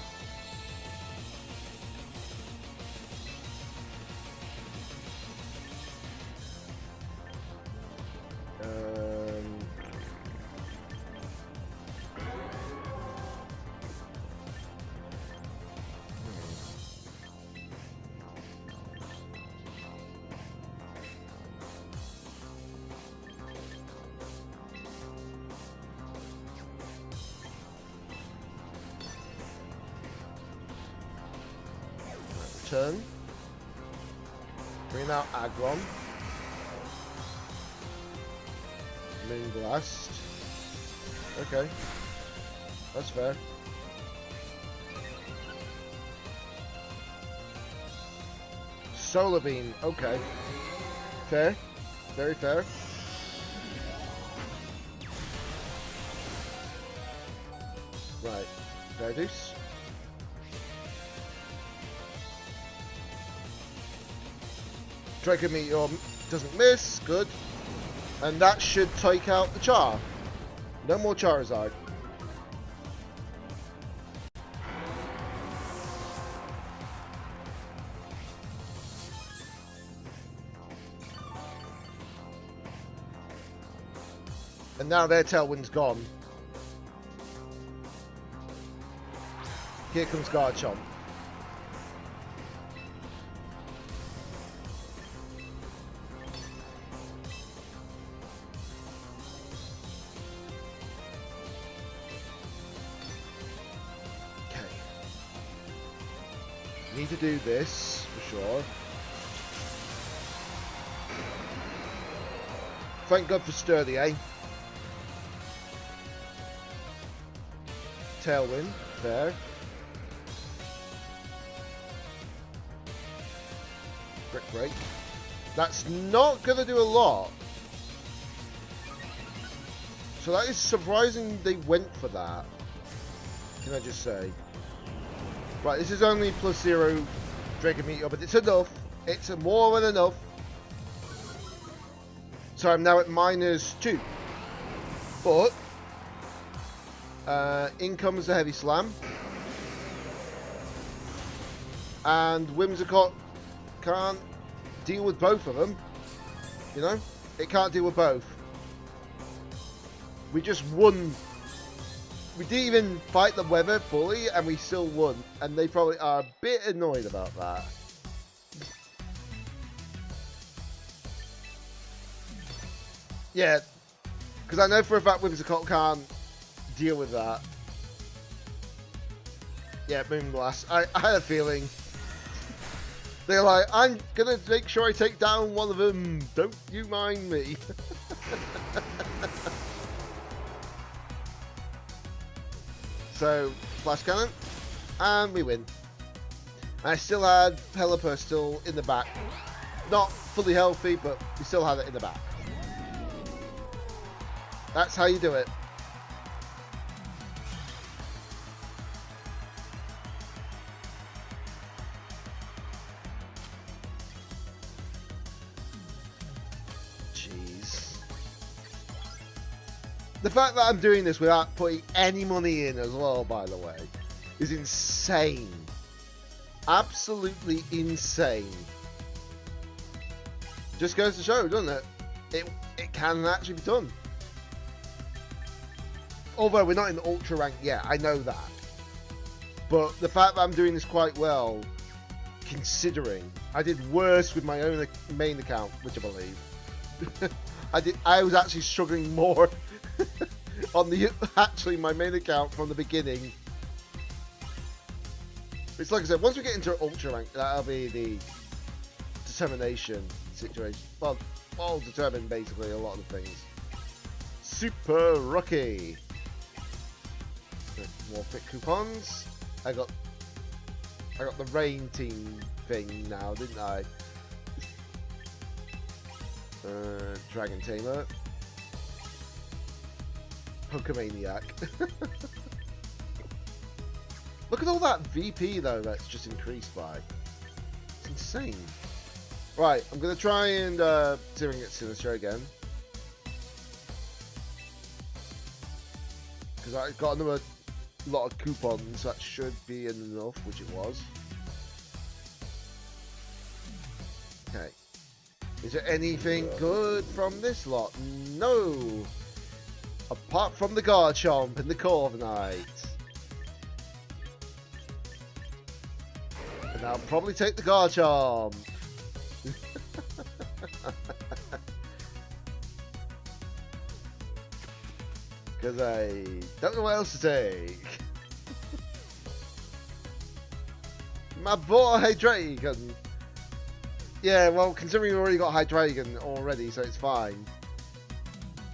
[SPEAKER 2] Turn. Bring out Aggron. Moonblast. Okay. That's fair. Solar Beam. Okay. Fair. Very fair. Right. Fair deuce. Draco Meteor doesn't miss. Good. And that should take out the Char. No more Charizard. And now their Tailwind's gone. Here comes Garchomp. Okay. Need to do this for sure. Thank God for Sturdy, eh? Tailwind, there. Brick break. That's not gonna do a lot. So that is surprising they went for that. Can I just say? Right, this is only +0 Draco Meteor, but it's enough. It's more than enough. So I'm now at -2. But in comes the Heavy Slam. And Whimsicott can't deal with both of them. You know? It can't deal with both. We just won. We didn't even fight the weather fully, and we still won. And they probably are a bit annoyed about that. Yeah. Because I know for a fact Whimsicott can't deal with that. Yeah, Moonblast. I had a feeling. They're like, I'm gonna make sure I take down one of them. Don't you mind me. So, Flash Cannon. And we win. I still had Pelipper still in the back. Not fully healthy, but we still had it in the back. That's how you do it. The fact that I'm doing this without putting any money in as well, by the way, is insane. Absolutely insane. Just goes to show, doesn't it? It can actually be done. Although we're not in the ultra rank yet, I know that. But the fact that I'm doing this quite well, considering I did worse with my own main account, which I believe. I was actually struggling more on my main account from the beginning. It's like I said, once we get into ultra rank, that'll be the determination situation. Well, I'll determine basically a lot of the things. Super Rocky. More fit coupons. I got the rain team thing now, didn't I? Dragon Tamer. Pokemaniac. Look at all that VP though that's just increased by. It's insane. Right, I'm gonna try and see if I can get Sinister again. Because I got another lot of coupons, that should be enough, which it was. Okay. Is there anything good from this lot? No! Apart from the Garchomp and the Corviknight. And I'll probably take the Garchomp. Because I don't know what else to take. My boy Hydreigon. Yeah, well, considering we already got Hydreigon already, so it's fine.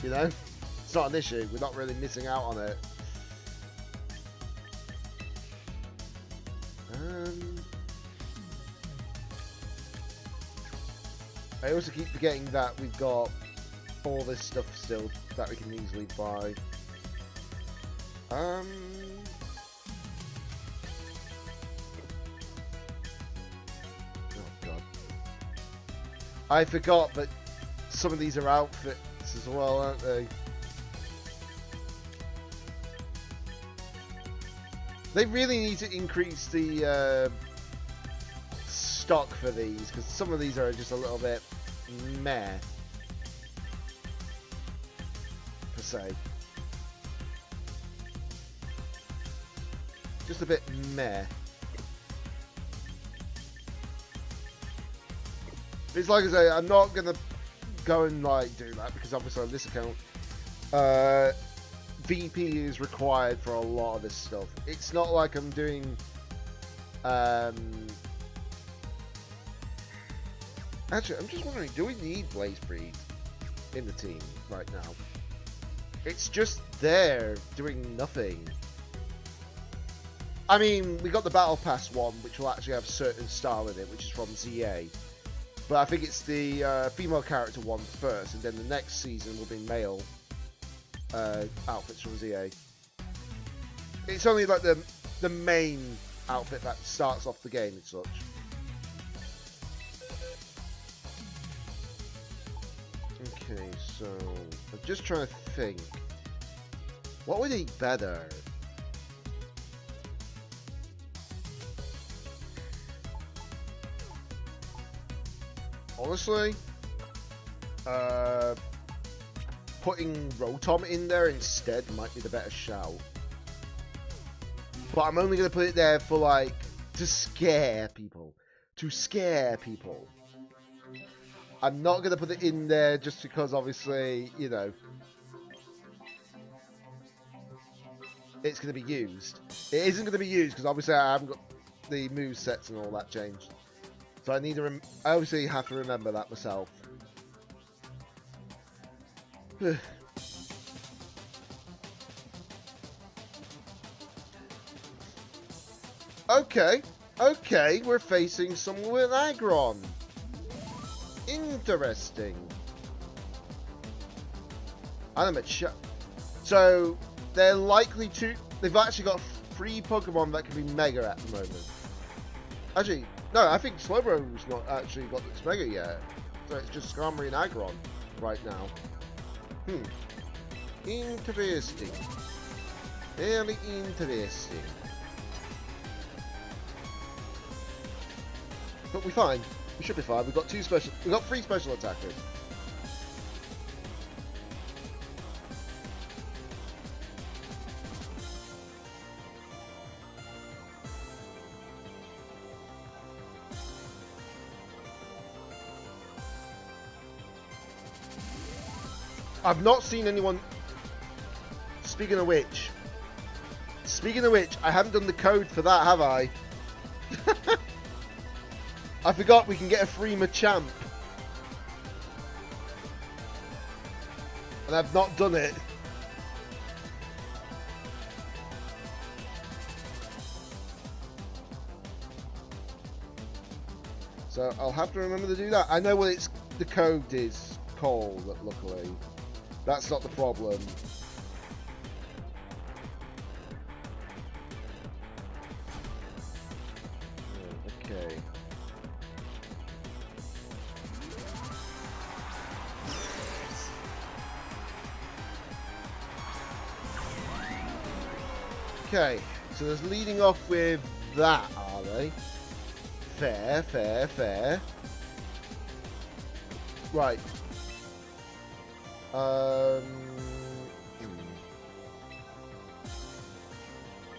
[SPEAKER 2] You know? It's not an issue. We're not really missing out on it. I also keep forgetting that we've got all this stuff still that we can easily buy. Oh god. I forgot, but some of these are outfits as well, aren't they? They really need to increase the stock for these, because some of these are just a little bit meh, per se. Just a bit meh. It's like I say, I'm not gonna go and like do that because obviously on this account, VP is required for a lot of this stuff. It's not like I'm doing, actually, I'm just wondering, do we need Blazebreed in the team right now? It's just there doing nothing. I mean, we got the Battle Pass one, which will actually have a certain style in it, which is from ZA. But I think it's the female character one first, and then the next season will be male outfits from ZA. It's only like the main outfit that starts off the game and such. Okay, so I'm just trying to think. What would eat better? Honestly, putting Rotom in there instead might be the better shout. But I'm only going to put it there for like, to scare people. To scare people. I'm not going to put it in there just because obviously, you know, it's going to be used. It isn't going to be used because obviously I haven't got the move sets and all that changed. So I need to I obviously have to remember that myself. Okay, we're facing someone with Aggron. Interesting. Animate shot. So they're likely to. They've actually got 3 Pokemon that can be Mega at the moment. Actually, no, I think Slowbro's not actually got its Mega yet. So it's just Skarmory and Aggron right now. Interesting. Very interesting. But we're fine. We should be fine. We've got 3 special attackers. I've not seen anyone. Speaking of which, I haven't done the code for that, have I? I forgot we can get a free Machamp. And I've not done it. So I'll have to remember to do that. I know what the code is called, luckily. That's not the problem. Okay. Okay, so there's leading off with that, are they? Fair. Right.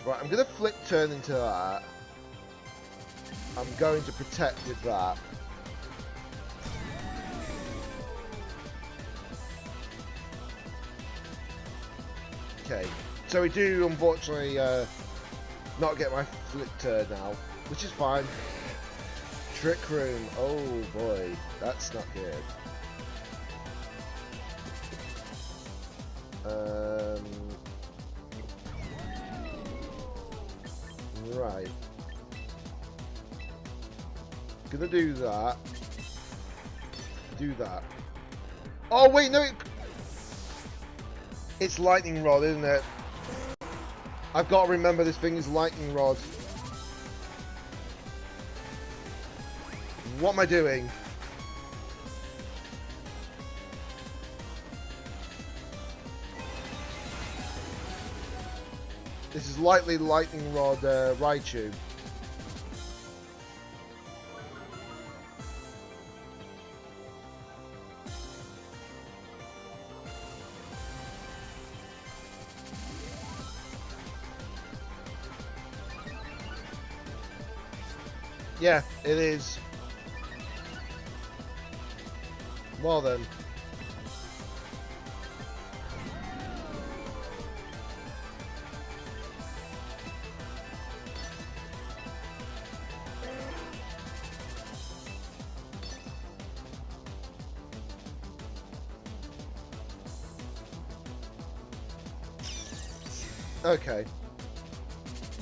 [SPEAKER 2] Right, I'm gonna flip turn into that. I'm going to protect with that. Okay, so we do unfortunately not get my flip turn now, which is fine. Trick Room, oh boy, that's not good. Right. Gonna do that. Do that. Oh wait, no. It's Lightning Rod, isn't it? I've got to remember this thing is Lightning Rod. What am I doing? This is likely Lightning Rod Raichu. Yeah, it is. Well then. Okay.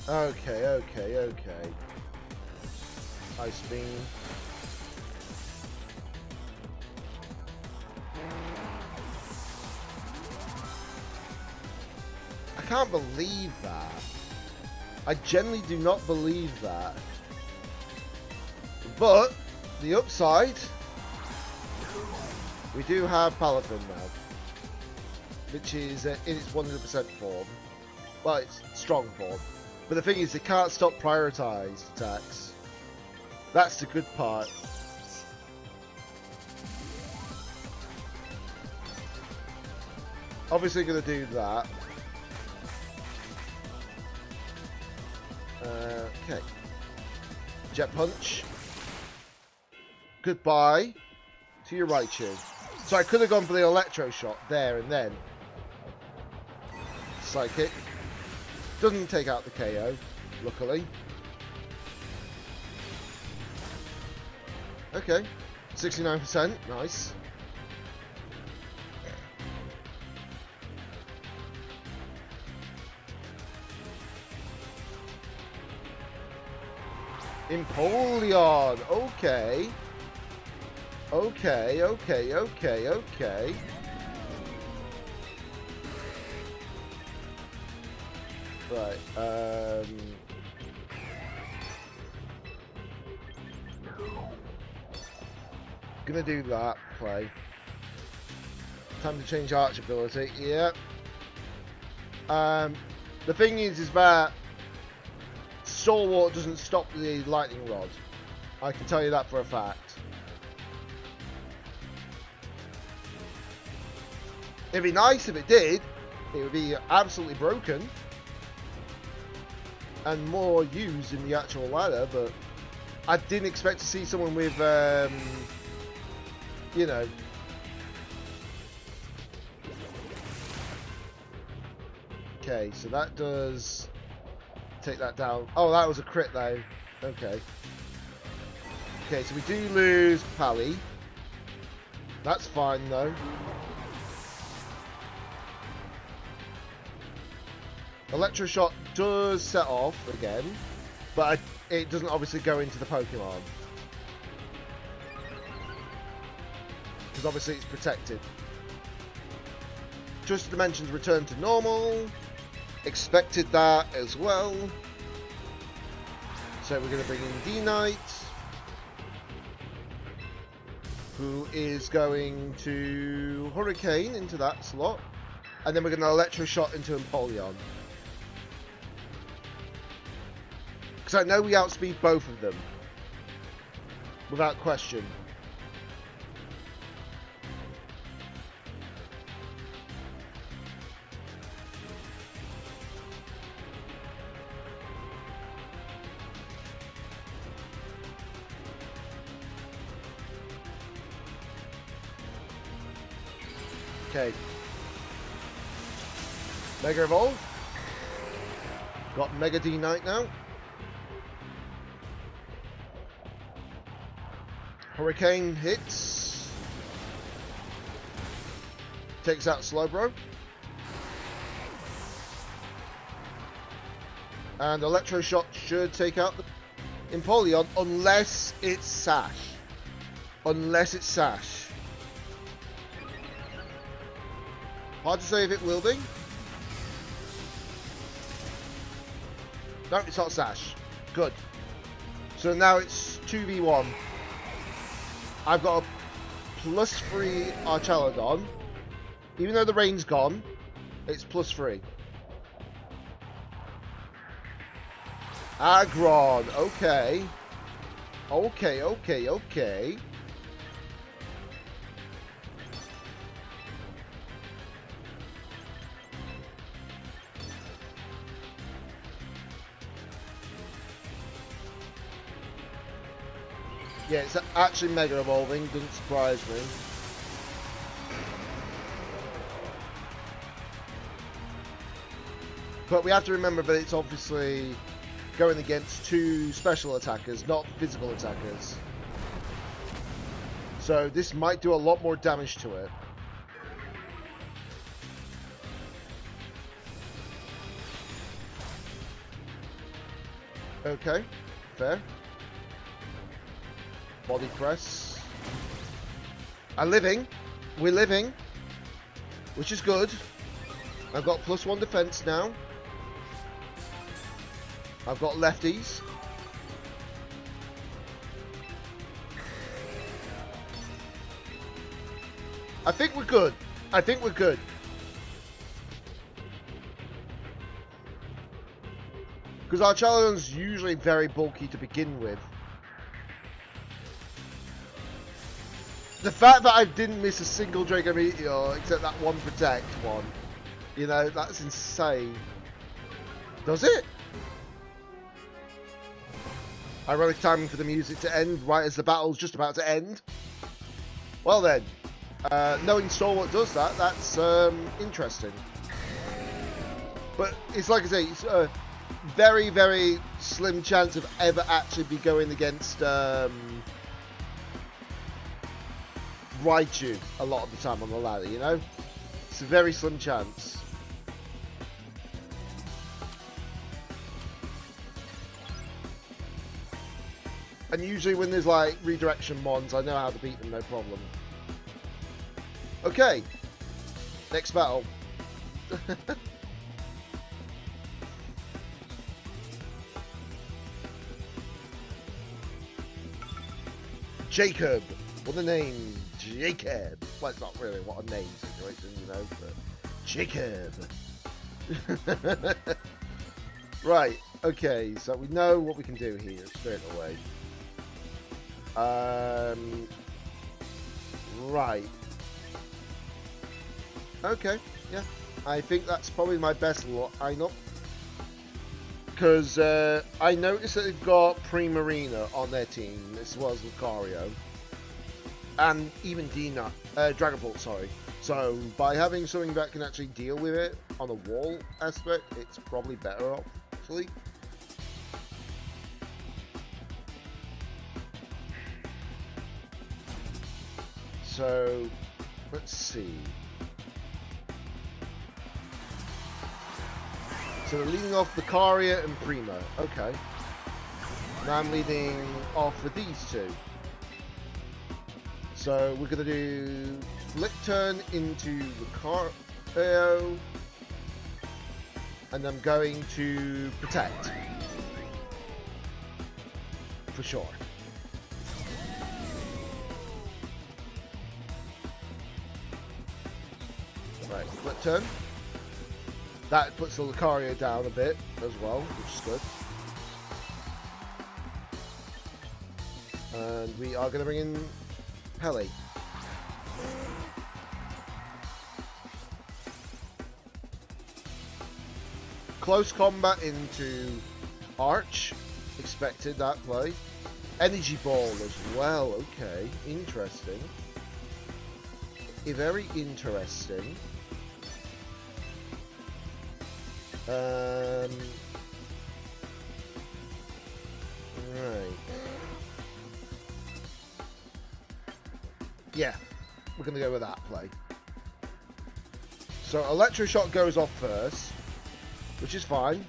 [SPEAKER 2] Okay. Ice Beam. I can't believe that. I generally do not believe that. But, the upside, we do have Paladin now. Which is in its 100% form. Well, it's strong form. But the thing is, it can't stop prioritized attacks. That's the good part. Obviously going to do that. Okay. Jet Punch. Goodbye to your Raichu. So I could have gone for the Electro Shot there and then. Psychic. Doesn't take out the KO, luckily. Okay. 69%. Nice. Empoleon. Okay. Okay. Right. Gonna do that play. Time to change Arch ability. Yep. The thing is that Stalwart doesn't stop the lightning rod. I can tell you that for a fact. It'd be nice if it did. It would be absolutely broken and more used in the actual ladder, but I didn't expect to see someone with, you know. Okay, so that does take that down. Oh, that was a crit though. Okay. Okay, so we do lose Pally. That's fine though. Electro Shot does set off again, but it doesn't obviously go into the Pokemon. Because obviously it's protected. Twisted Dimensions return to normal. Expected that as well. So we're going to bring in D-Knight, who is going to Hurricane into that slot. And then we're going to Electro Shot into Empoleon. Because I know we outspeed both of them. Without question. Okay. Mega Evolve. Got Mega D-Knight now. Hurricane hits. Takes out Slowbro. And Electro Shot should take out the Empoleon unless it's Sash. Unless it's Sash. Hard to say if it will be. No, it's not Sash. Good. So now it's 2v1. I've got a +3 Archelodon. Even though the rain's gone, it's +3. Agron. Okay. Okay. Yeah, it's actually Mega Evolving. Doesn't surprise me. But we have to remember that it's obviously going against two special attackers, not physical attackers. So this might do a lot more damage to it. Okay, fair. Body press. I'm living. We're living. Which is good. I've got +1 defense now. I've got lefties. I think we're good. Because our Chaladon's usually very bulky to begin with. The fact that I didn't miss a single Draco Meteor except that one Protect one, you know, that's insane. Does it? Ironic timing for the music to end right as the battle's just about to end. Well then, knowing Stalwart does that, that's interesting. But it's like I say, it's a very, very slim chance of ever actually be going against Raichu a lot of the time on the ladder, you know? It's a very slim chance. And usually when there's like redirection mons, I know how to beat them, no problem. Okay. Next battle. Jacob. What a name. Jacob. Well, it's not really what a name situation, you know, but Jacob. Right. Okay, so we know what we can do here straight away. Right. Okay, yeah. I think that's probably my best lineup. Because I noticed that they've got Primarina on their team, as well as Lucario. And even Dragonbolt, sorry. So, by having something that can actually deal with it on a wall aspect, it's probably better off, actually. So, let's see. So they're leading off Lucario and Prima. Okay. Now I'm leading off with these two. So we're going to do Flick Turn into Lucario. And I'm going to Protect. For sure. Right, Flick Turn. That puts the Lucario down a bit as well, which is good. And we are going to bring in Pele. Close combat into Arch. Expected that play. Energy Ball as well. Okay, interesting. Very interesting. Right. Yeah, we're going to go with that play. So Electroshock goes off first, which is fine.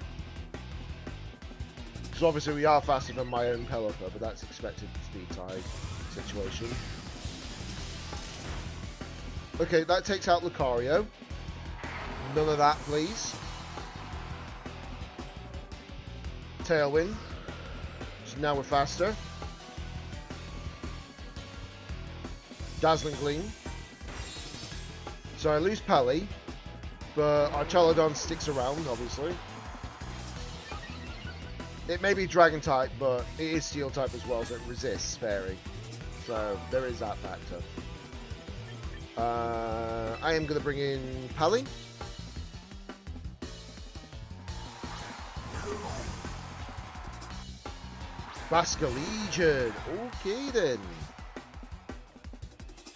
[SPEAKER 2] Because obviously we are faster than my own Pelipper, but that's expected speed tie situation. Okay, that takes out Lucario. None of that, please. Tailwind. So now we're faster. Dazzling Gleam. So I lose Pally, but our Chaladon sticks around, obviously. It may be dragon type, but it is steel type as well, so it resists fairy. So there is that factor. I am going to bring in Pally. Basca Legion. Okay then.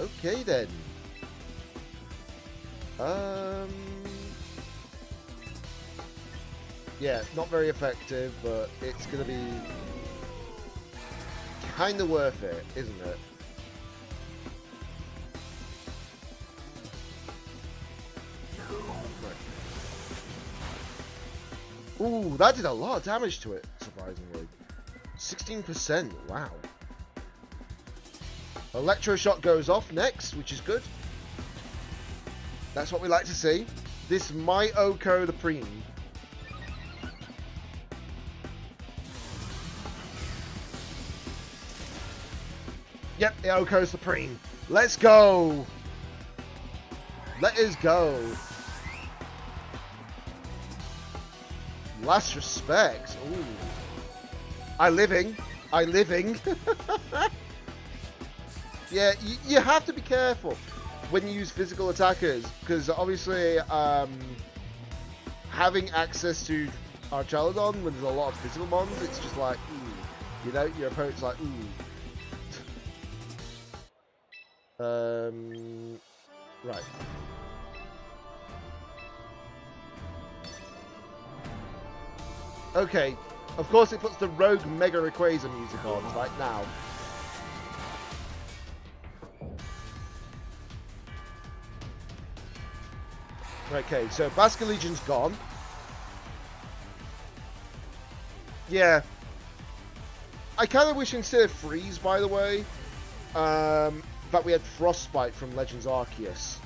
[SPEAKER 2] Okay then. Yeah, not very effective, but it's going to be kind of worth it, isn't it? Right. Ooh, that did a lot of damage to it, surprisingly. 16%, wow. Electroshock goes off next, which is good. That's what we like to see. This might Oko the Preem. Yep, the Oko Supreme. Let's go. Let us go. Last respect. Ooh. I living. Yeah, you have to be careful when you use physical attackers, because obviously having access to Archelodon when there's a lot of physical mons, it's just like, ooh. You know, your opponent's like, ooh. Right. Okay. Of course it puts the Rogue Mega Rayquaza music on, like now. Okay, so Basca Legion's gone. Yeah. I kind of wish instead of Freeze, by the way, that we had Frostbite from Legends Arceus.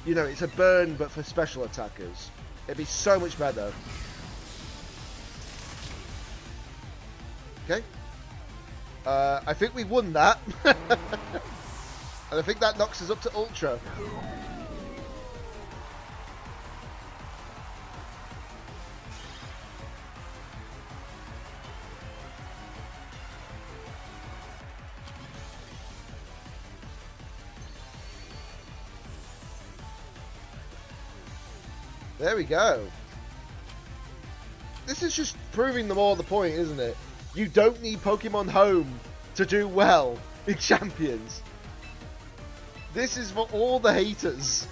[SPEAKER 2] You know, it's a burn, but for special attackers. It'd be so much better. Okay. I think we won that. And I think that knocks us up to Ultra. There we go. This is just proving them all the point, isn't it? You don't need Pokemon Home to do well in Champions. This is for all the haters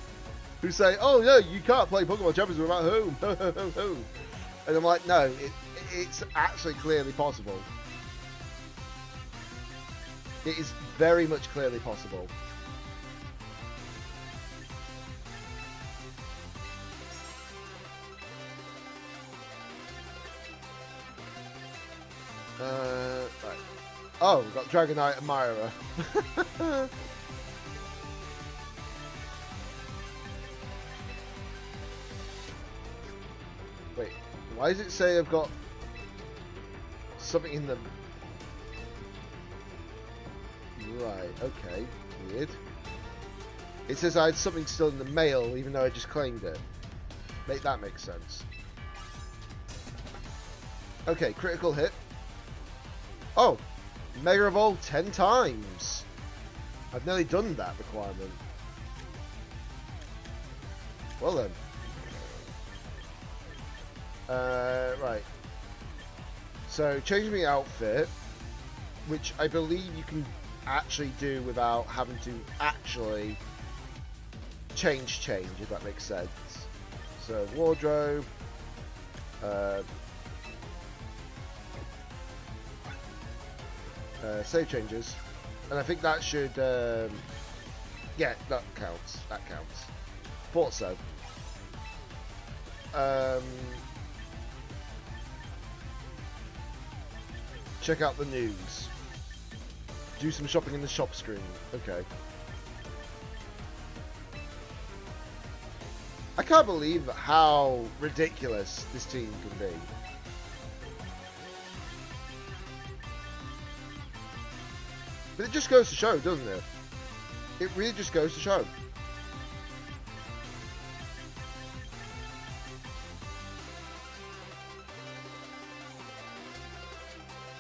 [SPEAKER 2] who say, oh no, you can't play Pokemon Champions without Home. And I'm like, no, it's actually clearly possible. It is very much clearly possible. Right. Oh, we've got Dragonite Admirer. Wait, why does it say I've got something in them? Right, okay, weird. It says I had something still in the mail, even though I just claimed it. Make that make sense. Okay, critical hit. Oh, Mega Evolve 10 times. I've nearly done that requirement. Well then. Right. So, changing the outfit, which I believe you can actually do without having to actually change, if that makes sense. So, wardrobe. Save changes, and I think that should yeah, that counts, thought so. Check out the news, do some shopping in the shop screen. Okay, I can't believe how ridiculous this team can be. But it just goes to show, doesn't it? It really just goes to show.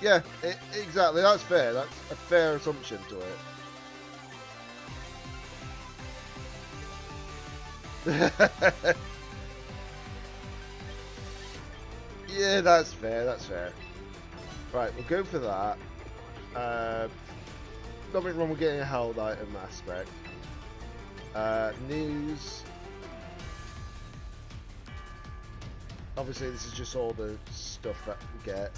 [SPEAKER 2] Yeah, exactly. That's fair. That's a fair assumption to it. Yeah, that's fair. That's fair. Right, we'll go for that. Nothing wrong with getting a held item aspect. News. Obviously, this is just all the stuff that we get.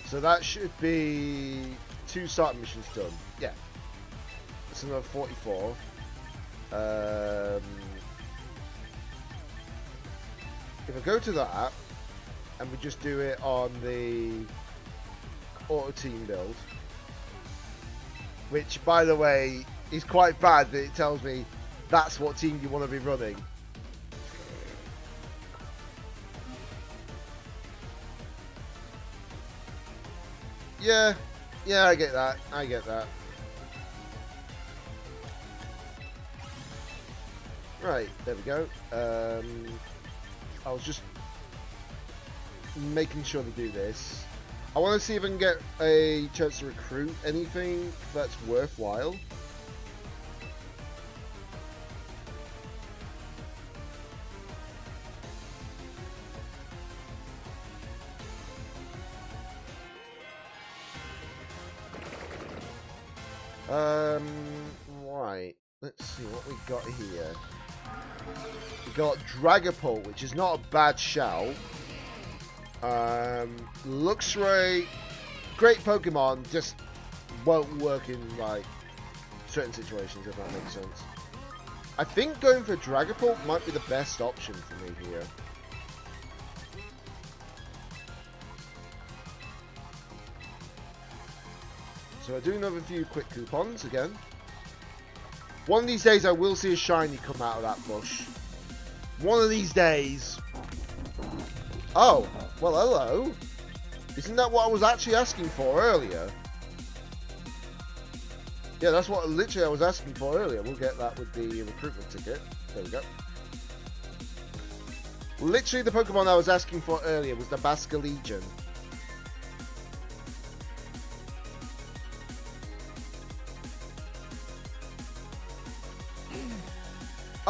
[SPEAKER 2] So that should be 2 starting missions done. Yeah. It's another 44. If I go to that, and we just do it on the auto team build, which, by the way, is quite bad that it tells me that's what team you want to be running. Yeah, I get that. I get that. Right, there we go. I was just making sure to do this. I want to see if I can get a chance to recruit anything that's worthwhile. Right. Let's see what we got here. We got Dragapult, which is not a bad shout. Looks great Pokemon, just won't work in like certain situations, if that makes sense. I think going for Dragapult might be the best option for me here. So I do another few quick coupons again. One of these days I will see a shiny come out of that bush. One of these days. Oh, well, hello. Isn't that what I was actually asking for earlier? Yeah, that's what literally I was asking for earlier. We'll get that with the recruitment ticket. There we go. Literally the Pokemon I was asking for earlier was the Basculegion.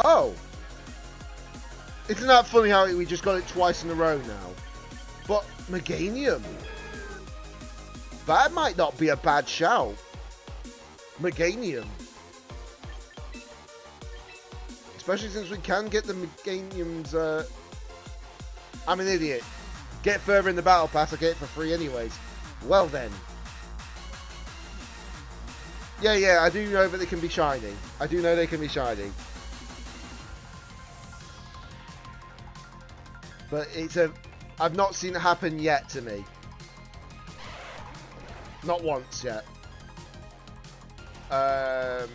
[SPEAKER 2] Oh! Isn't that funny how we just got it twice in a row now? But Meganium. That might not be a bad shout. Meganium. Especially since we can get the Meganiums. I'm an idiot. Get further in the battle pass, I get it for free anyways. Well then. Yeah, I do know that they can be shiny. I do know they can be shiny. But it's I've not seen it happen yet to me. Not once yet. Has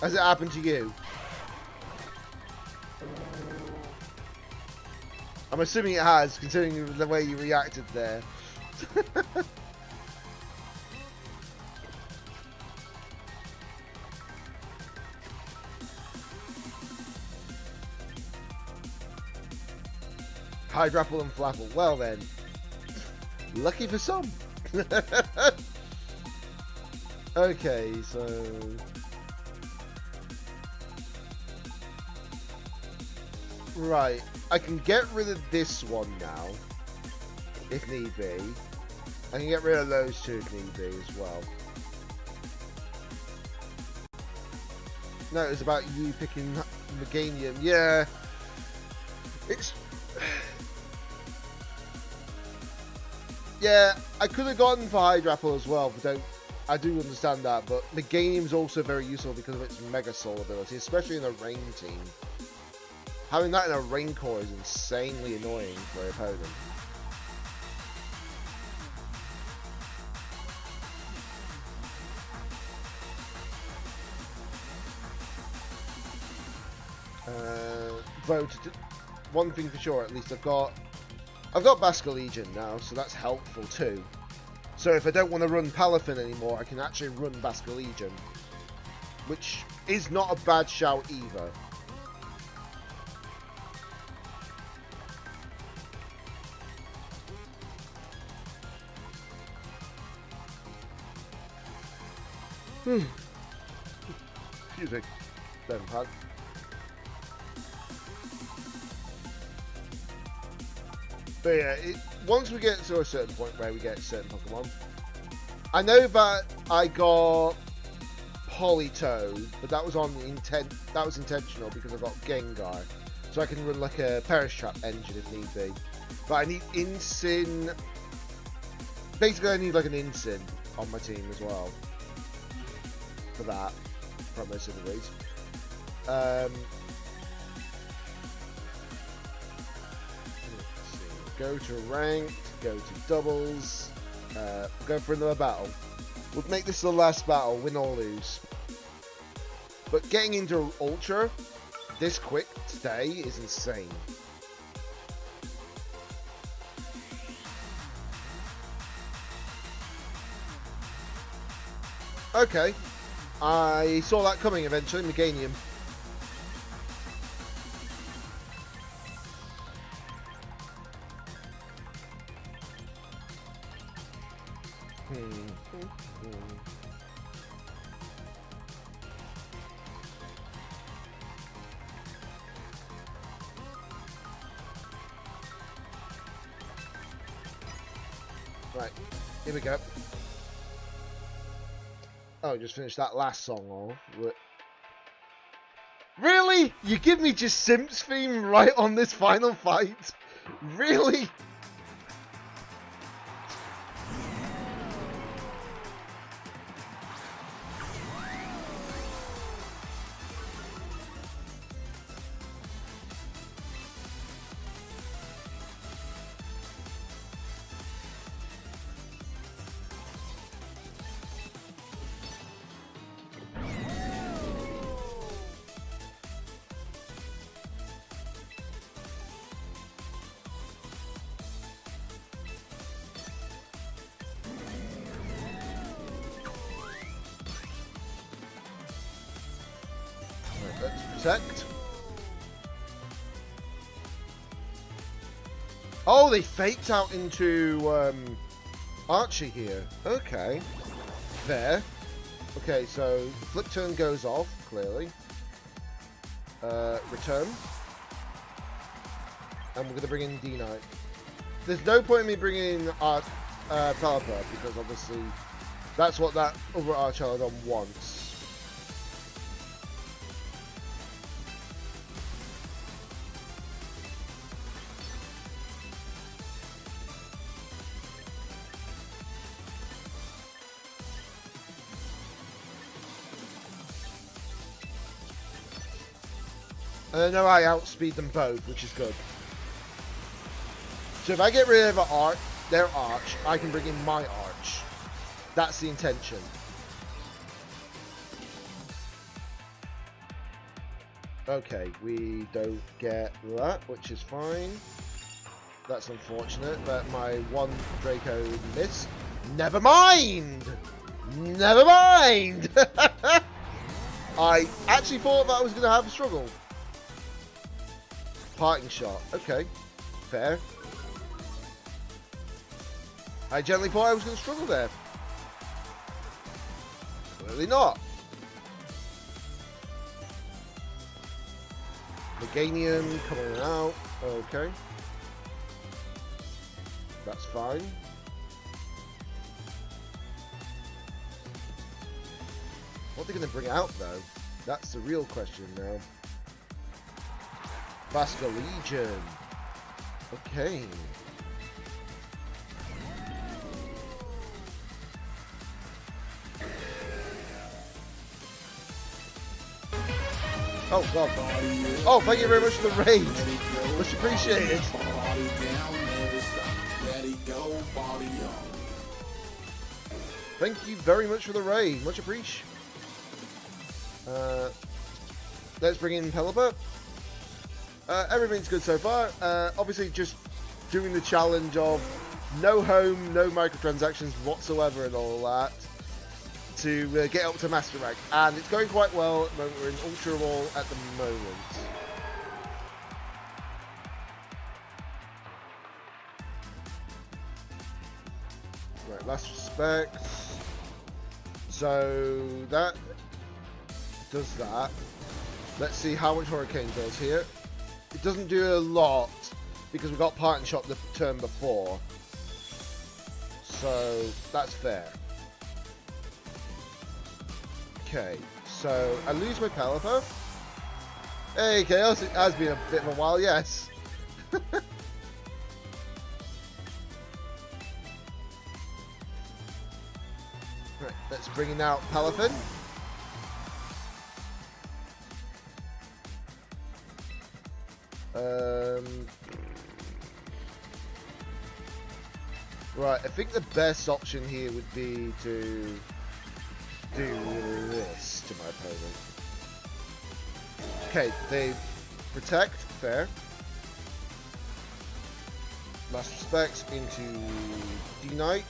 [SPEAKER 2] it happened to you? I'm assuming it has, considering the way you reacted there. Hydrapple and Flapple. Well then. Lucky for some. Okay, so... Right. I can get rid of this one now. If need be. I can get rid of those two if need be as well. No, it's about you picking Meganium. Yeah. It's... Yeah, I could have gone for Hydrapple as well, but I do understand that, but Meganium's also very useful because of its Mega Soul ability, especially in a rain team. Having that in a rain core is insanely annoying for your opponent. Though, one thing for sure, at least I've got Basculegion now, so that's helpful too. So if I don't want to run Palafin anymore, I can actually run Basculegion, which is not a bad shout either. Excuse me. Don't pad. But yeah, once we get to a certain point where we get certain Pokemon, I know that I got Politoed, but that was on intent. That was intentional because I got Gengar, so I can run like a Perish Trap engine if need be. But I need Incin. Basically, I need like an Incin on my team as well for that promo series. Go to ranked, go to doubles, go for another battle. We'll make this the last battle, win or lose. But getting into Ultra this quick today is insane. Okay, I saw that coming eventually, Meganium. Right, here we go. Oh, just finished that last song off. Really? You give me just Simps theme right on this final fight? Really? Let's protect. Oh, they faked out into Archie here. Okay. There. Okay, so flip turn goes off, clearly. Return. And we're going to bring in D-Knight. There's no point in me bringing in Pelipper, because obviously that's what that other Archelodon wants. And I know I outspeed them both, which is good. So if I get rid of their arch, I can bring in my arch. That's the intention. Okay, we don't get that, which is fine. That's unfortunate, but my one Draco missed. Never mind! Never mind! I actually thought that I was going to have a struggle. Parting shot. Okay. Fair. I generally thought I was going to struggle there. Clearly not. Meganium coming out. Okay. That's fine. What are they going to bring out, though? That's the real question now. Vasca Legion. Okay. Oh, God. Oh, thank you very much for the raid. Much appreciated. Thank you very much for the raid. Much appreciated. Let's bring in Pelipper. Everything's good so far. Obviously, just doing the challenge of no home, no microtransactions whatsoever and all that to get up to Master Rank. And it's going quite well at the moment. We're in Ultra Ball at the moment. Right, last respect. So that does that. Let's see how much Hurricane does here. It doesn't do a lot because we got Parting Shot the turn before. So that's fair. Okay, so I lose my Pelipper. Hey, Chaos, it has been a bit of a while, yes. Right, let's bring in out Palafin. Right, I think the best option here would be to do this to my opponent. Okay, they protect, fair. Last respects into D-Knight.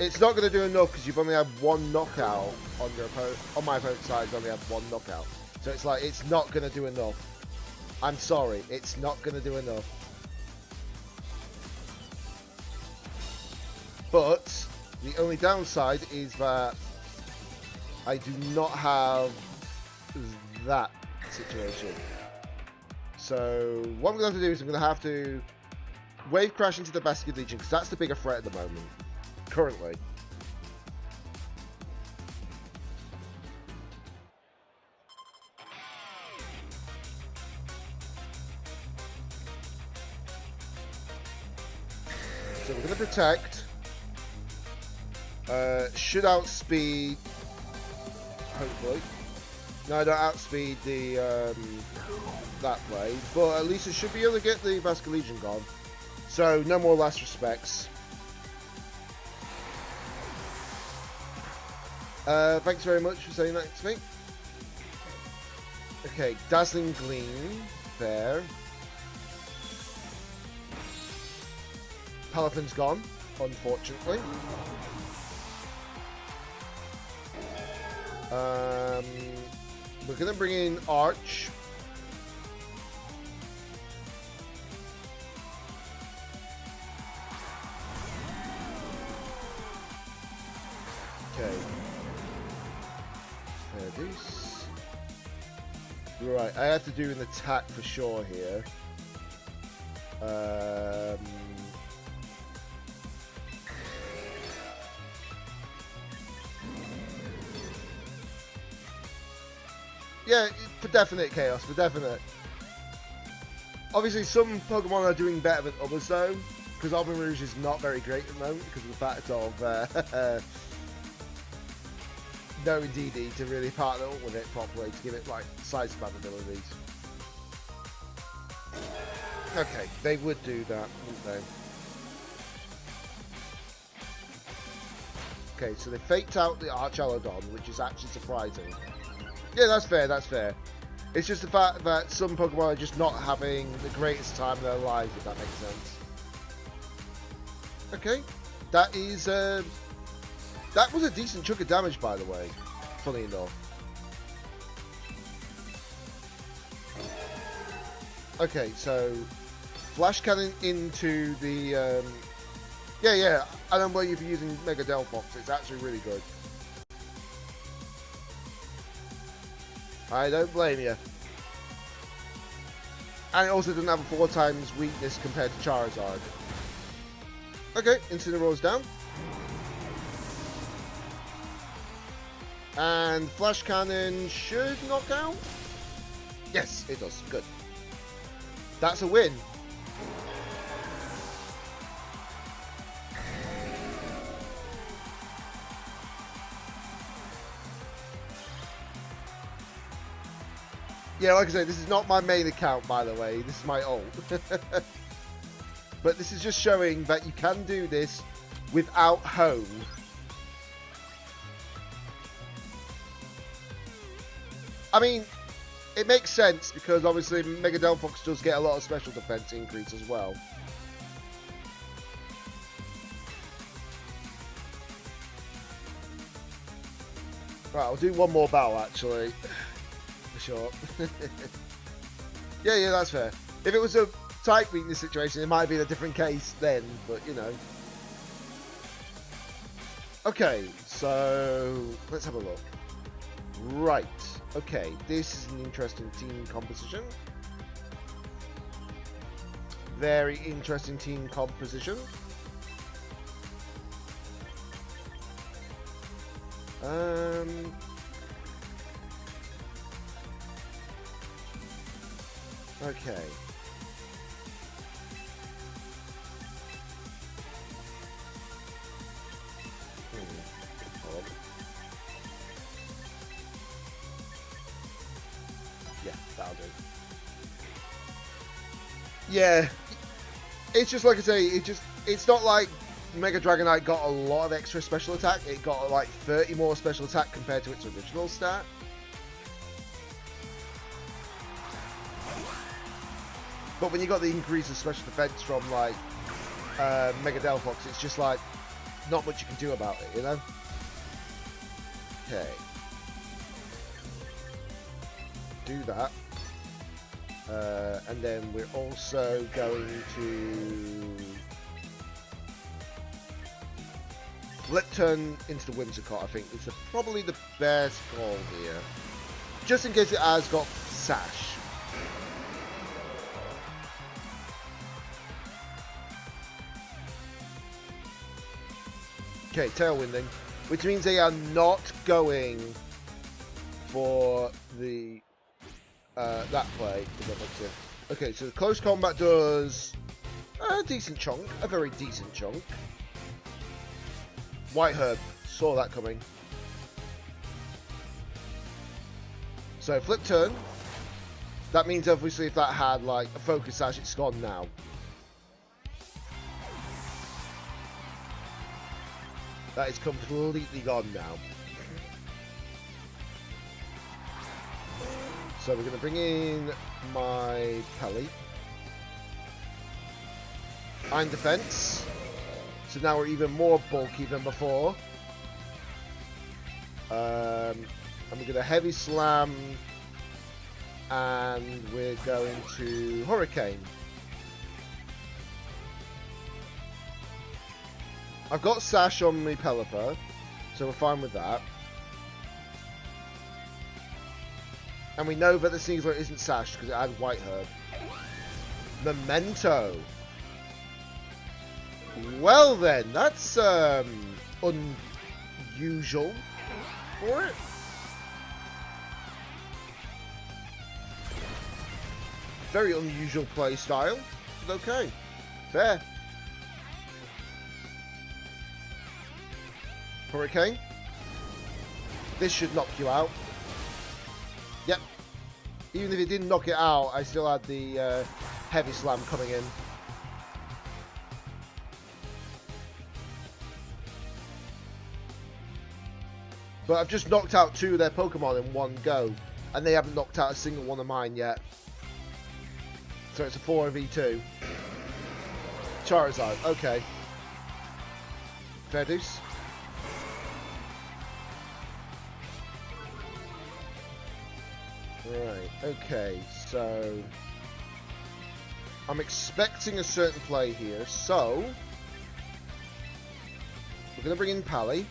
[SPEAKER 2] It's not going to do enough because you've only had one knockout on your opponent. On my opponent's side, you've only had one knockout. So it's like, it's not going to do enough. I'm sorry, it's not going to do enough. But the only downside is that I do not have that situation. So what I'm going to have to do is I'm going to have to Wave Crash into the Basket Legion because that's the bigger threat at the moment, currently. So we're going to protect. Should outspeed, hopefully. No, I don't outspeed the that play, but at least it should be able to get the Basket Legion gone. So no more last respects. Thanks very much for saying that to me. Okay, Dazzling Gleam, fair. Palafin's gone, unfortunately. We're gonna bring in Arch. Okay. This. Right, I have to do an attack for sure here. Yeah, for definite, Chaos, for definite. Obviously, some Pokemon are doing better than others, though, because Alban Rouge is not very great at the moment because of the fact of no DD to really partner up with it properly to give it like side spam abilities. Okay, they would do that, wouldn't they? Okay, so they faked out the Archalodon, which is actually surprising. Yeah, that's fair, that's fair. It's just the fact that some Pokemon are just not having the greatest time of their lives, if that makes sense. Okay, that is, that was a decent chunk of damage, by the way, funny enough. Okay, so Flash Cannon into the, yeah, I don't blame you for using Mega Delphox, it's actually really good. I don't blame you. And it also doesn't have a 4 times weakness compared to Charizard. Okay, Incineroar's down. And Flash Cannon should knock out. Yes, it does. Good. That's a win. Yeah, like I said, this is not my main account, by the way. This is my ult. But this is just showing that you can do this without home. I mean, it makes sense because obviously Mega Delphox does get a lot of special defense increase as well. Right, I'll do one more battle actually. Sure. yeah, that's fair. If it was a type weakness situation, it might be a different case then, but you know. Okay, so let's have a look. Right. Okay, this is an interesting team composition. Very interesting team composition. Okay. Hold on. Yeah, that'll do. Yeah, it's just like I say, it's not like Mega Dragonite got a lot of extra special attack. It got like 30 more special attack compared to its original stat. But when you got the increase of special defense from like Mega Delphox, it's just like not much you can do about it, you know? Okay. Do that. And then we're also going to flip turn into the Whimsicott. I think is probably the best call here, just in case it has got Sash. Okay, Tailwinding, which means they are not going for the that play. Okay, so the close combat does a decent chunk, a very decent chunk. White Herb, saw that coming. So flip turn. That means obviously if that had like a focus sash, it's gone now. That is completely gone now. So we're going to bring in my Pelly. Iron Defense. So now we're even more bulky than before. And we're going to Heavy Slam. And we're going to Hurricane. I've got Sash on my Pelipper, so we're fine with that. And we know that the Sneasler isn't Sash because it had White Herb. Memento. Well then, that's unusual for it. Very unusual play style, but okay. Fair. Hurricane. This should knock you out. Yep. Even if it didn't knock it out, I still had the Heavy Slam coming in. But I've just knocked out 2 of their Pokemon in one go. And they haven't knocked out a single one of mine yet. So it's a 4v2. Charizard, okay. Fair deuce. Right, okay, so I'm expecting a certain play here, so we're going to bring in Pally.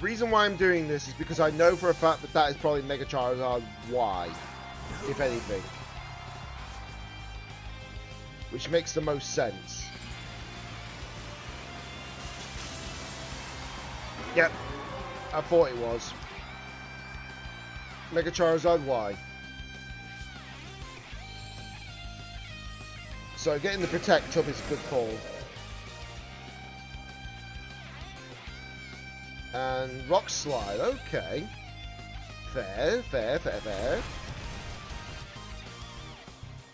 [SPEAKER 2] Reason why I'm doing this is because I know for a fact that that is probably Mega Charizard Y, if anything. Which makes the most sense. Yep, I thought it was. Mega Charizard Y. So getting the Protect up is a good call. And Rock Slide, okay. Fair, fair, fair, fair.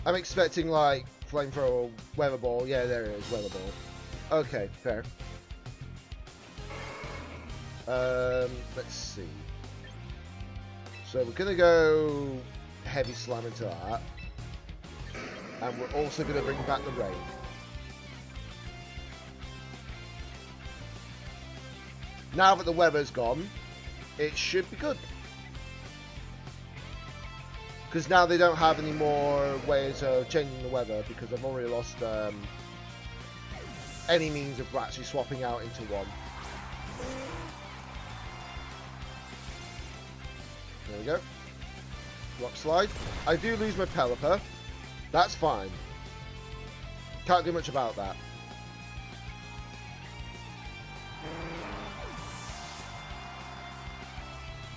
[SPEAKER 2] I'm expecting like Flamethrower, Weather Ball. Yeah, there it is, Weather Ball. Okay, fair. Let's see. So we're gonna go Heavy Slam into that. And we're also gonna bring back the Rain. Now that the weather's gone, it should be good. Because now they don't have any more ways of changing the weather because I've already lost any means of actually swapping out into one. There we go. Rock slide. I do lose my Pelipper. That's fine. Can't do much about that.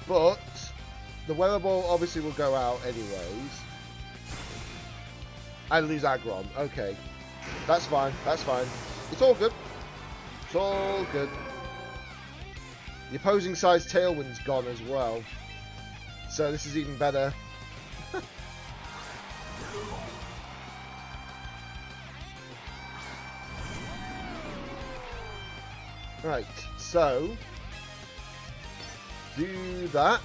[SPEAKER 2] But the weather ball obviously will go out anyways. I lose Aggron. Okay. That's fine. That's fine. It's all good. It's all good. The opposing side's Tailwind's gone as well. So this is even better. Right, so do that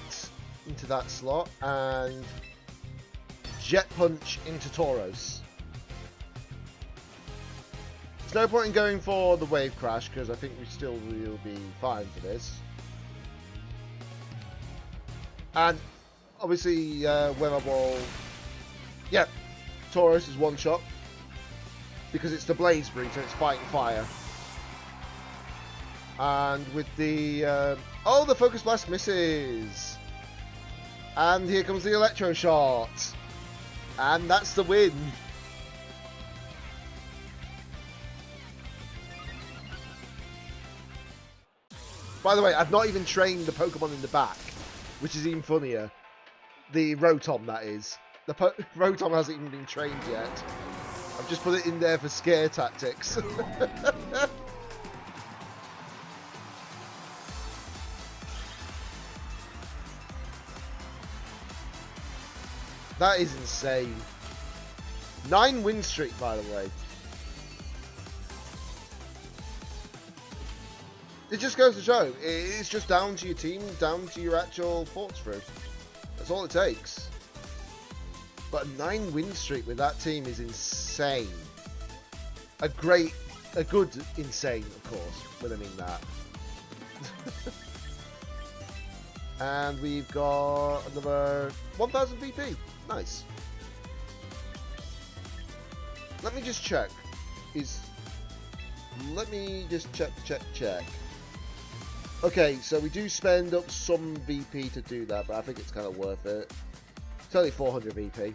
[SPEAKER 2] into that slot and Jet Punch into Tauros. There's no point in going for the Wave Crash because I think we still will be fine for this. And obviously, Weather Ball, yeah, Tauros is one shot because it's the Blaze Breed, so it's fighting fire. And with the oh, the Focus Blast misses, and here comes the Electro Shot, and that's the win. By the way, I've not even trained the Pokemon in the back, which is even funnier. The Rotom, that is. The Rotom hasn't even been trained yet. I've just put it in there for scare tactics. That is insane. 9 win streak, by the way. It just goes to show, it's just down to your team, down to your actual thoughts through. That's all it takes. But a 9 win streak with that team is insane. A good insane, of course, when I mean that. And we've got another 1000 VP. Nice. Let me just check. Let me just check. Okay, so we do spend up some VP to do that, but I think it's kind of worth it. It's only 400 VP.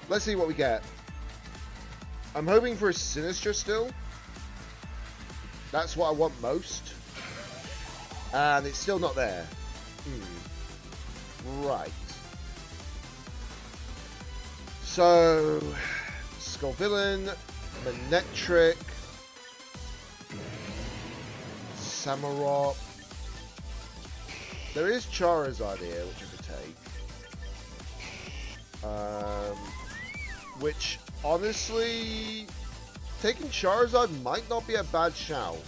[SPEAKER 2] Let's see what we get. I'm hoping for a Sinistra still. That's what I want most. And it's still not there. Right. So, Skullvillain, Manectric, Samurott. There is Charizard here, which I could take. Which, honestly, taking Charizard might not be a bad shout.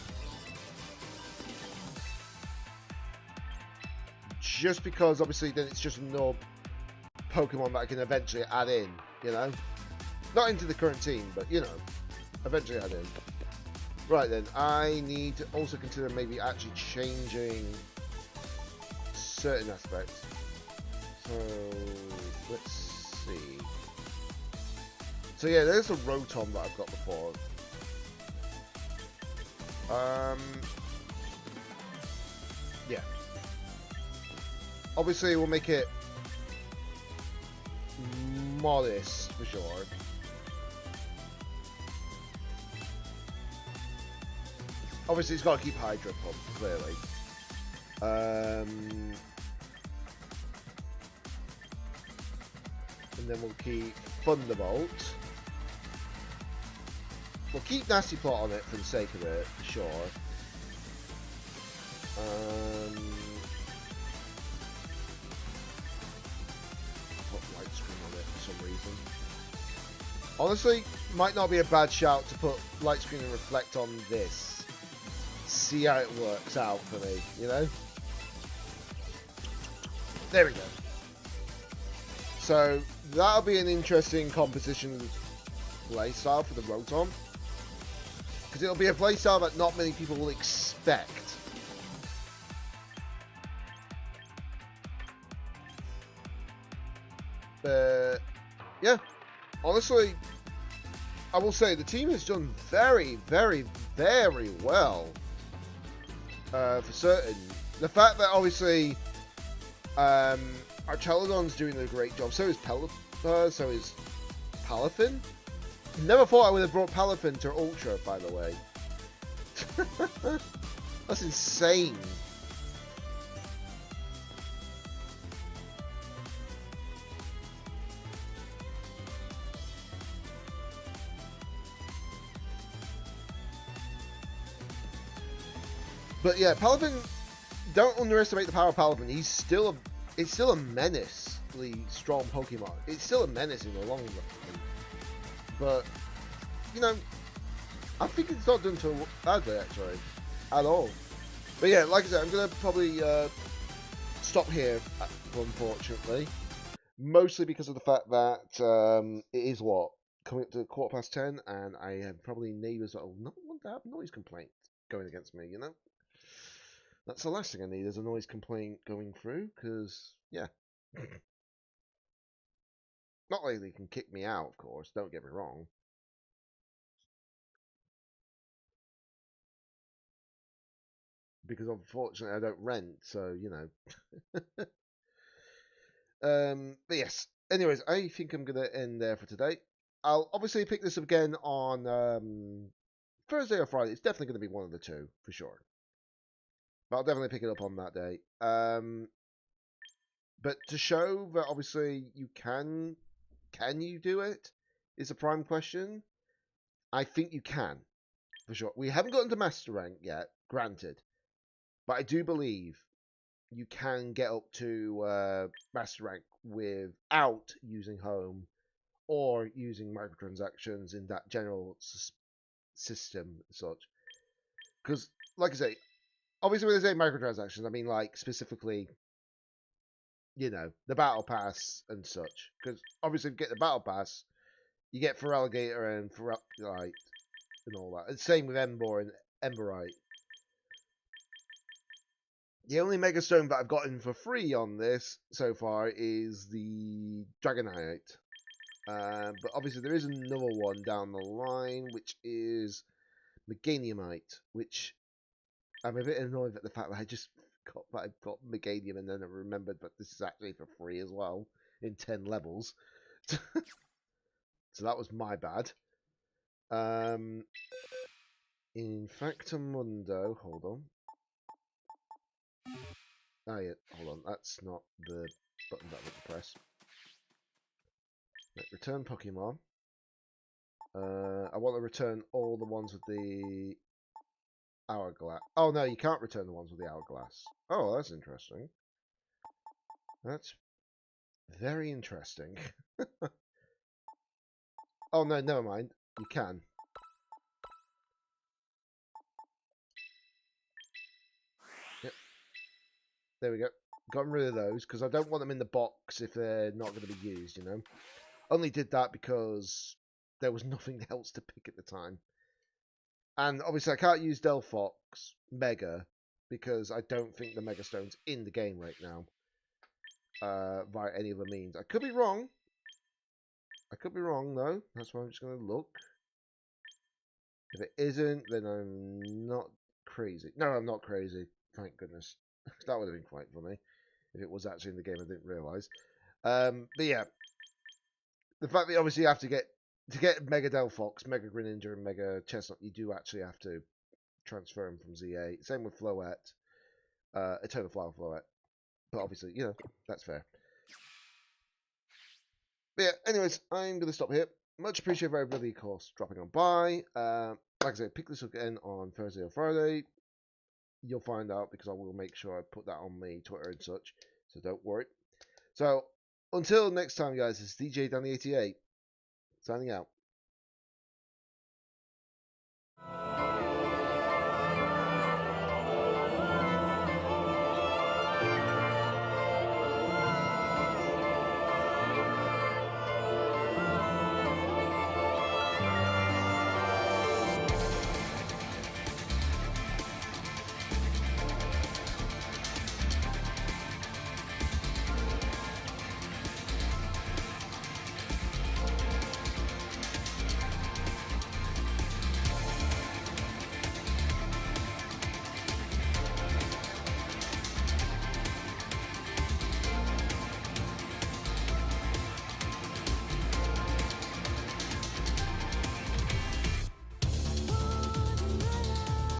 [SPEAKER 2] Just because, obviously, then it's just another Pokemon that I can eventually add in, you know? Not into the current team, but, you know, eventually add in. Right then, I need to also consider maybe actually changing certain aspects. So, let's see. So yeah, there's a Rotom that I've got before. Yeah. Obviously, we'll make it modest for sure. Obviously, it's got to keep Hydro Pump, clearly. And then we'll keep Thunderbolt. We'll keep Nasty Plot on it for the sake of it, for sure. Put Light Screen on it for some reason. Honestly, might not be a bad shout to put Light Screen and Reflect on this. See how it works out for me, you know? There we go. So, that'll be an interesting composition playstyle for the Rotom. Because it'll be a playstyle that not many people will expect. But yeah, honestly, I will say the team has done very, very, very well. For certain, the fact that obviously Archelodon's doing a great job. So is so is Palafin. Never thought I would have brought Palafin to Ultra, by the way. That's insane. But yeah, Palafin, don't underestimate the power of Palafin. It's still a menacingly strong Pokemon. It's still a menace in the long run. But, you know, I think it's not done too badly, actually. At all. But yeah, like I said, I'm going to probably stop here, unfortunately. Mostly because of the fact that it is, coming up to 10:15, and I have probably neighbours that will not want to have noise complaints going against me, you know? That's the last thing I need is a noise complaint going through, because, yeah. Not like they can kick me out, of course, don't get me wrong. Because unfortunately I don't rent, so, you know. But yes, anyways, I think I'm going to end there for today. I'll obviously pick this up again on Thursday or Friday. It's definitely going to be one of the two, for sure. But I'll definitely pick it up on that day. But to show that obviously you can you do it? Is a prime question. I think you can, for sure. We haven't gotten to Master Rank yet, granted. But I do believe you can get up to Master Rank without using Home or using microtransactions in that general system and such. Because, like I say, obviously when I say microtransactions, I mean like specifically, you know, the Battle Pass and such. Because obviously if you get the Battle Pass, you get Feraligatr and Feralite and all that. And same with Ember and Emberite. The only Mega Stone that I've gotten for free on this so far is the Dragonite. But obviously there is another one down the line, which is Meganiumite, which I'm a bit annoyed at the fact that I just got Meganium and then I remembered that this is actually for free as well in 10 levels. So that was my bad. Infactamundo, hold on. Oh yeah, hold on, that's not the button that I want to press. Right, return Pokemon. I want to return all the ones with the hourglass. Oh no, you can't return the ones with the hourglass. Oh, that's interesting. That's very interesting. Oh no, never mind. You can. Yep. There we go. Gotten rid of those because I don't want them in the box if they're not going to be used, you know. Only did that because there was nothing else to pick at the time. And obviously I can't use Delphox Mega because I don't think the Mega Stone's in the game right now. Via any other means. I could be wrong. I could be wrong though. That's why I'm just going to look. If it isn't, then I'm not crazy. No, I'm not crazy. Thank goodness. That would have been quite funny. If it was actually in the game, I didn't realise. But yeah. The fact that obviously you have to get Mega Delphox, Mega Greninja, and Mega Chestnut, you do actually have to transfer them from ZA. Same with Floette. Eternal Flower Floette. But obviously, you know, that's fair. But yeah, anyways, I'm going to stop here. Much appreciated for everybody, of course, dropping on by. Like I said, pick this up again on Thursday or Friday. You'll find out because I will make sure I put that on my Twitter and such. So don't worry. So, until next time, guys, it's DJ Danny88 signing out.